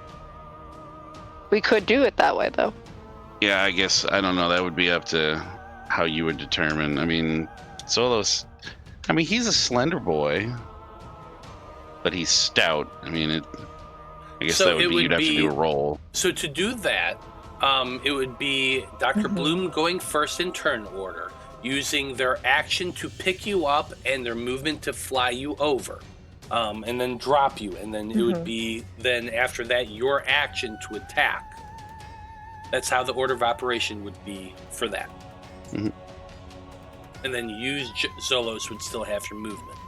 We could do it that way, though. Yeah, I guess, I don't know, that would be up to how you would determine. I mean, Zolos, he's a slender boy, but he's stout. I guess that would be, you'd have to do a roll. So to do that, it would be Dr. Bloom going first in turn order, using their action to pick you up and their movement to fly you over. and then drop you, and then it would be then after that your action to attack. That's how the order of operation would be for that. Mhm. And then use Zolos would still have your movement.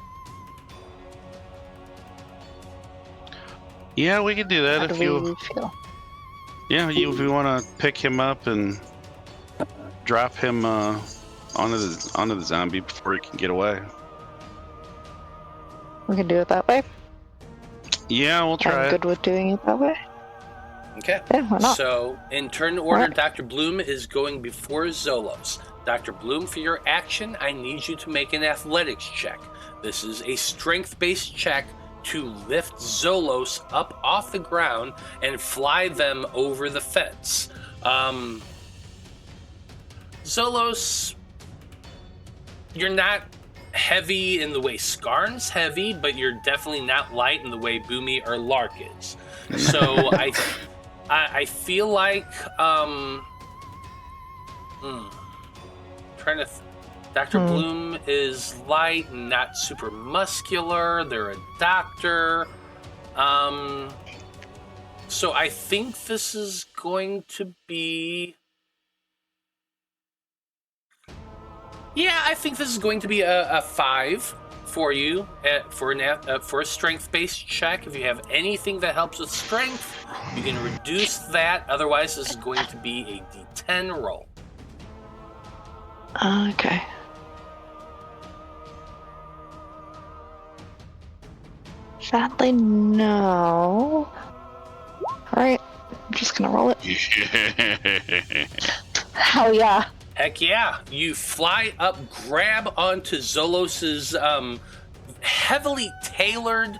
Yeah, we could do that How if do you. we feel? Yeah, if you want to pick him up and drop him onto the zombie before he can get away. We can do it that way. Yeah, we'll try I'm it. good with doing it that way. Okay. Yeah, why not? So, in turn order, Alright. Dr. Bloom is going before Zolos. Dr. Bloom, for your action, I need you to make an athletics check. This is a strength-based check to lift Zolos up off the ground and fly them over the fence. Zolos, you're not heavy in the way Skarn's heavy, but you're definitely not light in the way Boomy or Lark is. So I feel like Dr. Bloom is light and not super muscular. They're a doctor. So I think this is going to be... Yeah, I think this is going to be a 5 for you for a strength-based check. If you have anything that helps with strength, you can reduce that. Otherwise, this is going to be a D10 roll. Okay. Sadly, no. Alright, I'm just gonna roll it. Hell yeah. Heck yeah. You fly up, grab onto Zolos's heavily tailored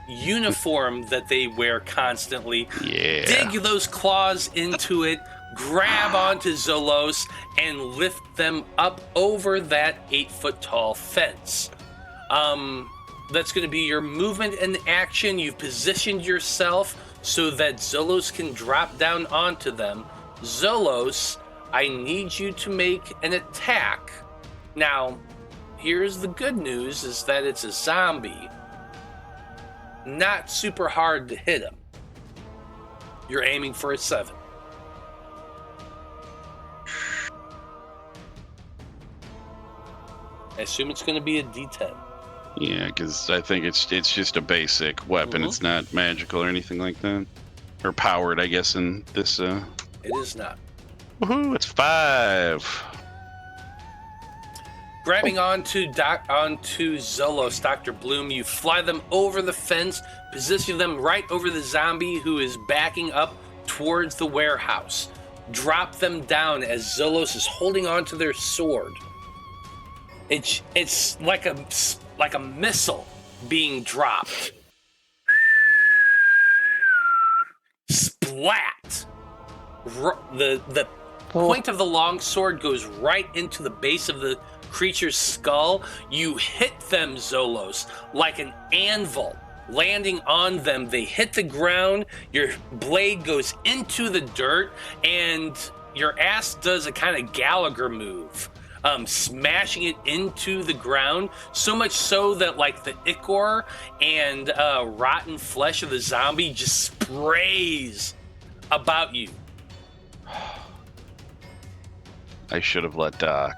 uniform that they wear constantly. Yeah. Dig those claws into it, grab onto Zolos, and lift them up over that 8-foot-tall fence. That's going to be your movement and action. You've positioned yourself so that Zolos can drop down onto them. Zolos, I need you to make an attack. Now, here's the good news, is that it's a zombie. Not super hard to hit him. You're aiming for a 7. I assume it's going to be a D10. Yeah, because I think it's just a basic weapon. It's not magical or anything like that. Or powered, I guess, in this... It is not. Woohoo, it's 5. Grabbing onto Zolos, Dr. Bloom, you fly them over the fence, position them right over the zombie who is backing up towards the warehouse. Drop them down as Zolos is holding onto their sword. It's like a missile being dropped. Splat! The point of the long sword goes right into the base of the creature's skull. You hit them, Zolos, like an anvil. Landing on them, they hit the ground, your blade goes into the dirt, and your ass does a kind of Gallagher move, smashing it into the ground, so much so that like the ichor and rotten flesh of the zombie just sprays about you. I should have let Doc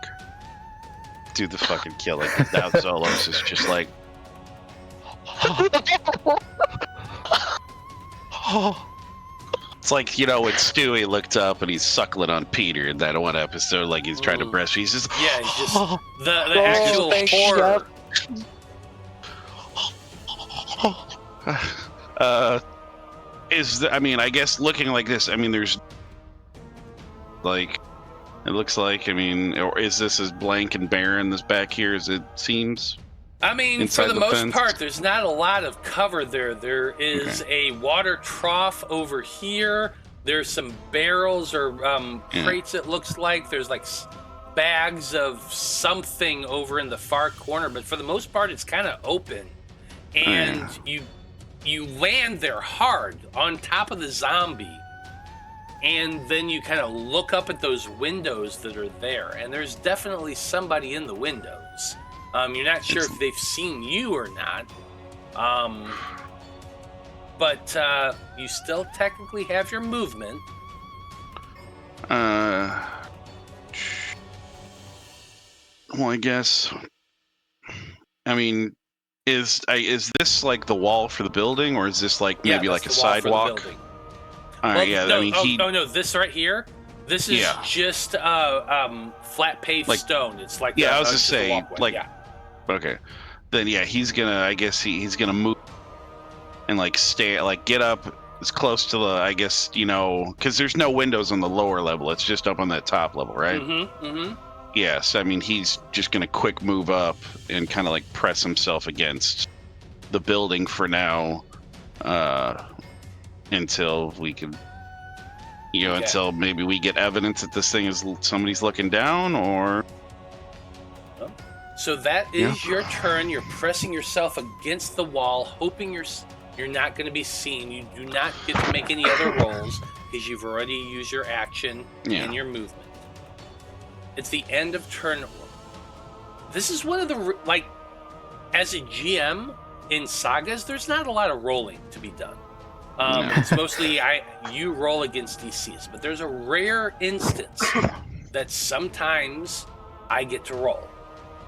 do the fucking killing. Now Zolos is just like... It's like, you know, when Stewie looked up and he's suckling on Peter in that one episode, like he's trying to breastfeed. He's just... Yeah, it's just the actual horror. I guess looking like this, I mean, there's like... It looks like, I mean, or is this as blank and barren this back here as it seems? I mean, Inside for the the most fence? part, there's not a lot of cover there. There is a water trough over here. There's some barrels or crates, it looks like. There's like bags of something over in the far corner. But for the most part, it's kind of open. And you land there hard on top of the zombie. And then you kind of look up at those windows that are there. And there's definitely somebody in the windows. You're not sure if they've seen you or not. But you still technically have your movement. Well, I guess. I mean, is this like the wall for the building, or is this like maybe Yeah, like a that's the wall for the sidewalk? building. All right, Well, yeah. no, I mean, oh no, this right here. This is Yeah. just flat paved Like- stone. It's like Yeah, I was just just a saying, walkway. like- yeah. Okay. Then yeah, he's gonna. I guess he's gonna move and like stay, like get up as close to the. I guess because there's no windows on the lower level. It's just up on that top level, right? Mm-hmm. Mm-hmm. Yes. I mean, he's just gonna quick move up and kind of like press himself against the building for now, until we can. Okay. Until maybe we get evidence that this thing is somebody's looking down, or. So that is your turn. You're pressing yourself against the wall, hoping you're not going to be seen. You do not get to make any other rolls because you've already used your action and your movement. It's the end of turn. This is one of the as a GM in Sagas, there's not a lot of rolling to be done. It's mostly you roll against DCs, but there's a rare instance that sometimes I get to roll.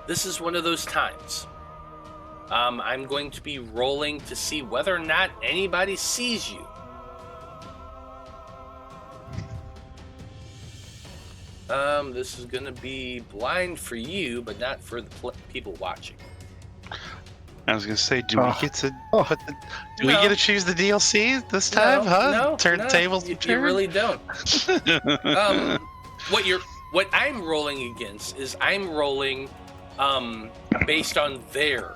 This is one of those times. I'm going to be rolling to see whether or not anybody sees you. This is going to be blind for you, but not for the people watching. I was gonna say, do we get to we get to choose the DLC this time? No, Turn tables. You really don't. What I'm rolling against is I'm rolling based on their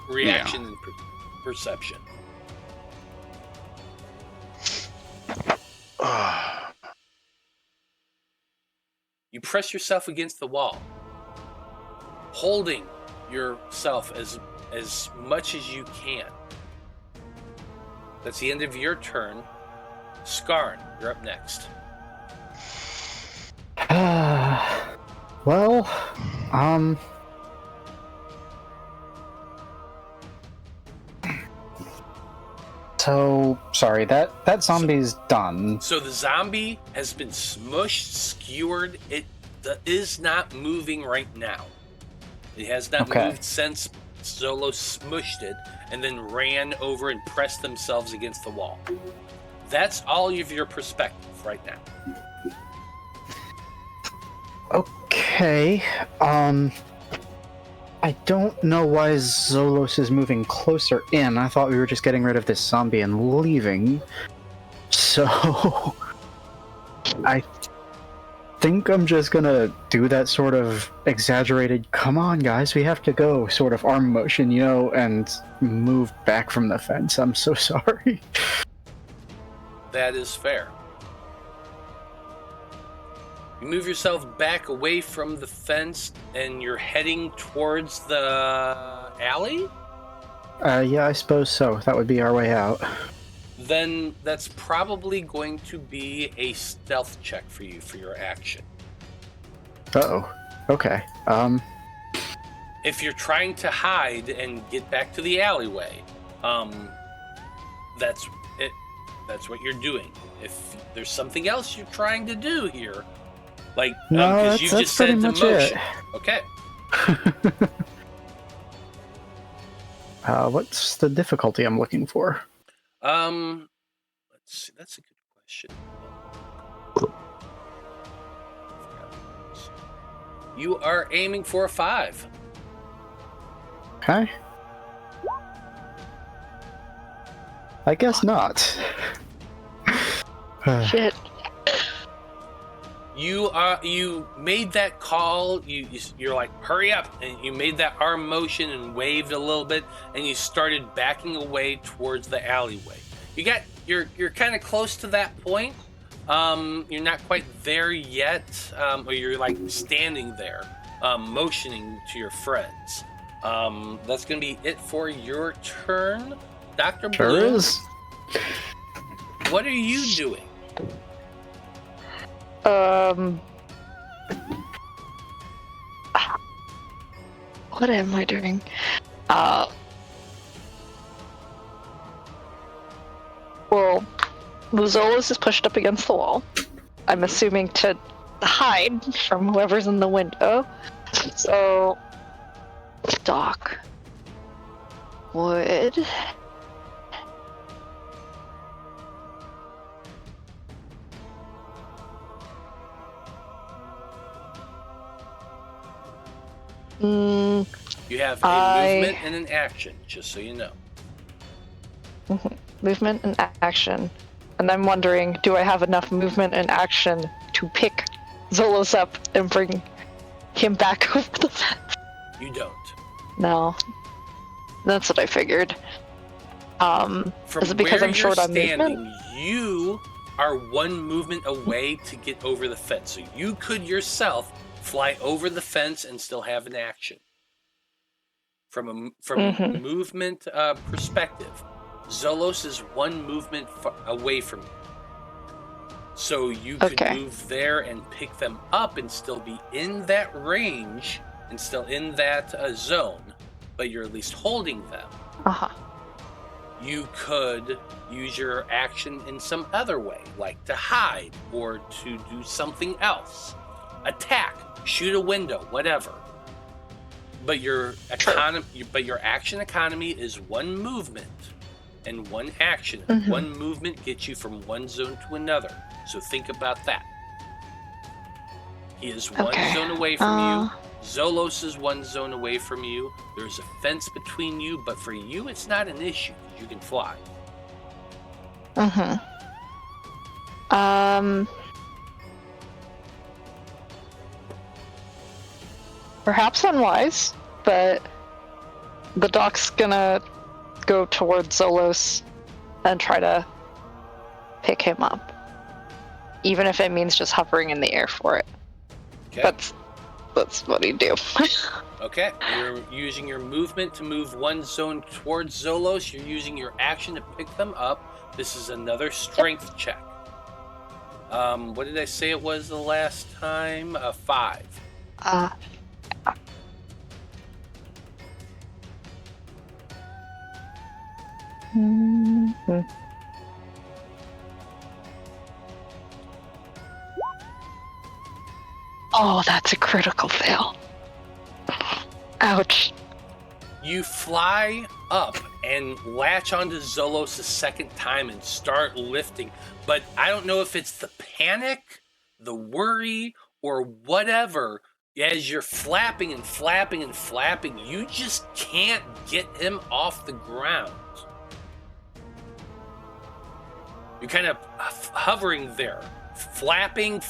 reaction and perception. You press yourself against the wall, holding yourself as much as you can. That's the end of your turn. Skarn, you're up next. Well, So, sorry, that zombie's done. So the zombie has been smushed, skewered. It is not moving right now. It has not moved since Zolos smushed it and then ran over and pressed themselves against the wall. That's all of your perspective right now. Okay, I don't know why Zolos is moving closer in. I thought we were just getting rid of this zombie and leaving. So, I think I'm just gonna do that sort of exaggerated, come on guys, we have to go sort of arm motion, and move back from the fence. I'm so sorry. That is fair. You move yourself back away from the fence and you're heading towards the alley? Yeah, I suppose so. That would be our way out. Then that's probably going to be a stealth check for you for your action. Uh-oh. Okay. If you're trying to hide and get back to the alleyway, that's it. That's what you're doing. If there's something else you're trying to do here, no, because you just set pretty into much motion. it. Okay. What's the difficulty I'm looking for? Let's see. That's a good question. You are aiming for a 5. Okay. I guess not. Shit. You made that call. You're like, hurry up, and you made that arm motion and waved a little bit, and you started backing away towards the alleyway. You're kind of close to that point. You're not quite there yet, or you're like standing there, motioning to your friends. That's gonna be it for your turn, Dr. Sure Blue. is. What are you doing? What am I doing? Well, Zolos is pushed up against the wall. I'm assuming to hide from whoever's in the window. So, Doc would... You have a movement and an action, just so you know. Movement and action. And I'm wondering, do I have enough movement and action to pick Zolos up and bring him back over the fence? You don't. No. That's what I figured. From is it because where I'm short you're on standing, movement? you are one movement away to get over the fence. So you could yourself fly over the fence and still have an action. From a movement perspective, Zolos is one movement away from you. So you could move there and pick them up and still be in that range and still in that zone, but you're at least holding them. You could use your action in some other way, like to hide or to do something else. Attack, shoot a window, whatever. But your action economy is one movement and one action. One movement gets you from one zone to another. So think about that. He is one zone away from you. Zolos is one zone away from you. There's a fence between you, but for you, it's not an issue because you can fly. Perhaps unwise, but the Doc's gonna go towards Zolos and try to pick him up. Even if it means just hovering in the air for it. Okay. That's what he'd do. Okay, you're using your movement to move one zone towards Zolos. You're using your action to pick them up. This is another strength check. What did I say it was the last time? 5. Oh, that's a critical fail. Ouch. You fly up and latch onto Zolos a second time and start lifting, but I don't know if it's the panic, the worry, or whatever. As you're flapping and flapping and flapping, you just can't get him off the ground. You're kind of hovering there, flapping,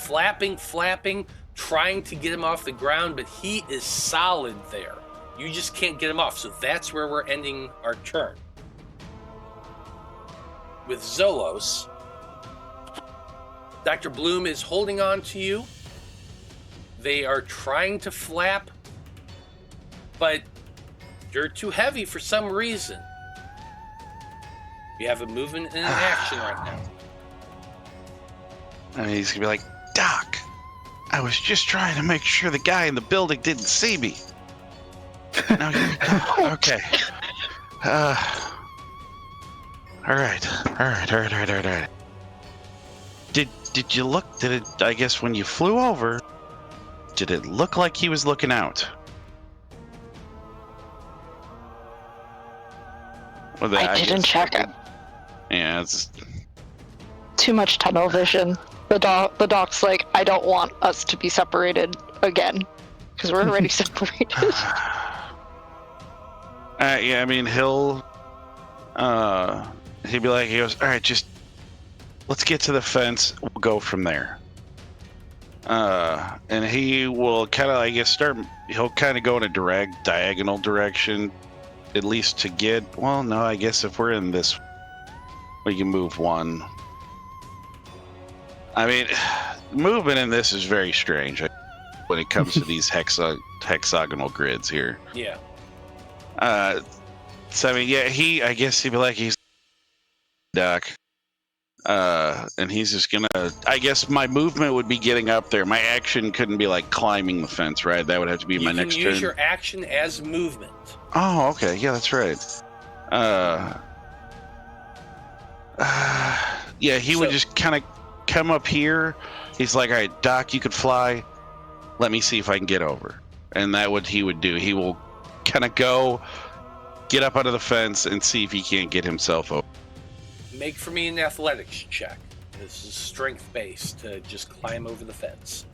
trying to get him off the ground, but he is solid there. You just can't get him off, so that's where we're ending our turn. With Zolos, Dr. Bloom is holding on to you. They are trying to flap, but you're too heavy for some reason. You have a movement and an action right now. I mean, he's gonna be like, Doc, I was just trying to make sure the guy in the building didn't see me. Now okay. All right. Did you look? Did it? I guess when you flew over, did it look like he was looking out? Well, I didn't check it. Yeah, it's too much tunnel vision. The Doc's like, I don't want us to be separated again because we're already separated. Yeah, I mean, he'd be like, he goes, all right, just let's get to the fence. We'll go from there. And he will kind of, I guess, he'll kind of go in a diagonal direction, at least to get, well, no, I guess if we're in this, we can move one. I mean, movement in this is very strange when it comes to these hexagonal grids here. Yeah. So I mean, yeah, I guess he'd be like, he's Doc. And he's just gonna, I guess my movement would be getting up there. My action couldn't be like climbing the fence, right? That would have to be my next turn. You can use your action as movement. Oh, okay. Yeah, that's right. Yeah, he would just kind of come up here. He's like, all right, Doc, you could fly. Let me see if I can get over. And that what he would do. He will kind of go, get up under the fence, and see if he can't get himself over. Make for me an athletics check. This is strength-based to just climb over the fence.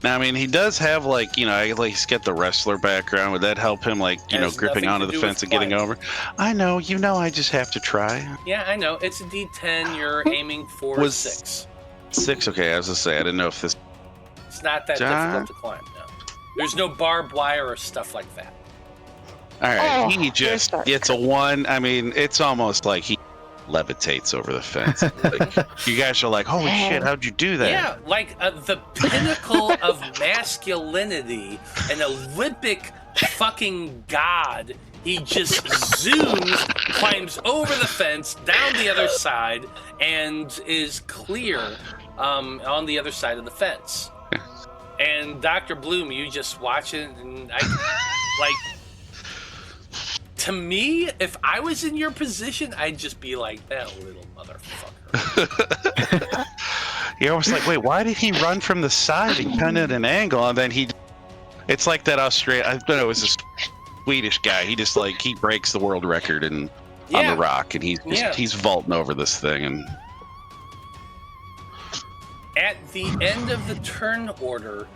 Now, I mean, he does have, like, you know, he's got the wrestler background. Would that help him, like, you know, gripping onto the fence and getting over? I know, I just have to try. Yeah, I know. It's a D10. You're aiming for 6. 6? Okay, I was going to say, I didn't know if this... It's not that difficult to climb, no. There's no barbed wire or stuff like that. All right, he just gets a 1. I mean, it's almost like he levitates over the fence. Like, you guys are like, holy shit, how'd you do that? Yeah, like the pinnacle of masculinity, an Olympic fucking god. He just zooms, climbs over the fence, down the other side, and is clear on the other side of the fence. And Dr. Bloom, you just watch it, and to me, if I was in your position, I'd just be like, that little motherfucker. You're almost like, wait, why did he run from the side and kind of at an angle? And then it's like that Australian, I don't know, it was a Swedish guy. He just like, he breaks the world record on the rock, and he's vaulting over this thing. And at the end of the turn order,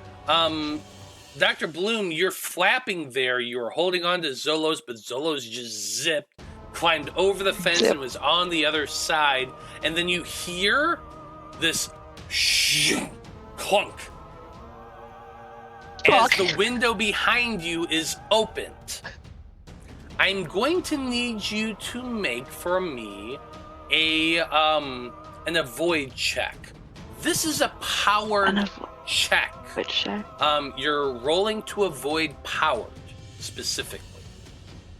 Dr. Bloom, you're flapping there. You were holding on to Zolos, but Zolos just zipped, climbed over the fence, and was on the other side. And then you hear this clunk as the window behind you is opened. I'm going to need you to make for me an avoid check. This is a powered check. You're rolling to avoid powered specifically.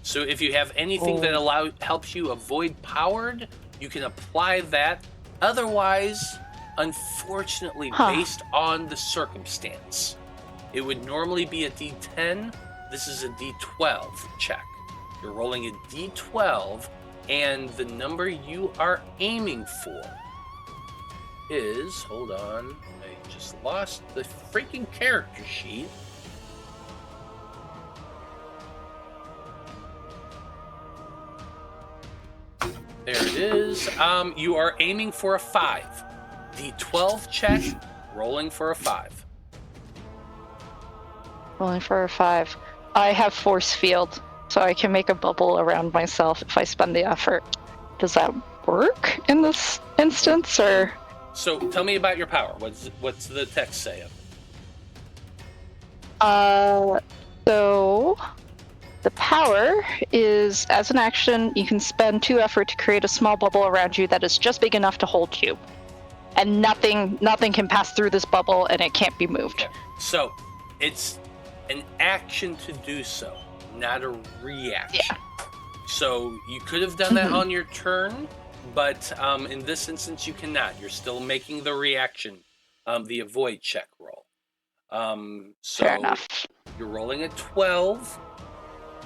So if you have anything that helps you avoid powered, you can apply that. Otherwise, unfortunately, based on the circumstance, it would normally be a D10. This is a D12 check. You're rolling a D12, and the number you are aiming for is, hold on, I just lost the freaking character sheet. There it is. You are aiming for a 5. D12 check, rolling for a 5. Rolling for a 5. I have force field, so I can make a bubble around myself if I spend the effort. Does that work in this instance, or? So tell me about your power. What's the text say of it? So the power is, as an action, you can spend 2 effort to create a small bubble around you that is just big enough to hold you. And nothing can pass through this bubble, and it can't be moved. Okay. So it's an action to do so, not a reaction. Yeah. So you could have done that on your turn, but in this instance you cannot. You're still making the reaction, the avoid check roll. So fair enough. You're rolling a 12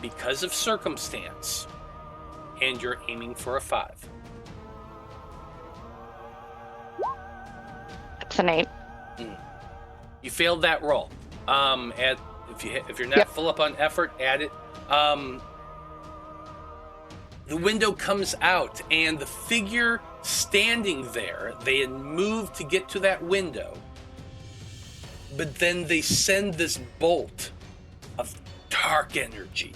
because of circumstance, and you're aiming for a 5. That's an 8. You failed that roll. If you're not full up on effort, add it. The window comes out, and the figure standing there, they had moved to get to that window, but then they send this bolt of dark energy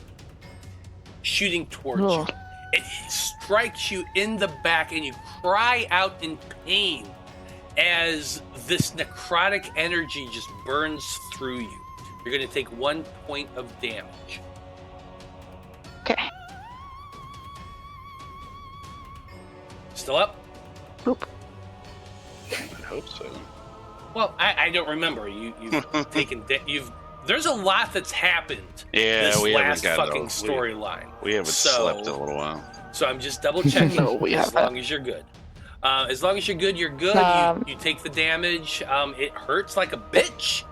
shooting towards you. It strikes you in the back, and you cry out in pain as this necrotic energy just burns through you. You're going to take 1 point of damage. Okay. Still up? Boop. I hope so. Well, I don't remember. You've taken... There's a lot that's happened this last fucking storyline. We haven't slept in a little while. So I'm just double checking as long as you're good. As long as you're good, you're good. You take the damage. It hurts like a bitch.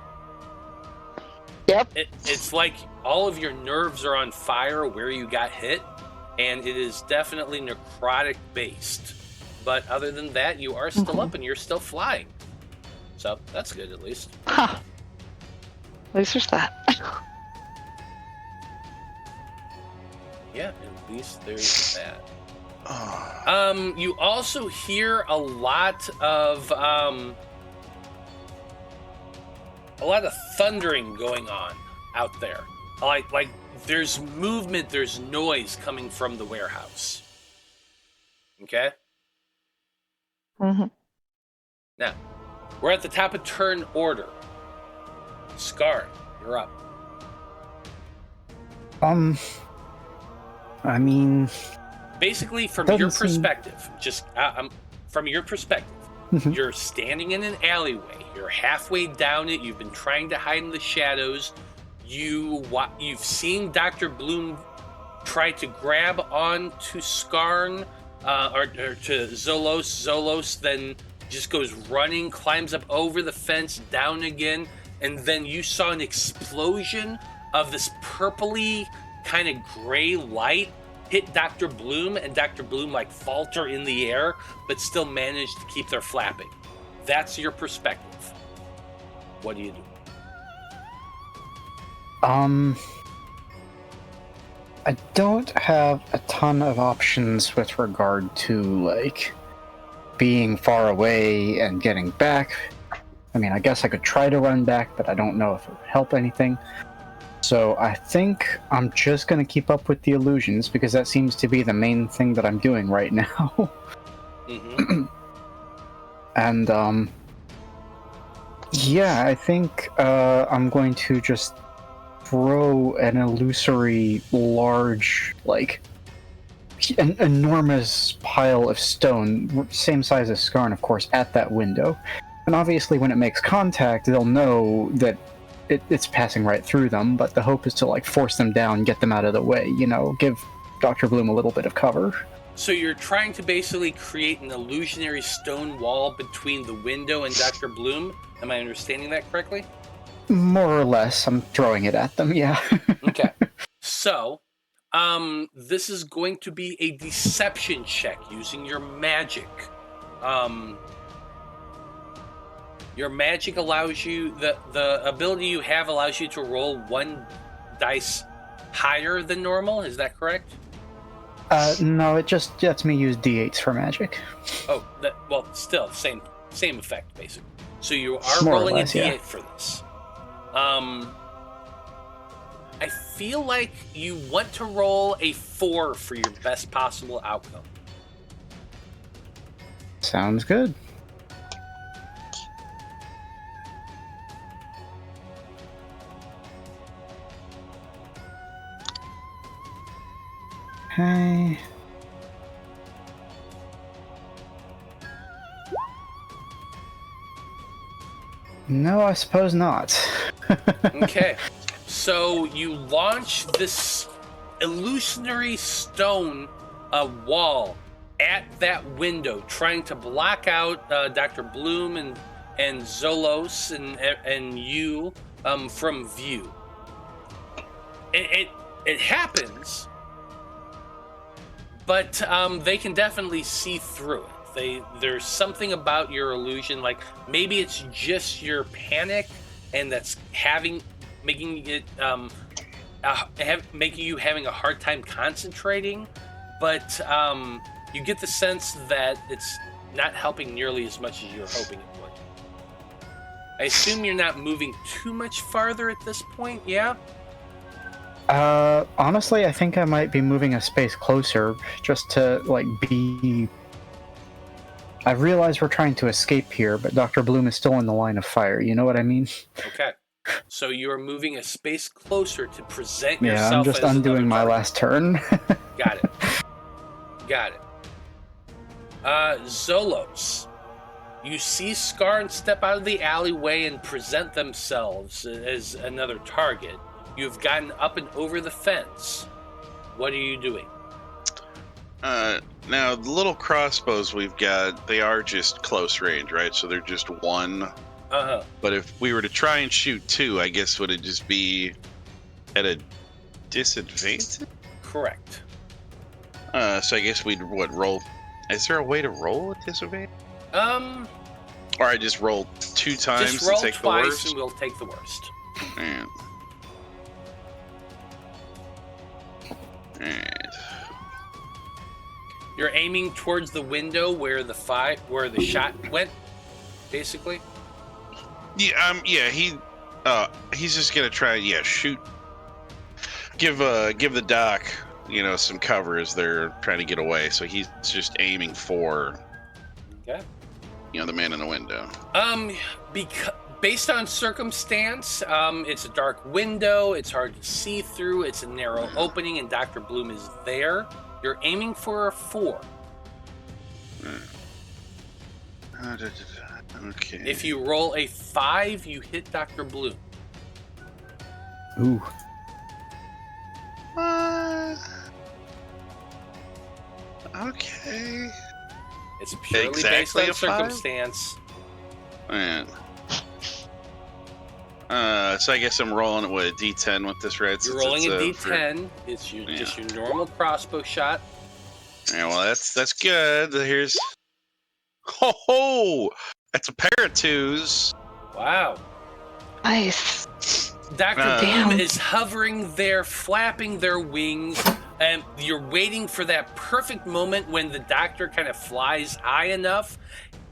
Yep. It's like all of your nerves are on fire where you got hit, and it is definitely necrotic based. But other than that, you are still up and you're still flying. So that's good, at least. Huh. At least there's that. Yeah, at least there's that. You also hear a lot of thundering going on out there. Like there's movement, there's noise coming from the warehouse. Okay? Mm-hmm. Now, we're at the top of turn order. Skarn, you're up. I mean, Basically, from doesn't your seem- perspective, from your perspective, Mhm. you're standing in an alleyway. You're halfway down it. You've been trying to hide in the shadows. You've seen Dr. Bloom try to grab on to Skarn or to Zolos. Zolos then just goes running, climbs up over the fence, down again, and then you saw an explosion of this purpley kind of gray light hit Dr. Bloom, and Dr. Bloom like falter in the air, but still managed to keep their flapping. That's your perspective. What do you do? I don't have a ton of options with regard to, like, being far away and getting back. I mean, I guess I could try to run back, but I don't know if it would help anything. So I think I'm just going to keep up with the illusions, because that seems to be the main thing that I'm doing right now. Mm-hmm. And, yeah, I think I'm going to just throw an illusory, large, like, an enormous pile of stone, same size as Skarn, of course, at that window. And obviously when it makes contact, they'll know that it's passing right through them, but the hope is to, like, force them down, get them out of the way, you know, give Dr. Bloom a little bit of cover. So you're trying to basically create an illusionary stone wall between the window and Dr. Bloom? Am I understanding that correctly? More or less, I'm throwing it at them, yeah. Okay. So, this is going to be a deception check using your magic. Your magic allows you, the ability you have allows you to roll one dice higher than normal, is that correct? No, it just lets me use d8s for magic. Oh, well, still, same effect, basically. So you are More or rolling less, a d8 yeah. for this. I feel like you want to roll a 4 for your best possible outcome. Sounds good. Okay. No, I suppose not. Okay, so you launch this illusionary stone wall at that window, trying to block out Dr. Bloom and Zolos and you from view. It happens, but they can definitely see through it. There's something about your illusion, like maybe it's just your panic, and that's making you having a hard time concentrating. But you get the sense that it's not helping nearly as much as you're hoping it would. I assume you're not moving too much farther at this point, yeah? Honestly, I think I might be moving a space closer just to, like, be... I realize we're trying to escape here, but Dr. Bloom is still in the line of fire, you know what I mean? Okay. So you're moving a space closer to present Yeah, yourself I'm just as undoing my another last turn. Got it. Got it. Zolos. You see Skarn step out of the alleyway and present themselves as another target. You've gotten up and over the fence. What are you doing? Now, the little crossbows we've got, they are just close range, right? So they're just one. Uh-huh. But if we were to try and shoot two, I guess would it just be at a disadvantage? Correct. So I guess we'd, roll Is there a way to roll with disadvantage? Or I just roll 2 times just roll to take twice the worst? and we'll take the worst. Man. Alright. You're aiming towards the window where the shot went, basically. Yeah, he's just gonna try, shoot. Give the doc, some cover as they're trying to get away. So he's just aiming for, okay, the man in the window. Based on circumstance, it's a dark window. It's hard to see through. It's a narrow opening, and Dr. Bloom is there. You're aiming for a 4. Okay. If you roll a 5, you hit Dr. Bloom. Ooh. Okay. It's purely Exactly based on a 5? circumstance. Man. So I guess I'm rolling a D10 with this, right? You're rolling a D10. It's just your normal crossbow shot. Yeah, well, that's good. Here's... Ho! That's a pair of 2s. Wow. Nice. Dr. Damn. Bloom is hovering there, flapping their wings, and you're waiting for that perfect moment when the doctor kind of flies high enough.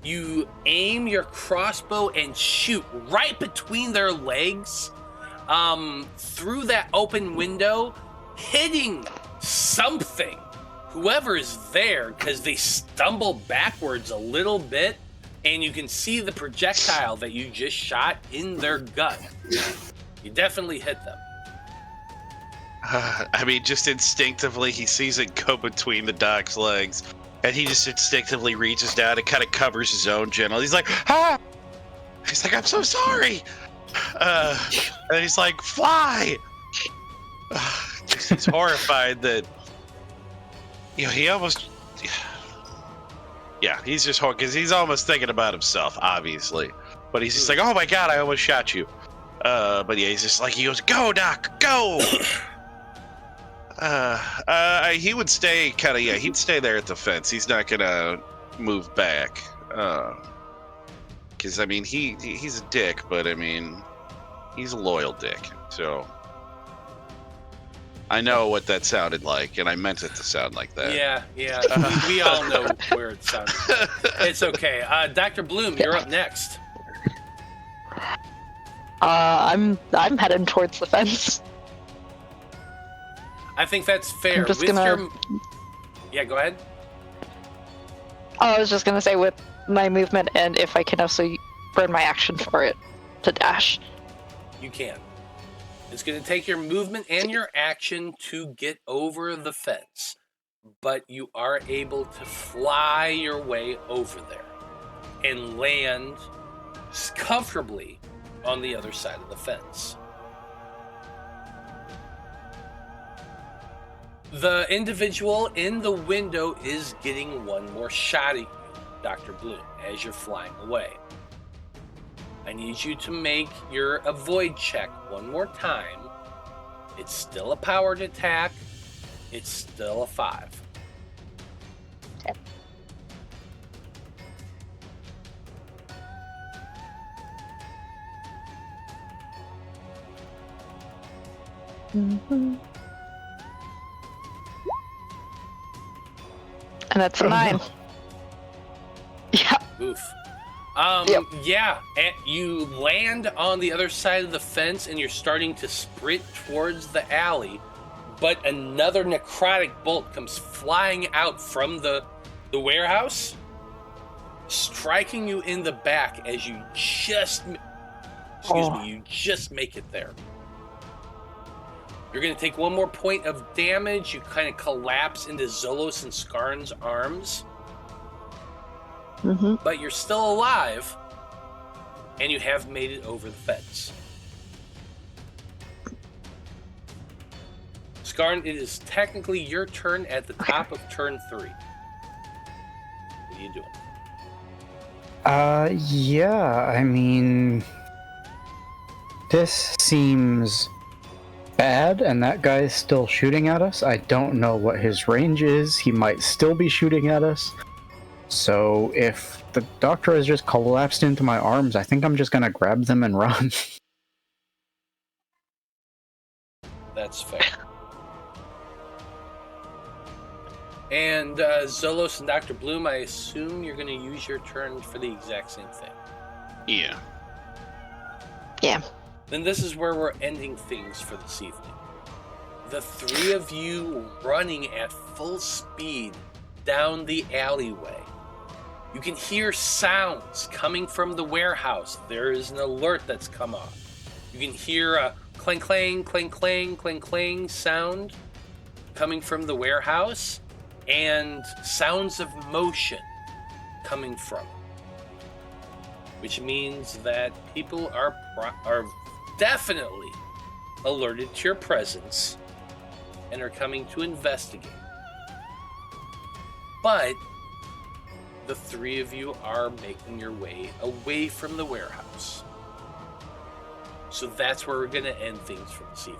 You aim your crossbow and shoot right between their legs, through that open window, hitting something, whoever is there, because they stumble backwards a little bit, and you can see the projectile that you just shot in their gut. You definitely hit them. Just instinctively, he sees it go between the doc's legs, and he just instinctively reaches down and kind of covers his own genitals. He's like, ah! He's like, I'm so sorry! And he's like, fly! He's horrified that, he almost... Yeah, he's just horrified, because he's almost thinking about himself, obviously. But he's just like, oh my god, I almost shot you. But yeah, he's just like, he goes, go, Doc, go! He would stay he'd stay there at the fence. He's not gonna move back. Because, he's a dick, but, he's a loyal dick. So, I know what that sounded like, and I meant it to sound like that. Yeah. We all know where it sounds like. It's okay. Dr. Bloom, you're up next. I'm heading towards the fence. I think that's fair. I'm just Yeah, go ahead. I was just gonna say with my movement, and if I can also burn my action for it to dash. You can. It's going to take your movement and your action to get over the fence, but you are able to fly your way over there and land comfortably on the other side of the fence. The individual in the window is getting one more shot at you, Dr. Bloom, as you're flying away. I need you to make your avoid check one more time. It's still a powered attack. It's still a 5. Okay. Mm-hmm. And that's a 9. Yeah. Oof. Yep. Yeah, and you land on the other side of the fence and you're starting to sprint towards the alley, but another necrotic bolt comes flying out from the warehouse, striking you in the back as you just make it there. You're going to take one more point of damage. You kind of collapse into Zolos and Skarn's arms. Mm-hmm. But you're still alive, and you have made it over the fence. Skarn, it is technically your turn at the top of turn 3. What are you doing? Yeah, this seems bad, and that guy's still shooting at us. I don't know what his range is. He might still be shooting at us. So if the doctor has just collapsed into my arms, I think I'm just gonna grab them and run. That's fair. And Zolos and Dr. Bloom, I assume you're going to use your turn for the exact same thing. Yeah. Yeah. Then this is where we're ending things for this evening. The three of you running at full speed down the alleyway. You can hear sounds coming from the warehouse. There is an alert that's come up. You can hear a clang, clang, clang, clang, clang, clang sound coming from the warehouse, and sounds of motion coming from it. Which means that people are definitely alerted to your presence and are coming to investigate. But the three of you are making your way away from the warehouse. So that's where we're going to end things for this evening.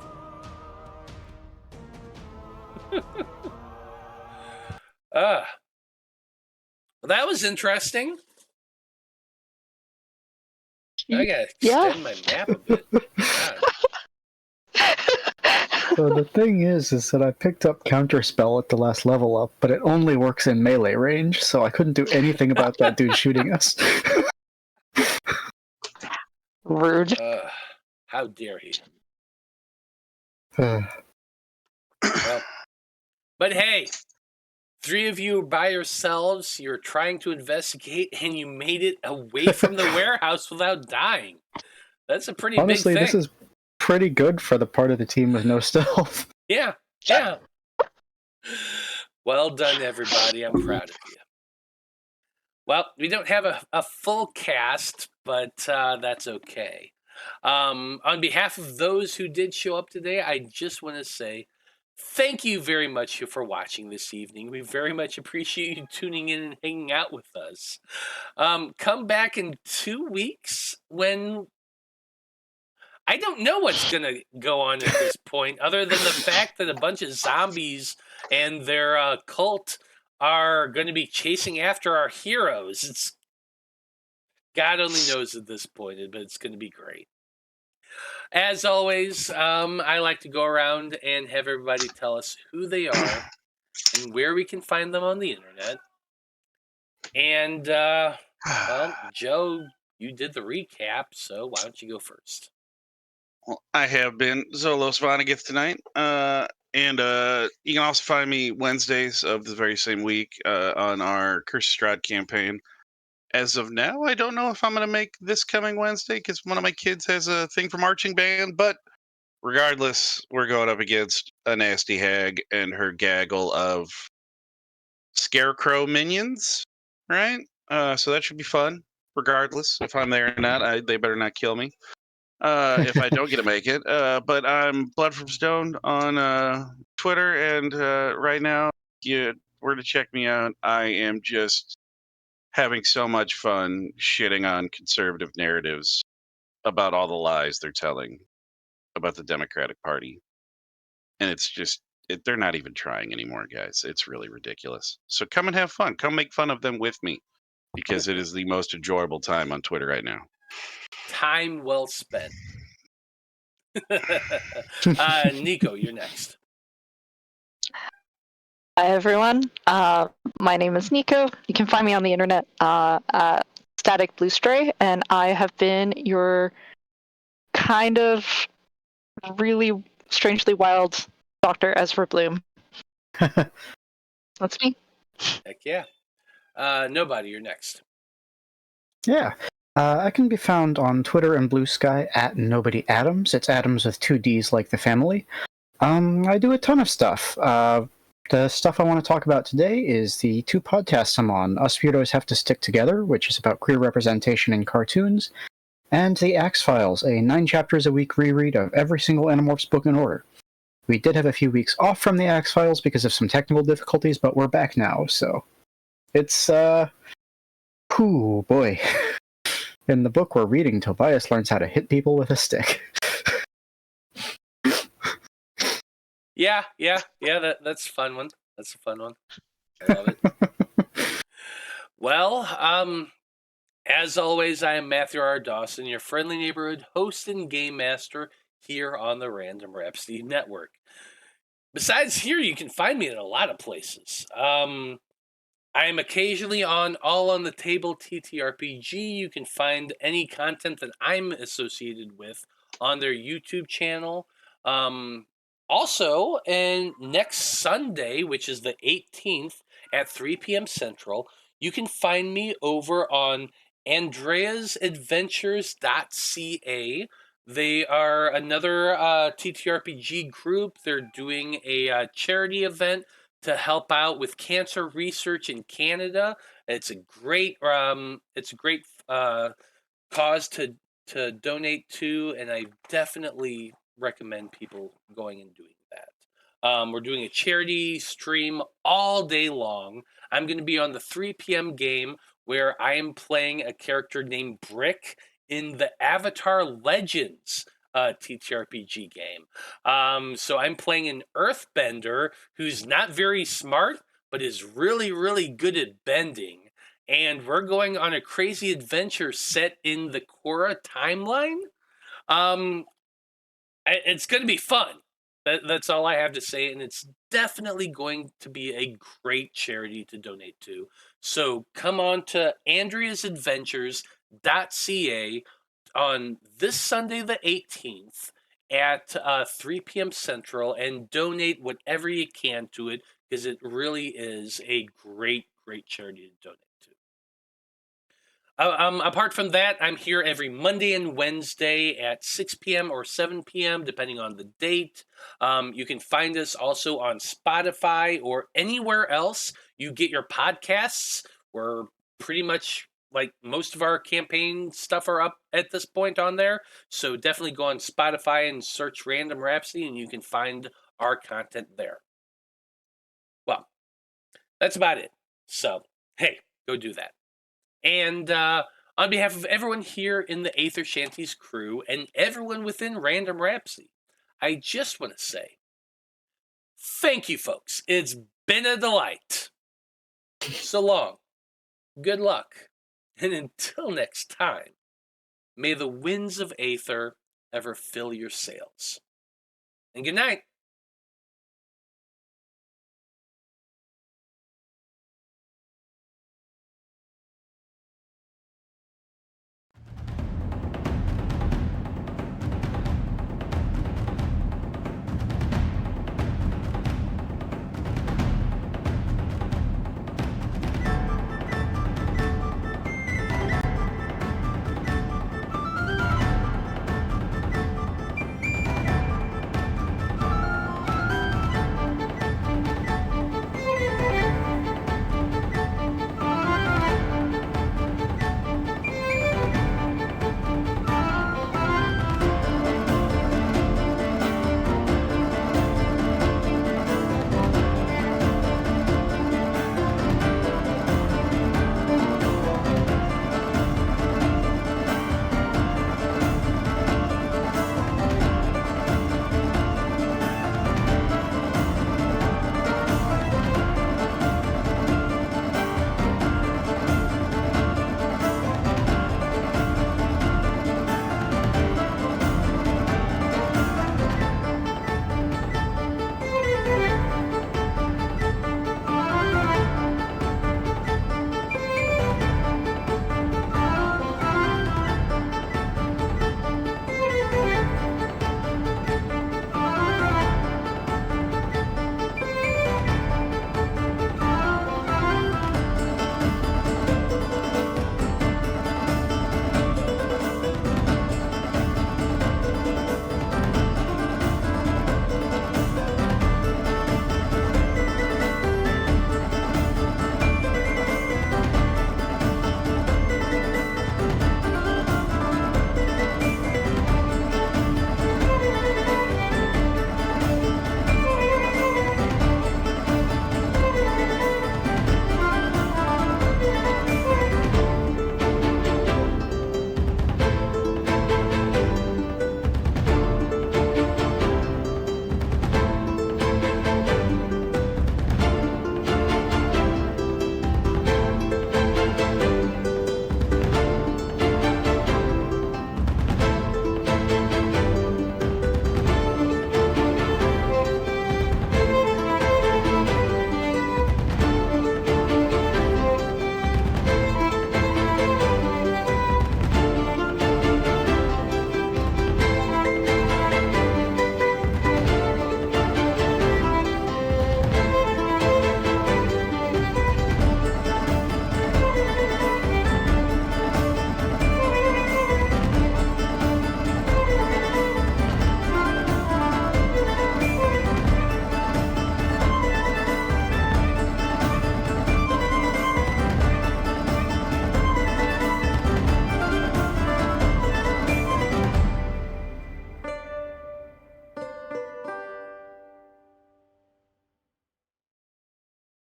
Well, that was interesting. I gotta extend my map a bit. God. So the thing is that I picked up Counterspell at the last level up, but it only works in melee range, so I couldn't do anything about that dude shooting us. Rude. How dare he? Uh, Well, but hey, three of you by yourselves, you're trying to investigate, and you made it away from the warehouse without dying. That's a pretty honestly, big thing. this is pretty good for the part of the team with no stealth. Yeah. Well done, everybody. I'm proud of you. Well, we don't have a full cast, but that's okay. On behalf of those who did show up today, I just want to say thank you very much for watching this evening. We very much appreciate you tuning in and hanging out with us. Come back in 2 weeks when I don't know what's going to go on at this point, other than the fact that a bunch of zombies and their cult are going to be chasing after our heroes. It's God only knows at this point, but it's going to be great. As always, I like to go around and have everybody tell us who they are and where we can find them on the internet. And, well, Joe, you did the recap, so why don't you go first? Well, I have been Zolos Vohnagath tonight. And you can also find me Wednesdays of the very same week on our Curse Strahd campaign. As of now, I don't know if I'm going to make this coming Wednesday because one of my kids has a thing for marching band. But regardless, we're going up against a nasty hag and her gaggle of scarecrow minions, right? So that should be fun. Regardless, if I'm there or not, they better not kill me. If I don't get to make it. But I'm Blood from Stone on Twitter, and right now, you were to check me out. I am just having so much fun shitting on conservative narratives about all the lies they're telling about the Democratic Party. And it's just, they're not even trying anymore, guys. It's really ridiculous. So come and have fun. Come make fun of them with me because it is the most enjoyable time on Twitter right now. Time well spent. Nico, you're next. Hi, everyone. My name is Nico. You can find me on the internet at Static Blue Stray, and I have been your kind of really strangely wild Dr. Ezra Bloom. That's me. Heck yeah. Nobody, you're next. Yeah. I can be found on Twitter and Blue Sky at Nobody Adams. It's Adams with 2 Ds like the family. I do a ton of stuff. The stuff I want to talk about today is the 2 podcasts I'm on. Us Weirdos Have to Stick Together, which is about queer representation in cartoons, and The Axe Files, a 9 chapters a week reread of every single Animorphs book in order. We did have a few weeks off from The Axe Files because of some technical difficulties, but we're back now, so it's, boy. In the book we're reading, Tobias learns how to hit people with a stick. Yeah, that's a fun one. That's a fun one. I love it. Well, as always, I am Matthew R. Dawson, your friendly neighborhood host and game master here on the Random Rhapsody Network. Besides here, you can find me in a lot of places. I am occasionally on All on the Table TTRPG. You can find any content that I'm associated with on their YouTube channel. Also, and next Sunday, which is the 18th at 3 p.m. Central, you can find me over on AndreasAdventures.ca. They are another TTRPG group. They're doing a charity event to help out with cancer research in Canada. It's a great cause to donate to, and I definitely recommend people going and doing that. We're doing a charity stream all day long. I'm going to be on the 3 p.m. game where I am playing a character named Brick in the Avatar Legends TTRPG game. So I'm playing an earthbender who's not very smart, but is really, really good at bending. And we're going on a crazy adventure set in the Korra timeline. It's going to be fun. That's all I have to say, and it's definitely going to be a great charity to donate to. So come on to AndreasAdventures.ca on this Sunday the 18th at 3 p.m. Central and donate whatever you can to it, because it really is a great, great charity to donate to. Apart from that, I'm here every Monday and Wednesday at 6 p.m. or 7 p.m., depending on the date. You can find us also on Spotify or anywhere else you get your podcasts. We're pretty much like most of our campaign stuff are up at this point on there. So definitely go on Spotify and search Random Rhapsody, and you can find our content there. Well, that's about it. So, hey, go do that. And on behalf of everyone here in the Æther-Shanties crew and everyone within Random Rhapsody, I just want to say thank you, folks. It's been a delight. So long. Good luck. And until next time, may the winds of Æther ever fill your sails. And good night.